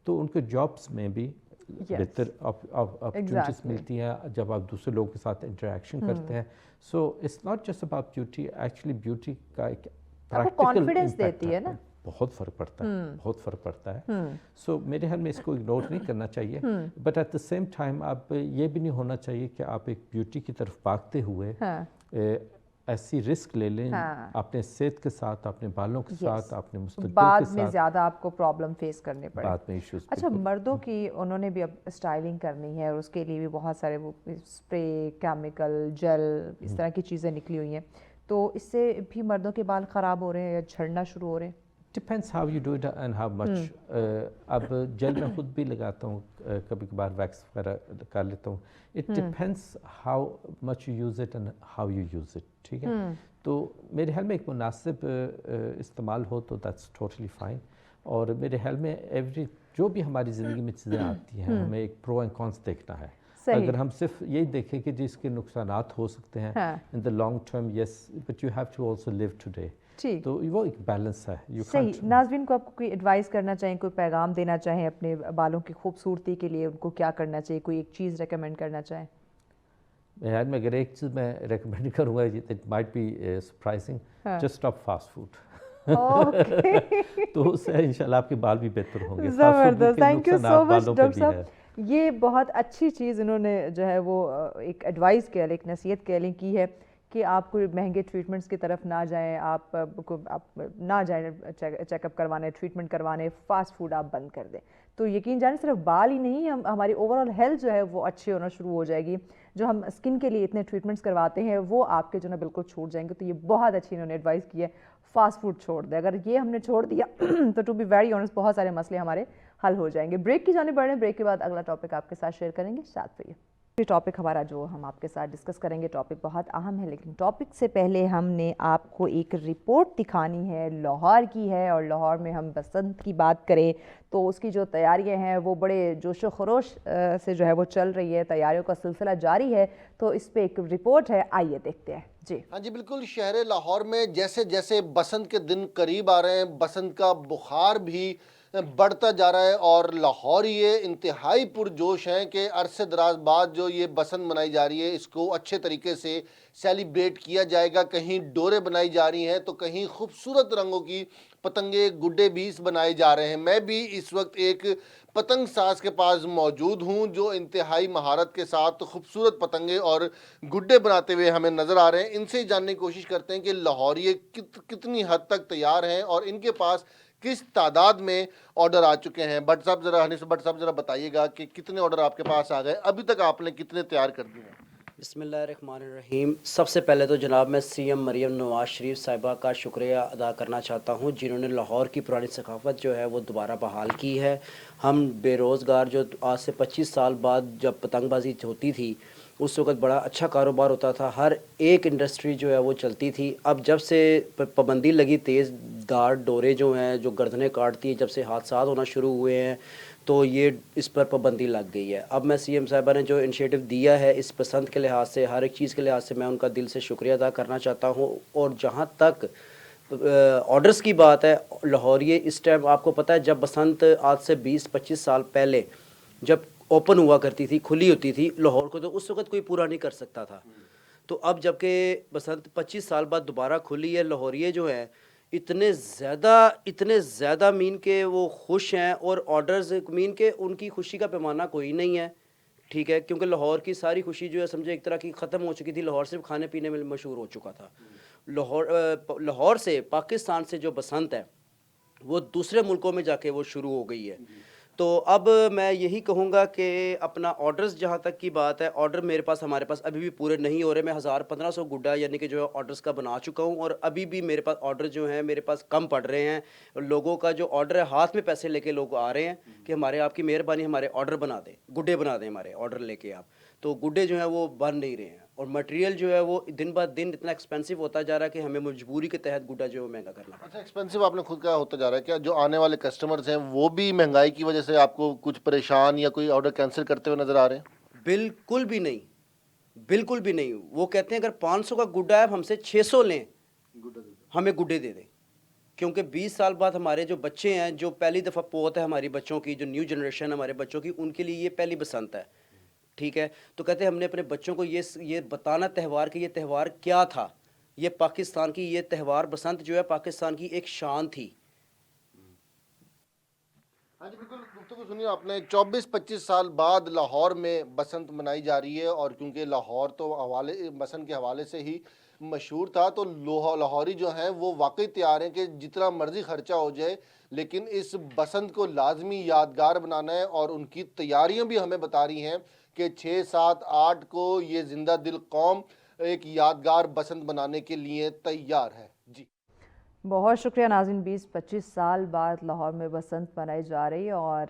تو ان کے جابس میں بھی بہتر اپرچونیٹیز ملتی ہیں جب آپ دوسرے لوگوں کے ساتھ انٹریکشن کرتے ہیں. So it's not just about beauty, actually beauty کا ایک پریکٹیکل کانفیڈنس دیتی ہے نا، بہت فرق پڑتا ہے، بہت فرق پڑتا ہے. سو میرے خیال میں اس کو اگنور نہیں کرنا چاہیے. But at the same time اب یہ بھی نہیں ہونا چاہیے کہ آپ ایک بیوٹی کی طرف بھاگتے ہوئے ایسی رسک لے لیں اپنے صحت کے ساتھ، اپنے بالوں کے ساتھ، اپنے مستقبل کے بعد ساتھ، میں زیادہ آپ کو پرابلم فیس کرنے پڑے. بعد میں ایشوز. اچھا، مردوں کی انہوں نے بھی اب اسٹائلنگ کرنی ہے اور اس کے لیے بھی بہت سارے وہ اسپرے، کیمیکل، جیل، اس طرح کی چیزیں نکلی ہوئی ہیں. تو اس سے بھی مردوں کے بال خراب ہو رہے ہیں یا جھڑنا شروع ہو رہے ہیں؟ Depends how you do it and how much. اب جیل میں خود بھی لگاتا ہوں، کبھی کبھار ویکس وغیرہ کر لیتا ہوں. It depends how much you use it and how you use it. ٹھیک ہے، تو میرے خیال میں ایک مناسب استعمال ہو تو دیٹس ٹوٹلی فائن. اور میرے خیال میں جو بھی ہماری زندگی میں چیزیں آتی ہیں ہمیں ایک پرو اینڈ کونس دیکھنا ہے. اگر ہم صرف یہی دیکھیں کہ جس کے نقصانات ہو سکتے ہیں in the long term, yes, but you have to also live today. تو وہ ایک بیلنس ہے. صحیح. ناظرین کو آپ کو کوئی ایڈوائز کرنا چاہیں، کوئی پیغام دینا چاہیں اپنے بالوں کی خوبصورتی کے لیے، ان کو کیا کرنا چاہیے؟ کوئی ایک چیز ریکمینڈ کرنا چاہیں؟ یار میں اگر ایک چیز میں ریکمینڈ کروں گا، it might be surprising, just stop fast food. تو اس سے انشاءاللہ آپ کے بال بھی بہتر ہوں گے. زبردست، thank you so much doctor صاحب. یہ بہت اچھی چیز انہوں نے جو ہے وہ ایک ایڈوائز کہہ لیں، ایک نصیحت کہہ لیں کی ہے کہ آپ کوئی مہنگے ٹریٹمنٹس کی طرف نہ جائیں، آپ نہ جائیں چیک اپ کروانے، ٹریٹمنٹ کروانے، فاسٹ فوڈ آپ بند کر دیں. تو یقین جانیں صرف بال ہی نہیں، ہماری اوور آل ہیلتھ جو ہے وہ اچھی ہونا شروع ہو جائے گی. جو ہم اسکن کے لیے اتنے ٹریٹمنٹس کرواتے ہیں وہ آپ کے جو ہے بالکل چھوٹ جائیں گے. تو یہ بہت اچھی انہوں نے ایڈوائز کی ہے، فاسٹ فوڈ چھوڑ دیں. اگر یہ ہم نے چھوڑ دیا تو ٹو بی ویری آنیسٹ بہت سارے مسئلے ہمارے حل ہو جائیں گے. بریک کی جانب بڑھ رہے ہیں، بریک کے بعد اگلا ٹاپک آپ کے ساتھ شیئر کریں گے. ساتھ رہیے. یہ ٹاپک ہمارا جو ہم آپ کے ساتھ ڈسکس کریں گے ٹاپک بہت اہم ہے، لیکن ٹاپک سے پہلے ہم نے آپ کو ایک رپورٹ دکھانی ہے، لاہور کی ہے. اور لاہور میں ہم بسنت کی بات کریں تو اس کی جو تیاریاں ہیں وہ بڑے جوش و خروش سے جو ہے وہ چل رہی ہے، تیاریوں کا سلسلہ جاری ہے. تو اس پہ ایک رپورٹ ہے، آئیے دیکھتے ہیں. جی ہاں جی بالکل. شہر لاہور میں جیسے جیسے بسنت کے دن قریب آ رہے ہیں، بسنت کا بخار بھی बढ़ता जा रहा है और लाहौर ये इंतहाई पुरजोश हैं कि अरसे दराज बाद जो ये बसंत मनाई जा रही है इसको अच्छे तरीके से सेलिब्रेट किया जाएगा। कहीं डोरे बनाई जा रही हैं तो कहीं खूबसूरत रंगों की पतंगे गुड्डे भी बनाए जा रहे हैं। मैं भी इस वक्त एक पतंग साज के पास मौजूद हूं जो इंतहाई महारत के साथ खूबसूरत पतंगे और गुड्डे बनाते हुए हमें नज़र आ रहे हैं। इनसे जानने की कोशिश करते हैं कि लाहौरिये कितनी हद तक तैयार हैं और इनके पास किस तादाद में ऑर्डर आ चुके हैं। भट्ट साहब ज़रा, हनीफ भट्ट साहब ज़रा बताइएगा कि कितने ऑर्डर आपके पास आ गए, अभी तक आपने कितने तैयार कर दिए हैं। बिस्मिल्लाहिर्रहमानिर्रहीम। सबसे पहले तो जनाब मैं सीएम मरियम नवाज शरीफ साहिबा का शुक्रिया अदा करना चाहता हूँ जिन्होंने लाहौर की पुरानी सकाफ़त जो है वो दोबारा बहाल की है। हम बेरोज़गार जो आज से 25 साल बाद जब पतंगबाजी होती थी उस वक़्त बड़ा अच्छा कारोबार होता था, हर एक इंडस्ट्री जो है वो चलती थी। अब जब से पाबंदी लगी, तेज़ धार डोरे जो हैं जो गर्दनें काटती हैं, जब से हादसा होना शुरू हुए हैं तो ये इस पर पाबंदी लग गई है। अब मैं सीएम साहिबा ने जो इनिशिएटिव दिया है इस पसंद के लिहाज से, हर एक चीज़ के लिहाज से मैं उनका दिल से शुक्रिया अदा करना चाहता हूँ। और जहाँ तक ऑर्डर्स की बात है, लाहौरिये इस टाइम आपको पता है जब बसंत आज से 20-25 साल पहले जब ओपन हुआ करती थी, खुली होती थी लाहौर को, तो उस वक़्त कोई पूरा नहीं कर सकता था। तो अब जबकि बसंत 25 साल बाद दोबारा खुली है, लाहौरिये जो है इतने ज़्यादा मीन के वो खुश हैं और ऑर्डर्स मीन के उनकी खुशी का पैमाना कोई नहीं है, ठीक है, क्योंकि लाहौर की सारी खुशी जो है समझे एक तरह की ख़त्म हो चुकी थी। लाहौर सिर्फ खाने पीने में मशहूर हो चुका था। लाहौर से पाकिस्तान से जो बसंत है वो दूसरे मुल्कों में जाके वो शुरू हो गई है। तो अब मैं यही कहूँगा कि अपना ऑर्डर्स जहाँ तक की बात है, ऑर्डर मेरे पास हमारे पास अभी भी पूरे नहीं हो रहे। मैं 1000-1500 गुड्डा यानी कि जो है ऑर्डर्स का बना चुका हूँ और अभी भी मेरे पास ऑर्डर जो हैं मेरे पास कम पड़ रहे हैं। लोगों का जो ऑर्डर है हाथ में पैसे लेके लोग आ रहे हैं कि हमारे आपकी मेहरबानी हमारे ऑर्डर बना दें, गुड्डे बना दें हमारे ऑर्डर लेके आप। तो गुड्डे जो हैं वो बन नहीं रहे हैं और मटेरियल जो है वो दिन ब दिन इतना एक्सपेंसिव होता जा रहा है कि हमें मजबूरी के तहत गुड्डा जो है महंगा करना। अच्छा, एक्सपेंसिव आपने खुद का होता जा रहा है क्या? जो आने वाले कस्टमर्स हैं वो भी महंगाई की वजह से आपको कुछ परेशान या कोई ऑर्डर कैंसिल करते हुए नज़र आ रहे हैं? बिल्कुल भी नहीं, बिल्कुल भी नहीं। वो कहते हैं अगर 500 का गुड्डा है हमसे 600 लें, हमें गुड्डे दे दें। क्योंकि 20 साल बाद हमारे जो बच्चे हैं, जो पहली दफ़ा पोत है हमारी बच्चों की, जो न्यू जनरेशन हमारे बच्चों की, उनके लिए ये पहली बसंत है, ठीक है। तो कहते हैं हमने अपने बच्चों को ये बताना त्यौहार कि ये त्यौहार क्या था। ये पाकिस्तान की ये त्यौहार बसंत जो है पाकिस्तान की एक शान थी। हाँ जी, बिल्कुल गुफ्तगू सुनिए आपने। 24-25 साल बाद लाहौर में बसंत मनाई जा रही है और क्योंकि लाहौर तो बसंत के हवाले से ही मशहूर था, तो लाहौरी जो हैं वो वाकई तैयार हैं कि जितना मर्जी खर्चा हो जाए लेकिन इस बसंत को लाजमी यादगार बनाना है। और उनकी तैयारियां भी हमें बता रही हैं कि 6, 7, 8 को ये जिंदा दिल कौम एक यादगार बसंत बनाने के लिए तैयार है। जी बहुत शुक्रिया नाज़रीन। 20-25 साल बाद लाहौर में बसंत मनाई जा रही है और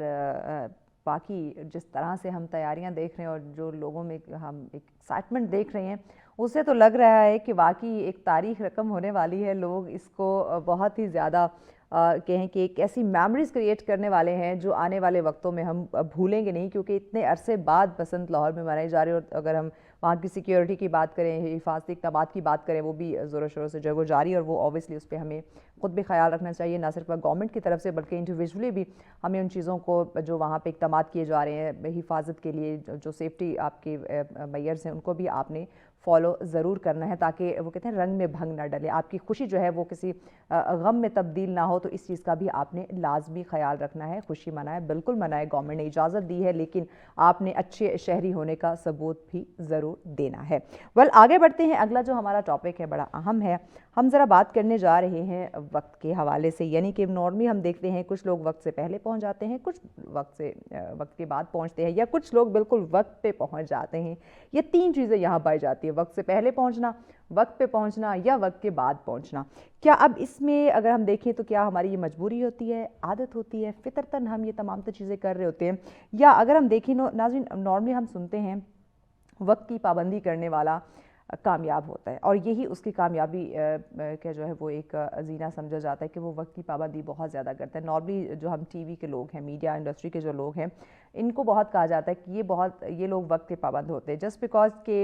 बाकी जिस तरह से हम तैयारियां देख रहे हैं और जो लोगों में हम एक एक्साइटमेंट देख रहे हैं उससे तो लग रहा है कि वाकई एक तारीख रकम होने वाली है। लोग इसको बहुत ही ज़्यादा कहें कि एक ऐसी मेमोरीज़ क्रिएट करने वाले हैं जो आने वाले वक्तों में हम भूलेंगे नहीं, क्योंकि इतने अरसे बाद बसंत लाहौर में मनाई जा रही है। और अगर हम वहाँ की सिक्योरिटी की बात करें, हिफाजती इक़दामात की बात करें, वो भी ज़ोरों शोरों से जो है वो जारी, और वो ऑब्वियसली उस पर हमें ख़ुद भी ख्याल रखना चाहिए, ना सिर्फ गवर्नमेंट की तरफ से बल्कि इंडिविजुअली भी हमें उन चीज़ों को जो वहाँ पे इक़दामात किए जा रहे हैं हिफाजत के लिए, जो सेफ्टी आपके मेयर्स हैं उनको भी आपने फॉलो ज़रूर करना है, ताकि वो कहते हैं रंग में भंग ना डले, आपकी खुशी जो है वो किसी गम में तब्दील ना हो। तो इस चीज़ का भी आपने लाजमी ख्याल रखना है। खुशी मनाए, बिल्कुल मनाए, गवर्नमेंट ने इजाज़त दी है, लेकिन आपने अच्छे शहरी होने का सबूत भी ज़रूर देना है। वेल, आगे बढ़ते हैं। अगला जो हमारा टॉपिक है बड़ा अहम है। हम ज़रा बात करने जा रहे हैं वक्त के हवाले से, यानी कि नॉर्मली हम देखते हैं कुछ लोग वक्त से पहले पहुंच जाते हैं, कुछ वक्त के बाद पहुंचते हैं, या कुछ लोग बिल्कुल वक्त पे पहुंच जाते हैं। ये 3 चीज़ें यहाँ पाई जाती है, वक्त से पहले पहुंचना, वक्त पे पहुंचना या वक्त के बाद पहुंचना। क्या अब इसमें अगर हम देखें तो क्या हमारी ये मजबूरी होती है, आदत होती है, फितरतन हम ये तमाम तो चीज़ें कर रहे होते हैं, या अगर हम देखें नाज़रीन नॉर्मली हम सुनते हैं वक्त की पाबंदी करने वाला कामयाब होता है, और यही उसकी कामयाबी क्या जो है वो एक जीना समझा जाता है कि वो वक्त की पाबंदी बहुत ज़्यादा करता है। नॉर्मली जो हम टीवी के लोग हैं, मीडिया इंडस्ट्री के जो लोग हैं, इनको बहुत कहा जाता है कि ये लोग वक्त के पाबंद होते हैं, जस्ट बिकॉज के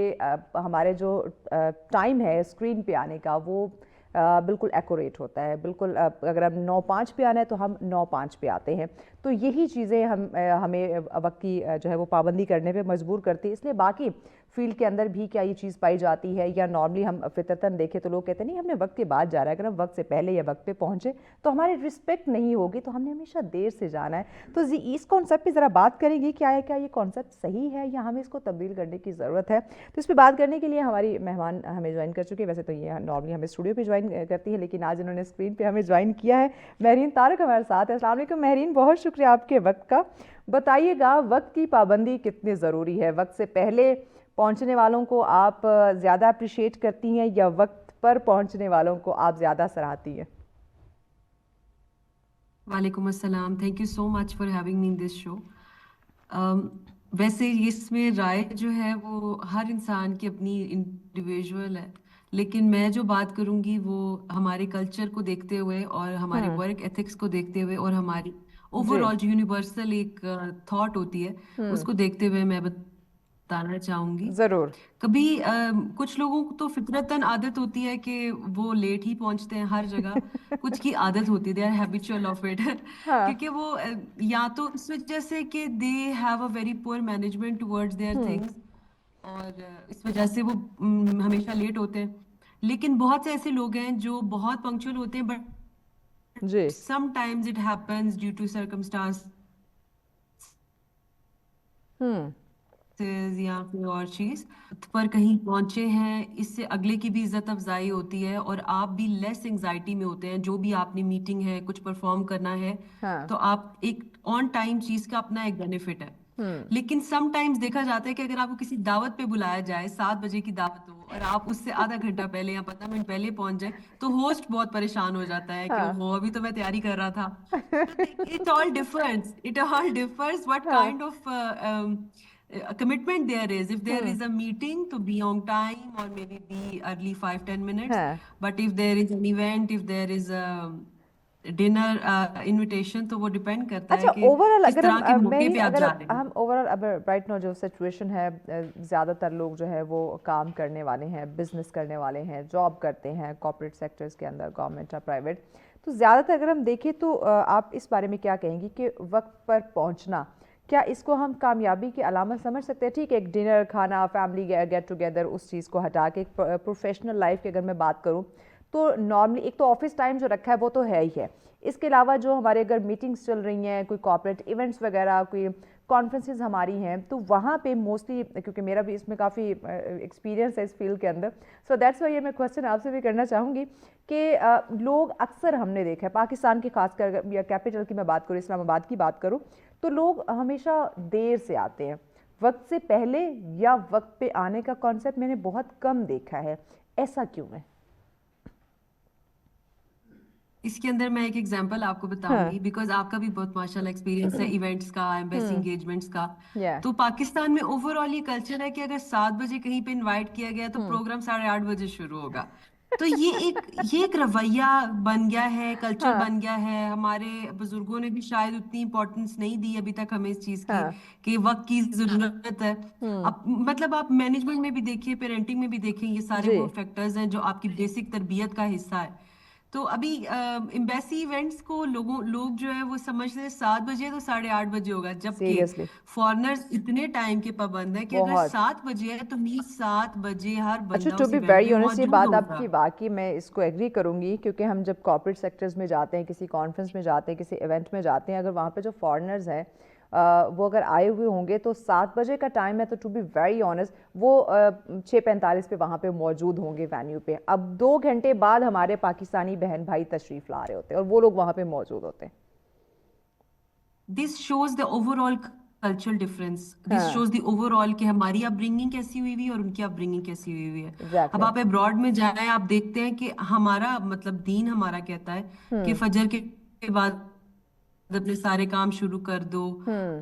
हमारे जो टाइम है स्क्रीन पे आने का वो बिल्कुल एक्यूरेट होता है, बिल्कुल अगर हम 9:05 पे आना है तो हम 9:05 पे आते हैं। तो यही चीज़ें हमें वक्त की जो है वो पाबंदी करने पे मजबूर करती है। इसलिए बाकी फील्ड के अंदर भी क्या ये चीज़ पाई जाती है, या नॉर्मली हम फितरतन देखें तो लोग कहते हैं नहीं हमने वक्त के बाद जा रहा है, अगर हम वक्त से पहले या वक्त पे पहुँचे तो हमारी रिस्पेक्ट नहीं होगी, तो हमने हमेशा देर से जाना है। तो इस कॉन्सेप्ट पे ज़रा बात करेंगे क्या ये कॉन्सेप्ट सही है या हमें इसको तब्दील करने की ज़रूरत है। तो इस पर बात करने के लिए हमारी मेहमान हमें ज्वाइन कर चुके हैं। वैसे तो ये नॉर्मली हमें स्टूडियो पे ज्वाइन करती है, लेकिन आज इन्होंने स्क्रीन पे हमें ज्वाइन किया है। महरीन तारक हमारे साथ है। अस्सलाम वालेकुम महरीन, बहुत शुक्रिया आपके वक्त का। बताइएगा वक्त की पाबंदी कितनी ज़रूरी है? वक्त से पहले पहुंचने वालों को आप ज़्यादा अप्रिशिएट करती हैं या वक्त पर पहुंचने वालों को आप ज़्यादा सराहती हैं? वालेकुम अस्सलाम, thank you so much for having me in this show. वैसे इसमें राय जो है वो हर इंसान की अपनी इंडिविजुअल है, लेकिन मैं जो बात करूंगी वो हमारे कल्चर को देखते हुए और हमारे वर्क एथिक्स को देखते हुए और हमारी ओवरऑल जो यूनिवर्सल एक थॉट होती है उसको देखते हुए मैं बताना चाहूंगी। ज़रूर। कभी कुछ लोगों को तो फितरतन आदत होती है कि वो लेट ही पहुंचते हैं हर जगह, कुछ की आदत होती है, they are habitual of it, क्योंकि वो या तो इस वजह से कि they have a very poor management towards their things, और इस वजह से वो हमेशा लेट होते हैं। लेकिन बहुत से ऐसे लोग हैं जो बहुत पंक्चुअल होते हैं, बट जी sometimes it happens due to circumstance या कोई और चीज पर कहीं पहुंचे हैं, इससे अगले की भी इज्जत अफजाई होती है और आप भी लेस एंजाइटी में होते हैं। जो भी आपने मीटिंग है, कुछ परफॉर्म करना है, तो आप एक ऑन टाइम चीज का अपना एक बेनिफिट है। लेकिन सम टाइम्स देखा जाता है कि अगर आपको किसी दावत पे बुलाया जाए, 7 बजे की दावत हो और आप उससे आधा घंटा पहले या 15 मिनट पहले पहुंच जाए, तो होस्ट बहुत परेशान हो जाता है कि वो अभी तो मैं तैयारी कर रहा था। It all differs what kind of commitment there is. If there is a meeting, to be on time or maybe be early 5-10 minutes. But if there is an event, if there is a dinner invitation, तो वो depend करता है कि overall किस तरह के मौके पे आप जा रहे हैं। हम ओवरऑल अब राइट नाउ जो सिचुएशन है, ज़्यादातर लोग जो है वो काम करने वाले हैं, बिजनेस करने वाले हैं, जॉब करते हैं कॉर्पोरेट सेक्टर्स के अंदर, गवर्नमेंट या प्राइवेट। तो ज़्यादातर अगर हम देखें तो आप इस बारे में क्या कहेंगी कि वक्त पर पहुँचना, क्या इसको हम कामयाबी की अलामत समझ सकते हैं? ठीक है, एक डिनर खाना, फैमिली गेट टुगेदर, उस चीज़ को हटा के प्रोफेशनल लाइफ की अगर मैं बात करूं तो नॉर्मली एक तो ऑफिस टाइम जो रखा है वो तो है ही है। इसके अलावा जो हमारे अगर मीटिंग्स चल रही हैं, कोई कॉर्पोरेट इवेंट्स वगैरह, कोई कॉन्फ्रेंसेस हमारी हैं, तो वहाँ पे मोस्टली, क्योंकि मेरा भी इसमें काफ़ी एक्सपीरियंस है इस फील्ड के अंदर, सो दैट्स वाई ये मैं क्वेश्चन आपसे भी करना चाहूँगी कि लोग अक्सर हमने देखा है पाकिस्तान की, खासकर या कैपिटल की मैं बात करूँ, इस्लामाबाद की बात करूँ, तो लोग हमेशा देर से आते हैं। वक्त से पहले या वक्त पे आने का कॉन्सेप्ट मैंने बहुत कम देखा है, ऐसा क्यों है? इसके अंदर मैं एक एग्जांपल आपको बताऊंगी, बिकॉज आपका भी बहुत माशाल्लाह एक्सपीरियंस है इवेंट्स का, एम्बेसी एंगेजमेंट्स का। तो पाकिस्तान में ओवरऑल ये कल्चर है कि अगर 7 बजे कहीं पे इनवाइट किया गया तो प्रोग्राम 8:30 बजे शुरू होगा। तो ये एक रवैया बन गया है, कल्चर बन गया है। हमारे बुजुर्गों ने भी शायद उतनी इंपॉर्टेंस नहीं दी अभी तक हमें इस चीज की कि वक्त की जरूरत है। अब मतलब आप मैनेजमेंट में भी देखिए, पेरेंटिंग में भी देखें, ये सारे वो फैक्टर्स हैं जो आपकी बेसिक तरबियत का हिस्सा है। तो अभी एम्बेसी इवेंट्स को लोग जो है वो समझते हैं 7 बजे तो 8:30 बजे होगा, जबकि फॉरेनर्स इतने टाइम के पाबंद है कि अगर 7 बजे है तो मीन 7 बजे हर बंदा टू बी वेरी ऑनेस्ट, ये बात आपकी वाकई मैं इसको एग्री करूंगी, क्योंकि हम जब कॉर्पोरेट सेक्टर्स में जाते हैं, किसी कॉन्फ्रेंस में जाते हैं, किसी इवेंट में जाते हैं, अगर वहाँ पे जो फॉरेनर्स हैं वो अगर आए हुए होंगे तो 7 बजे का टाइम है, तो टू बी वेरी ऑनेस्ट वो 6:45 पे वहाँ पे मौजूद होंगे वेन्यू पे। अब 2 घंटे बाद हमारे पाकिस्तानी बहन भाई तशरीफ ला रहे होते हैं और वो लोग वहाँ पे मौजूद होते हैं। This shows the overall cultural difference, this shows the overall कि हमारी अपब्रिंगिंग कैसी हुई हुई है और उनकी अपब्रिंगिंग कैसी हुई हुई है। अब आप अब्रॉड में जाएं, आप देखते हैं कि हमारा मतलब दीन हमारा कहता है कि फजर के बाद अपने सारे काम शुरू कर दो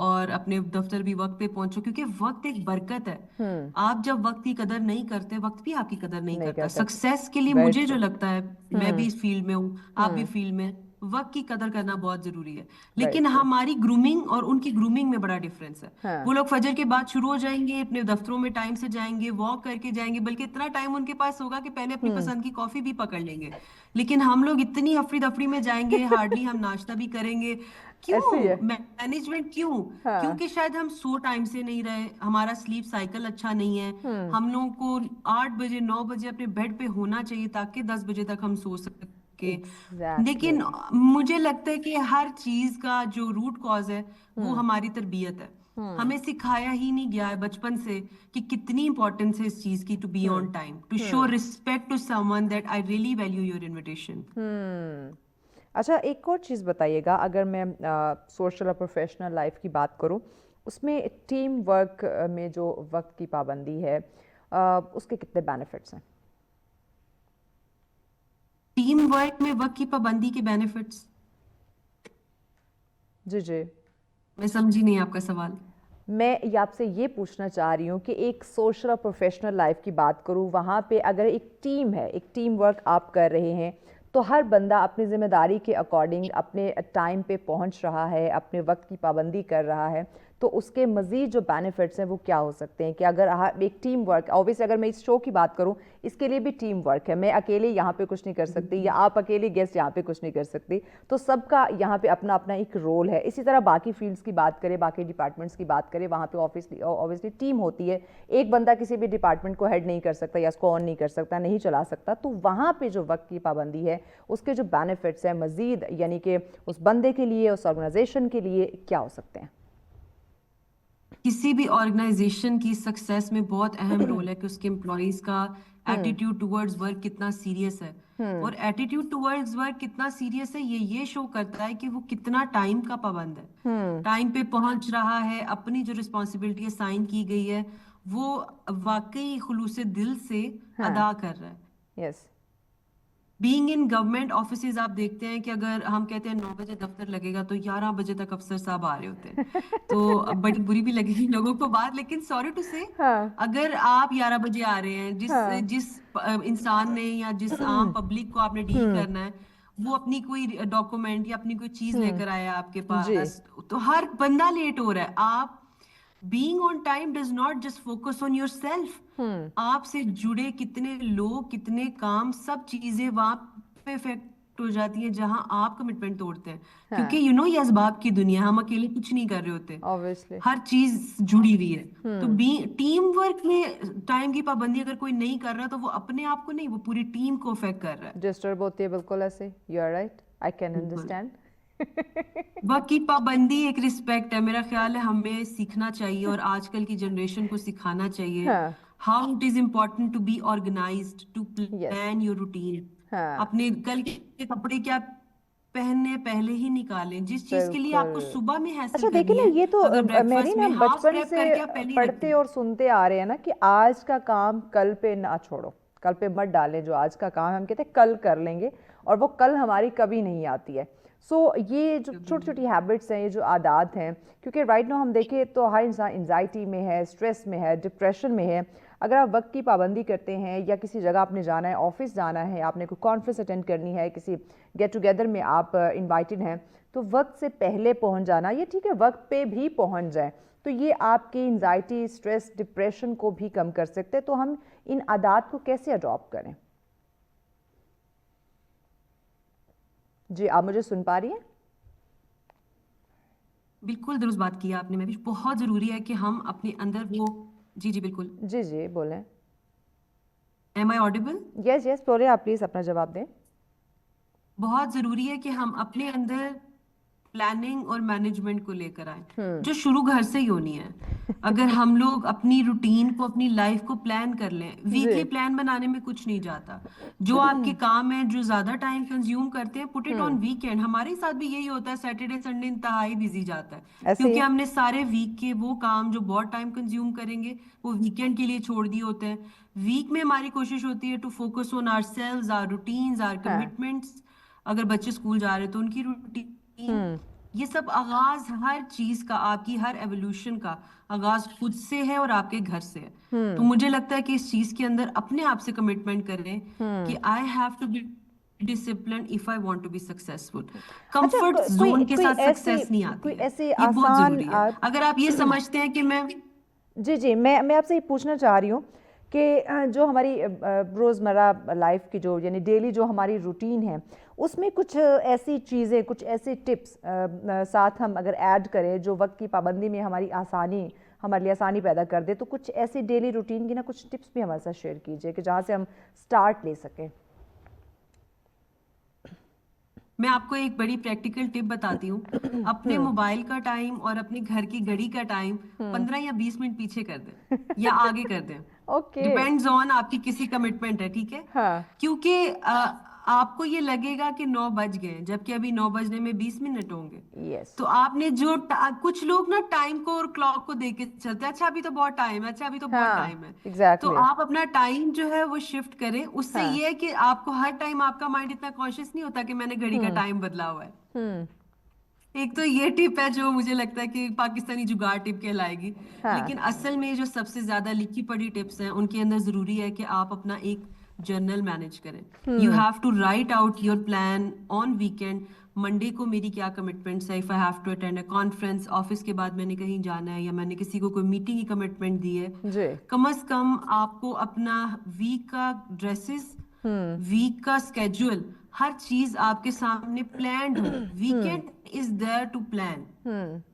और अपने दफ्तर भी वक्त पे पहुंचो, क्योंकि वक्त एक बरकत है। आप जब वक्त की कदर नहीं करते, वक्त भी आपकी कदर नहीं करता। सक्सेस के लिए मुझे जो लगता है, मैं भी इस फील्ड में हूँ, आप भी फील्ड में, وقت کی قدر کرنا بہت ضروری ہے. لیکن ہماری گرومنگ اور ان کی گرومنگ میں بڑا ڈفرینس ہے. وہ لوگ فجر کے بعد شروع ہو جائیں گے, اپنے دفتروں میں ٹائم سے جائیں گے, واک کر کے جائیں گے, بلکہ اتنا ٹائم ان کے پاس ہوگا کہ پہلے اپنی پسند کی کافی بھی پکڑ لیں گے. لیکن ہم لوگ اتنی افری دفری میں جائیں گے, ہارڈلی ہم ناشتہ بھی کریں گے. کیوں مینجمنٹ کیوں؟ کیونکہ شاید ہم سو ٹائم سے نہیں رہے, ہمارا سلیپ سائیکل اچھا نہیں ہے. ہم لوگوں کو 8 بجے 9 بجے اپنے بیڈ پہ ہونا چاہیے تاکہ 10 بجے تک ہم سو سکیں. لیکن مجھے لگتا ہے کہ ہر چیز کا جو روٹ کاز ہے وہ ہماری تربیت ہے. ہمیں سکھایا ہی نہیں گیا ہے بچپن سے کہ کتنی امپورٹنس ہے اس چیز کی, to be on time, to show respect to someone that I really value your invitation. اچھا ایک اور چیز بتائیے گا, اگر میں سوشل اور پروفیشنل لائف کی بات کروں, اس میں ٹیم ورک میں جو وقت کی پابندی ہے اس کے کتنے بینیفٹس ہیں؟ ٹیم ورک میں وقت کی پابندی کے بینیفٹس؟ جی میں سمجھی نہیں آپ کا سوال. میں یہ آپ سے یہ پوچھنا چاہ رہی ہوں کہ ایک سوشل اور پروفیشنل لائف کی بات کروں, وہاں پہ اگر ایک ٹیم ہے, ایک ٹیم ورک آپ کر رہے ہیں, تو ہر بندہ اپنی ذمہ داری کے اکارڈنگ اپنے ٹائم پہ پہنچ رہا ہے, اپنے وقت کی پابندی کر رہا ہے, تو اس کے مزید جو بینیفٹس ہیں وہ کیا ہو سکتے ہیں؟ کہ اگر ایک ٹیم ورک, اوبویسلی اگر میں اس شو کی بات کروں, اس کے لیے بھی ٹیم ورک ہے, میں اکیلے یہاں پہ کچھ نہیں کر سکتی, یا آپ اکیلے گیسٹ یہاں پہ کچھ نہیں کر سکتی, تو سب کا یہاں پہ اپنا اپنا ایک رول ہے. اسی طرح باقی فیلڈس کی بات کریں, باقی ڈپارٹمنٹس کی بات کریں, وہاں پہ اوبویسلی ٹیم ہوتی ہے. ایک بندہ کسی بھی ڈپارٹمنٹ کو ہیڈ نہیں کر سکتا, یا اس کو آن نہیں کر سکتا, نہیں چلا سکتا, تو وہاں پہ جو وقت کی پابندی ہے اس کے جو بینیفٹس ہیں مزید, یعنی کہ اس بندے کے لیے, اس آرگنائزیشن کے لیے کیا ہو سکتے ہیں؟ کسی بھی آرگنائزیشن کی سکسیس میں بہت اہم رول ہے کہ اس کے امپلائیز کا ایٹیٹیوڈ ٹورڈز ورک کتنا سیریس ہے. اور ایٹیٹیوڈ ٹورڈز ورک کتنا سیریس ہے یہ شو کرتا ہے کہ وہ کتنا ٹائم کا پابند ہے, ٹائم پہ پہنچ رہا ہے, اپنی جو رسپانسبلٹی اسائن کی گئی ہے وہ واقعی خلوص دل سے ادا کر رہا ہے. یس. بینگ ان گورنمنٹ آفیسز آپ دیکھتے ہیں کہ اگر ہم کہتے ہیں 9 بجے دفتر لگے گا تو 11 بجے تک افسر صاحب آ رہے ہوتے ہیں, تو بڑی بری بھی لگے گی لوگوں کو بات, لیکن سوری ٹو سے اگر آپ 11 بجے آ رہے ہیں, جس انسان نے یا جس عام پبلک کو آپ نے ڈیل کرنا ہے, وہ اپنی کوئی ڈاکومنٹ یا اپنی کوئی چیز لے کر آیا آپ کے پاس, تو ہر بندہ لیٹ ہو رہا ہے. آپ being on time does not just focus on yourself. آپ سے جڑے کتنے لوگ, کتنے کام, سب چیزیں وہاں پہ افیکٹ ہو جاتی ہیں جہاں آپ کمٹمنٹ توڑتے ہیں, کیونکہ یہ اسباب کی دنیا, ہم اکیلے کچھ نہیں کر رہے ہوتے, ہر چیز جڑی ہوئی ہے. تو ٹیم ورک میں ٹائم کی پابندی اگر کوئی نہیں کر رہا تو وہ اپنے آپ کو نہیں, وہ پوری ٹیم کو افیکٹ کر رہا ہے. ڈسٹرب ہوتی ہے, بالکل ایسے. You are right, I can understand. وقت کی پابندی ایک رسپیکٹ ہے, میرا خیال ہے ہمیں سیکھنا چاہیے اور آج کل کی جنریشن کو سکھانا چاہیے how it is important to be organised, to plan your routine. اپنے کل کے کپڑے کیا پہننے پہلے ہی نکالیں, جس چیز کے لیے آپ کو صبح میں حاصل کرنی ہے. یہ تو میری نا بچپن سے پڑھتے اور سنتے آ رہے ہیں نا کہ آج کا کام کل پہ نہ چھوڑو, کل پہ مت ڈالیں, جو آج کا کام ہم کہتے ہیں کل کر لیں گے, اور وہ کل ہماری کبھی نہیں آتی ہے. سو یہ جو چھوٹی چھوٹی ہیبٹس ہیں, یہ جو عادات ہیں, کیونکہ رائٹ نو ہم دیکھیں تو ہر انسان انزائٹی میں ہے, اسٹریس میں ہے, ڈپریشن میں ہے. اگر آپ وقت کی پابندی کرتے ہیں, یا کسی جگہ آپ نے جانا ہے, آفس جانا ہے, آپ نے کوئی کانفرنس اٹینڈ کرنی ہے, کسی گیٹ ٹوگیدر میں آپ انوائٹڈ ہیں, تو وقت سے پہلے پہنچ جانا, یہ ٹھیک ہے وقت پہ بھی پہنچ جائیں, تو یہ آپ کی انزائٹی, اسٹریس, ڈپریشن کو بھی کم کر سکتے ہیں. تو ہم ان عادات کو کیسے اڈاپٹ کریں؟ جی آپ مجھے سن پا رہی ہیں؟ بالکل درست بات کی آپ نے, میں بھی بہت ضروری ہے کہ ہم اپنے اندر وہ جی بالکل. جی بولیں. Am I audible? یس بولیں آپ, پلیز اپنا جواب دیں. بہت ضروری ہے کہ ہم اپنے اندر پلاننگ اور مینجمنٹ کو لے کر آئیں, جو شروع گھر سے ہی ہونی ہے. اگر ہم لوگ اپنی روٹین کو, اپنی لائف کو پلان کر لیں, ویکلی پلان بنانے میں کچھ نہیں جاتا. جو آپ کے کام ہیں جو زیادہ ٹائم کنزیوم کرتے ہیں, پٹ اٹ آن ویکینڈ. ہمارے ساتھ بھی یہی ہوتا ہے, سیٹرڈے سنڈے انتہائی بزی جاتا ہے, کیونکہ ہم نے سارے ویک کے وہ کام جو بہت ٹائم کنزیوم کریں گے وہ ویکینڈ کے لیے چھوڑ دیے ہوتے ہیں. ویک میں ہماری کوشش ہوتی ہے to focus on ourselves, our routines, our commitments. اگر بچے اسکول جا رہے تو ان کی روٹین, یہ سب آغاز ہر چیز کا, آپ کی ہر ایولیوشن کا آغاز خود سے ہے اور آپ کے گھر سے ہے. تو مجھے لگتا ہے کہ اس چیز کے اندر اپنے آپ سے کمٹمنٹ کریں کہ I have to be discipline if I want to be successful. Comfort zone के साथ सक्सेस नहीं आती कोई है, ऐसे ये बहुत आसान जरूरी है। अगर आप ये समझते हैं कि मैं जी मैं आपसे ये पूछना चाह रही हूँ कि जो हमारी रोज़मर्रा लाइफ की जो यानी डेली जो हमारी रूटीन है उसमें कुछ ऐसी चीज़ें, कुछ ऐसे टिप्स साथ हम अगर ऐड करें जो वक्त की पाबंदी में हमारे लिए आसानी पैदा कर दे, तो कुछ ऐसी डेली रूटीन की ना कुछ टिप्स भी हमारे साथ शेयर कीजिए कि जहाँ से हम स्टार्ट ले सकें। मैं आपको एक बड़ी प्रैक्टिकल टिप बताती हूँ। अपने मोबाइल का टाइम और अपने घर की घड़ी का टाइम 15 या 20 मिनट पीछे कर दें या आगे कर दें। ओके, डिपेंड्स ऑन आपकी किसी कमिटमेंट है, ठीक है। हाँ, क्योंकि आपको ये लगेगा कि 9 बज गए, जबकि अभी 9 बजने में 20 मिनट होंगे। यस, तो आपने जो कुछ लोग ना टाइम को और क्लॉक को देख के चलते हैं, अच्छा अभी तो बहुत टाइम है, अच्छा अभी तो बहुत हाँ, टाइम है। एग्जैक्टली, तो आप अपना टाइम जो है वो शिफ्ट करें। उससे हाँ, ये है कि आपको हर टाइम आपका माइंड इतना कॉन्शियस नहीं होता कि मैंने घड़ी का टाइम बदला हुआ है। एक तो ये टिप है जो मुझे लगता है कि पाकिस्तानी जुगाड़ टिप कहलाएगी, हाँ, लेकिन असल में जो सबसे ज्यादा लिखी पढ़ी टिप्स हैं उनके अंदर जरूरी है कि आप अपना एक जर्नल मैनेज करें। You have to write out your plan on weekend. Monday को मेरी क्या कमिटमेंट्स है, if I have to attend a conference, office के बाद मैंने कहीं जाना है या मैंने किसी को कोई मीटिंग की कमिटमेंट दी है, जी, कम से कम आपको अपना वीक का ड्रेसेस, वीक का स्केड्यूल, हर चीज आपके सामने प्लान्ड हो। Weekend is there to plan.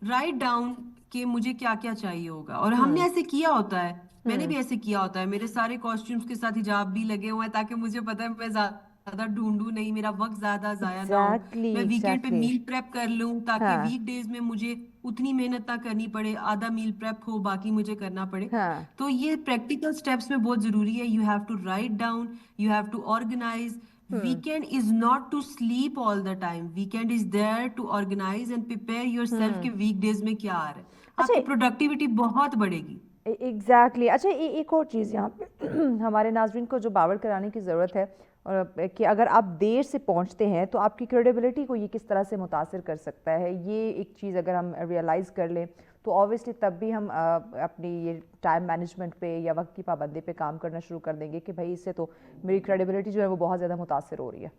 Write down कि मुझे क्या क्या चाहिए होगा। और हमने ऐसे किया होता है, मैंने भी ऐसे किया होता है। मेरे सारे कॉस्ट्यूम्स के साथ हिजाब भी लगे हुए हैं ताकि मुझे पता है मैं ज्यादा ढूंढूं नहीं, मेरा वक्त ज्यादा जाया ना हो। एग्जैक्टली, मैं वीकेंड पे एग्जैक्टली, मील प्रेप कर लूं ताकि हाँ, वीक डेज में मुझे उतनी मेहनत ना करनी पड़े, आधा मील प्रेप हो बाकी मुझे करना पड़े। हाँ, तो ये प्रैक्टिकल स्टेप्स में बहुत जरूरी है। You have to write down, you have to organise. Weekend is not to sleep all the time, weekend is there to organise and prepare yourself कि वीक डेज में क्या आ रहा है। अच्छा, आपकी प्रोडक्टिविटी बहुत बढ़ेगी। एग्जैक्टली, अच्छा एक और चीज़ यहाँ पे हमारे नाज़रीन को जो बावर कराने की ज़रूरत है और कि अगर आप देर से पहुँचते हैं तो आपकी क्रेडिबिलिटी को ये किस तरह से मुतासिर कर सकता है, ये एक चीज़ अगर हम रियलाइज़ कर लें तो ऑब्वियसली तब भी हम अपनी ये टाइम मैनेजमेंट पे या वक्त की पाबंदी पे काम करना शुरू कर देंगे कि भाई इससे तो मेरी क्रेडिबिलिटी जो है वो बहुत ज़्यादा मुतासिर हो रही है।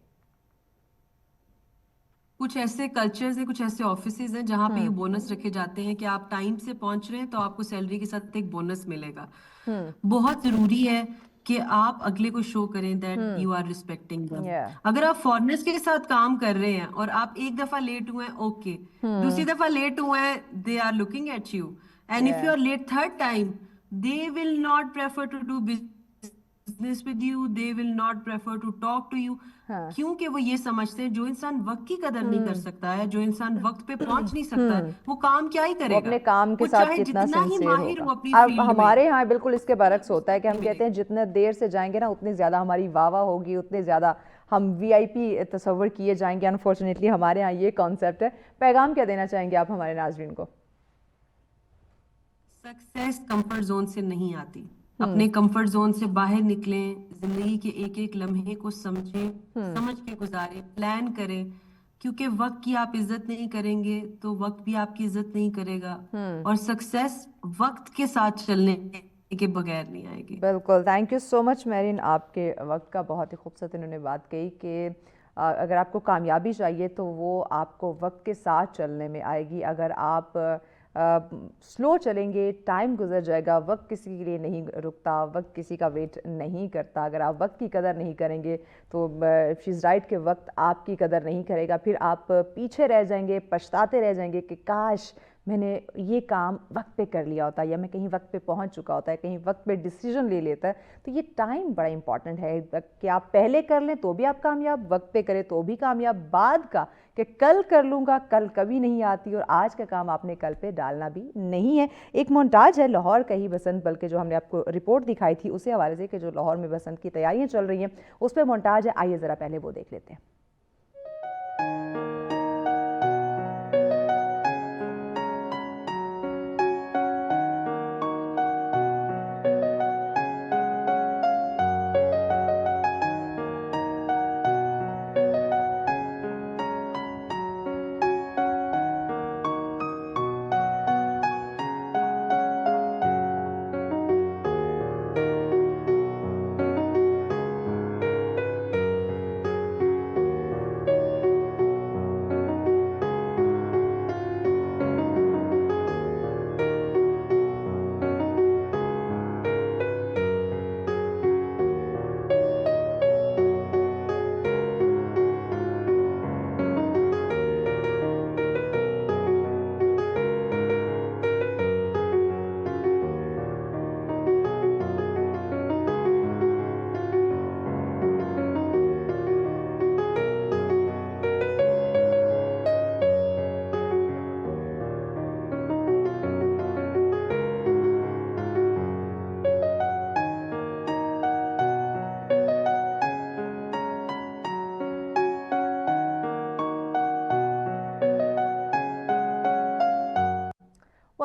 कुछ ऐसे कल्चर्स हैं, कुछ ऐसे ऑफिसेज हैं जहाँ पे ये बोनस रखे जाते हैं कि आप टाइम से पहुंच रहे हैं तो आपको सैलरी के साथ एक बोनस मिलेगा। बहुत जरूरी है कि आप अगले को शो करें that you are respecting them. अगर आप फॉरेनर्स के साथ काम कर रहे हैं और आप एक दफा लेट हुए हैं, ओके, दूसरी दफा लेट हुए हैं, they are looking at you, and if you are late third time they will not prefer to do business with you, they will not prefer to talk to you. क्योंकि वो ये समझते हैं जो इंसान वक्त की कदर नहीं कर सकता है, जो इंसान वक्त पे पहुंच नहीं सकता है, वो काम क्या ही करेगा। अपने काम के वो साथ चाहे कितना जितना ही सिंसियर माहिर हो होगा। अपनी अब फील्ड में। हमारे यहाँ बिल्कुल इसके बरक्स होता है कि हम कहते हैं जितने देर से जाएंगे ना उतनी ज़्यादा हमारी वाह होगी, उतने ज़्यादा हम वीआईपी तस्वर किए जाएंगे। अनफॉर्चुनेटली हमारे यहाँ ये कॉन्सेप्ट है। पैगाम क्या देना चाहेंगे आप हमारे नाज़रीन को? सक्सेस कंफर्ट जोन से नहीं आती। अपने कंफर्ट जोन से बाहर निकलें, जिंदगी के एक एक लम्हे को समझें, समझ के गुजारें, प्लान करें। क्योंकि वक्त की आप इज्जत नहीं करेंगे तो वक्त भी आपकी इज्जत नहीं करेगा। और सक्सेस वक्त के साथ चलने के बगैर नहीं आएगी। बिल्कुल, thank you so much marine, आपके वक्त का बहुत ही खूबसूरत इन्होंने बात कही कि अगर आपको कामयाबी चाहिए तो वो आपको वक्त के साथ चलने में आएगी। अगर आप स्लो चलेंगे टाइम गुजर जाएगा, वक्त किसी के लिए नहीं रुकता, वक्त किसी का वेट नहीं करता। अगर आप वक्त की कदर नहीं करेंगे तो शी इज़ राइट कि वक्त आपकी कदर नहीं करेगा, फिर आप पीछे रह जाएंगे, पछताते रह जाएंगे कि काश मैंने ये काम वक्त पे कर लिया होता, या मैं कहीं वक्त पे पहुंच चुका होता है, कहीं वक्त पे डिसीजन ले लेता है। तो ये टाइम बड़ा इंपॉर्टेंट है कि आप पहले कर लें तो भी आप कामयाब, वक्त पे करें तो भी कामयाब। बाद का कि कल कर लूँगा, कल कभी नहीं आती, और आज का काम आपने कल पे डालना भी नहीं है। एक मोन्टाज है लाहौर का ही बसंत, बल्कि जो हमने आपको रिपोर्ट दिखाई थी उसी हवाले से कि जो लाहौर में बसंत की तैयारियाँ चल रही हैं उस पर मोन्टाज है। आइए ज़रा पहले वो देख लेते हैं।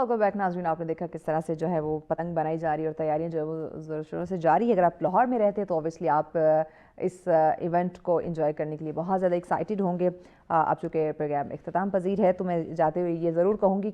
वेलकम बैक नाज़रीन। आपने देखा किस तरह से जो है वो पतंग बनाई जा रही है और तैयारियां जो है वो ज़ोर शोरों से जारी है। अगर आप लाहौर में रहते हैं तो ऑब्वियसली आप इस इवेंट को एंजॉय करने के लिए बहुत ज़्यादा एक्साइटेड होंगे। अब चूँकि प्रोग्राम इख्तिताम पजीर है तो मैं जाते हुए ये ज़रूर कहूँगी कि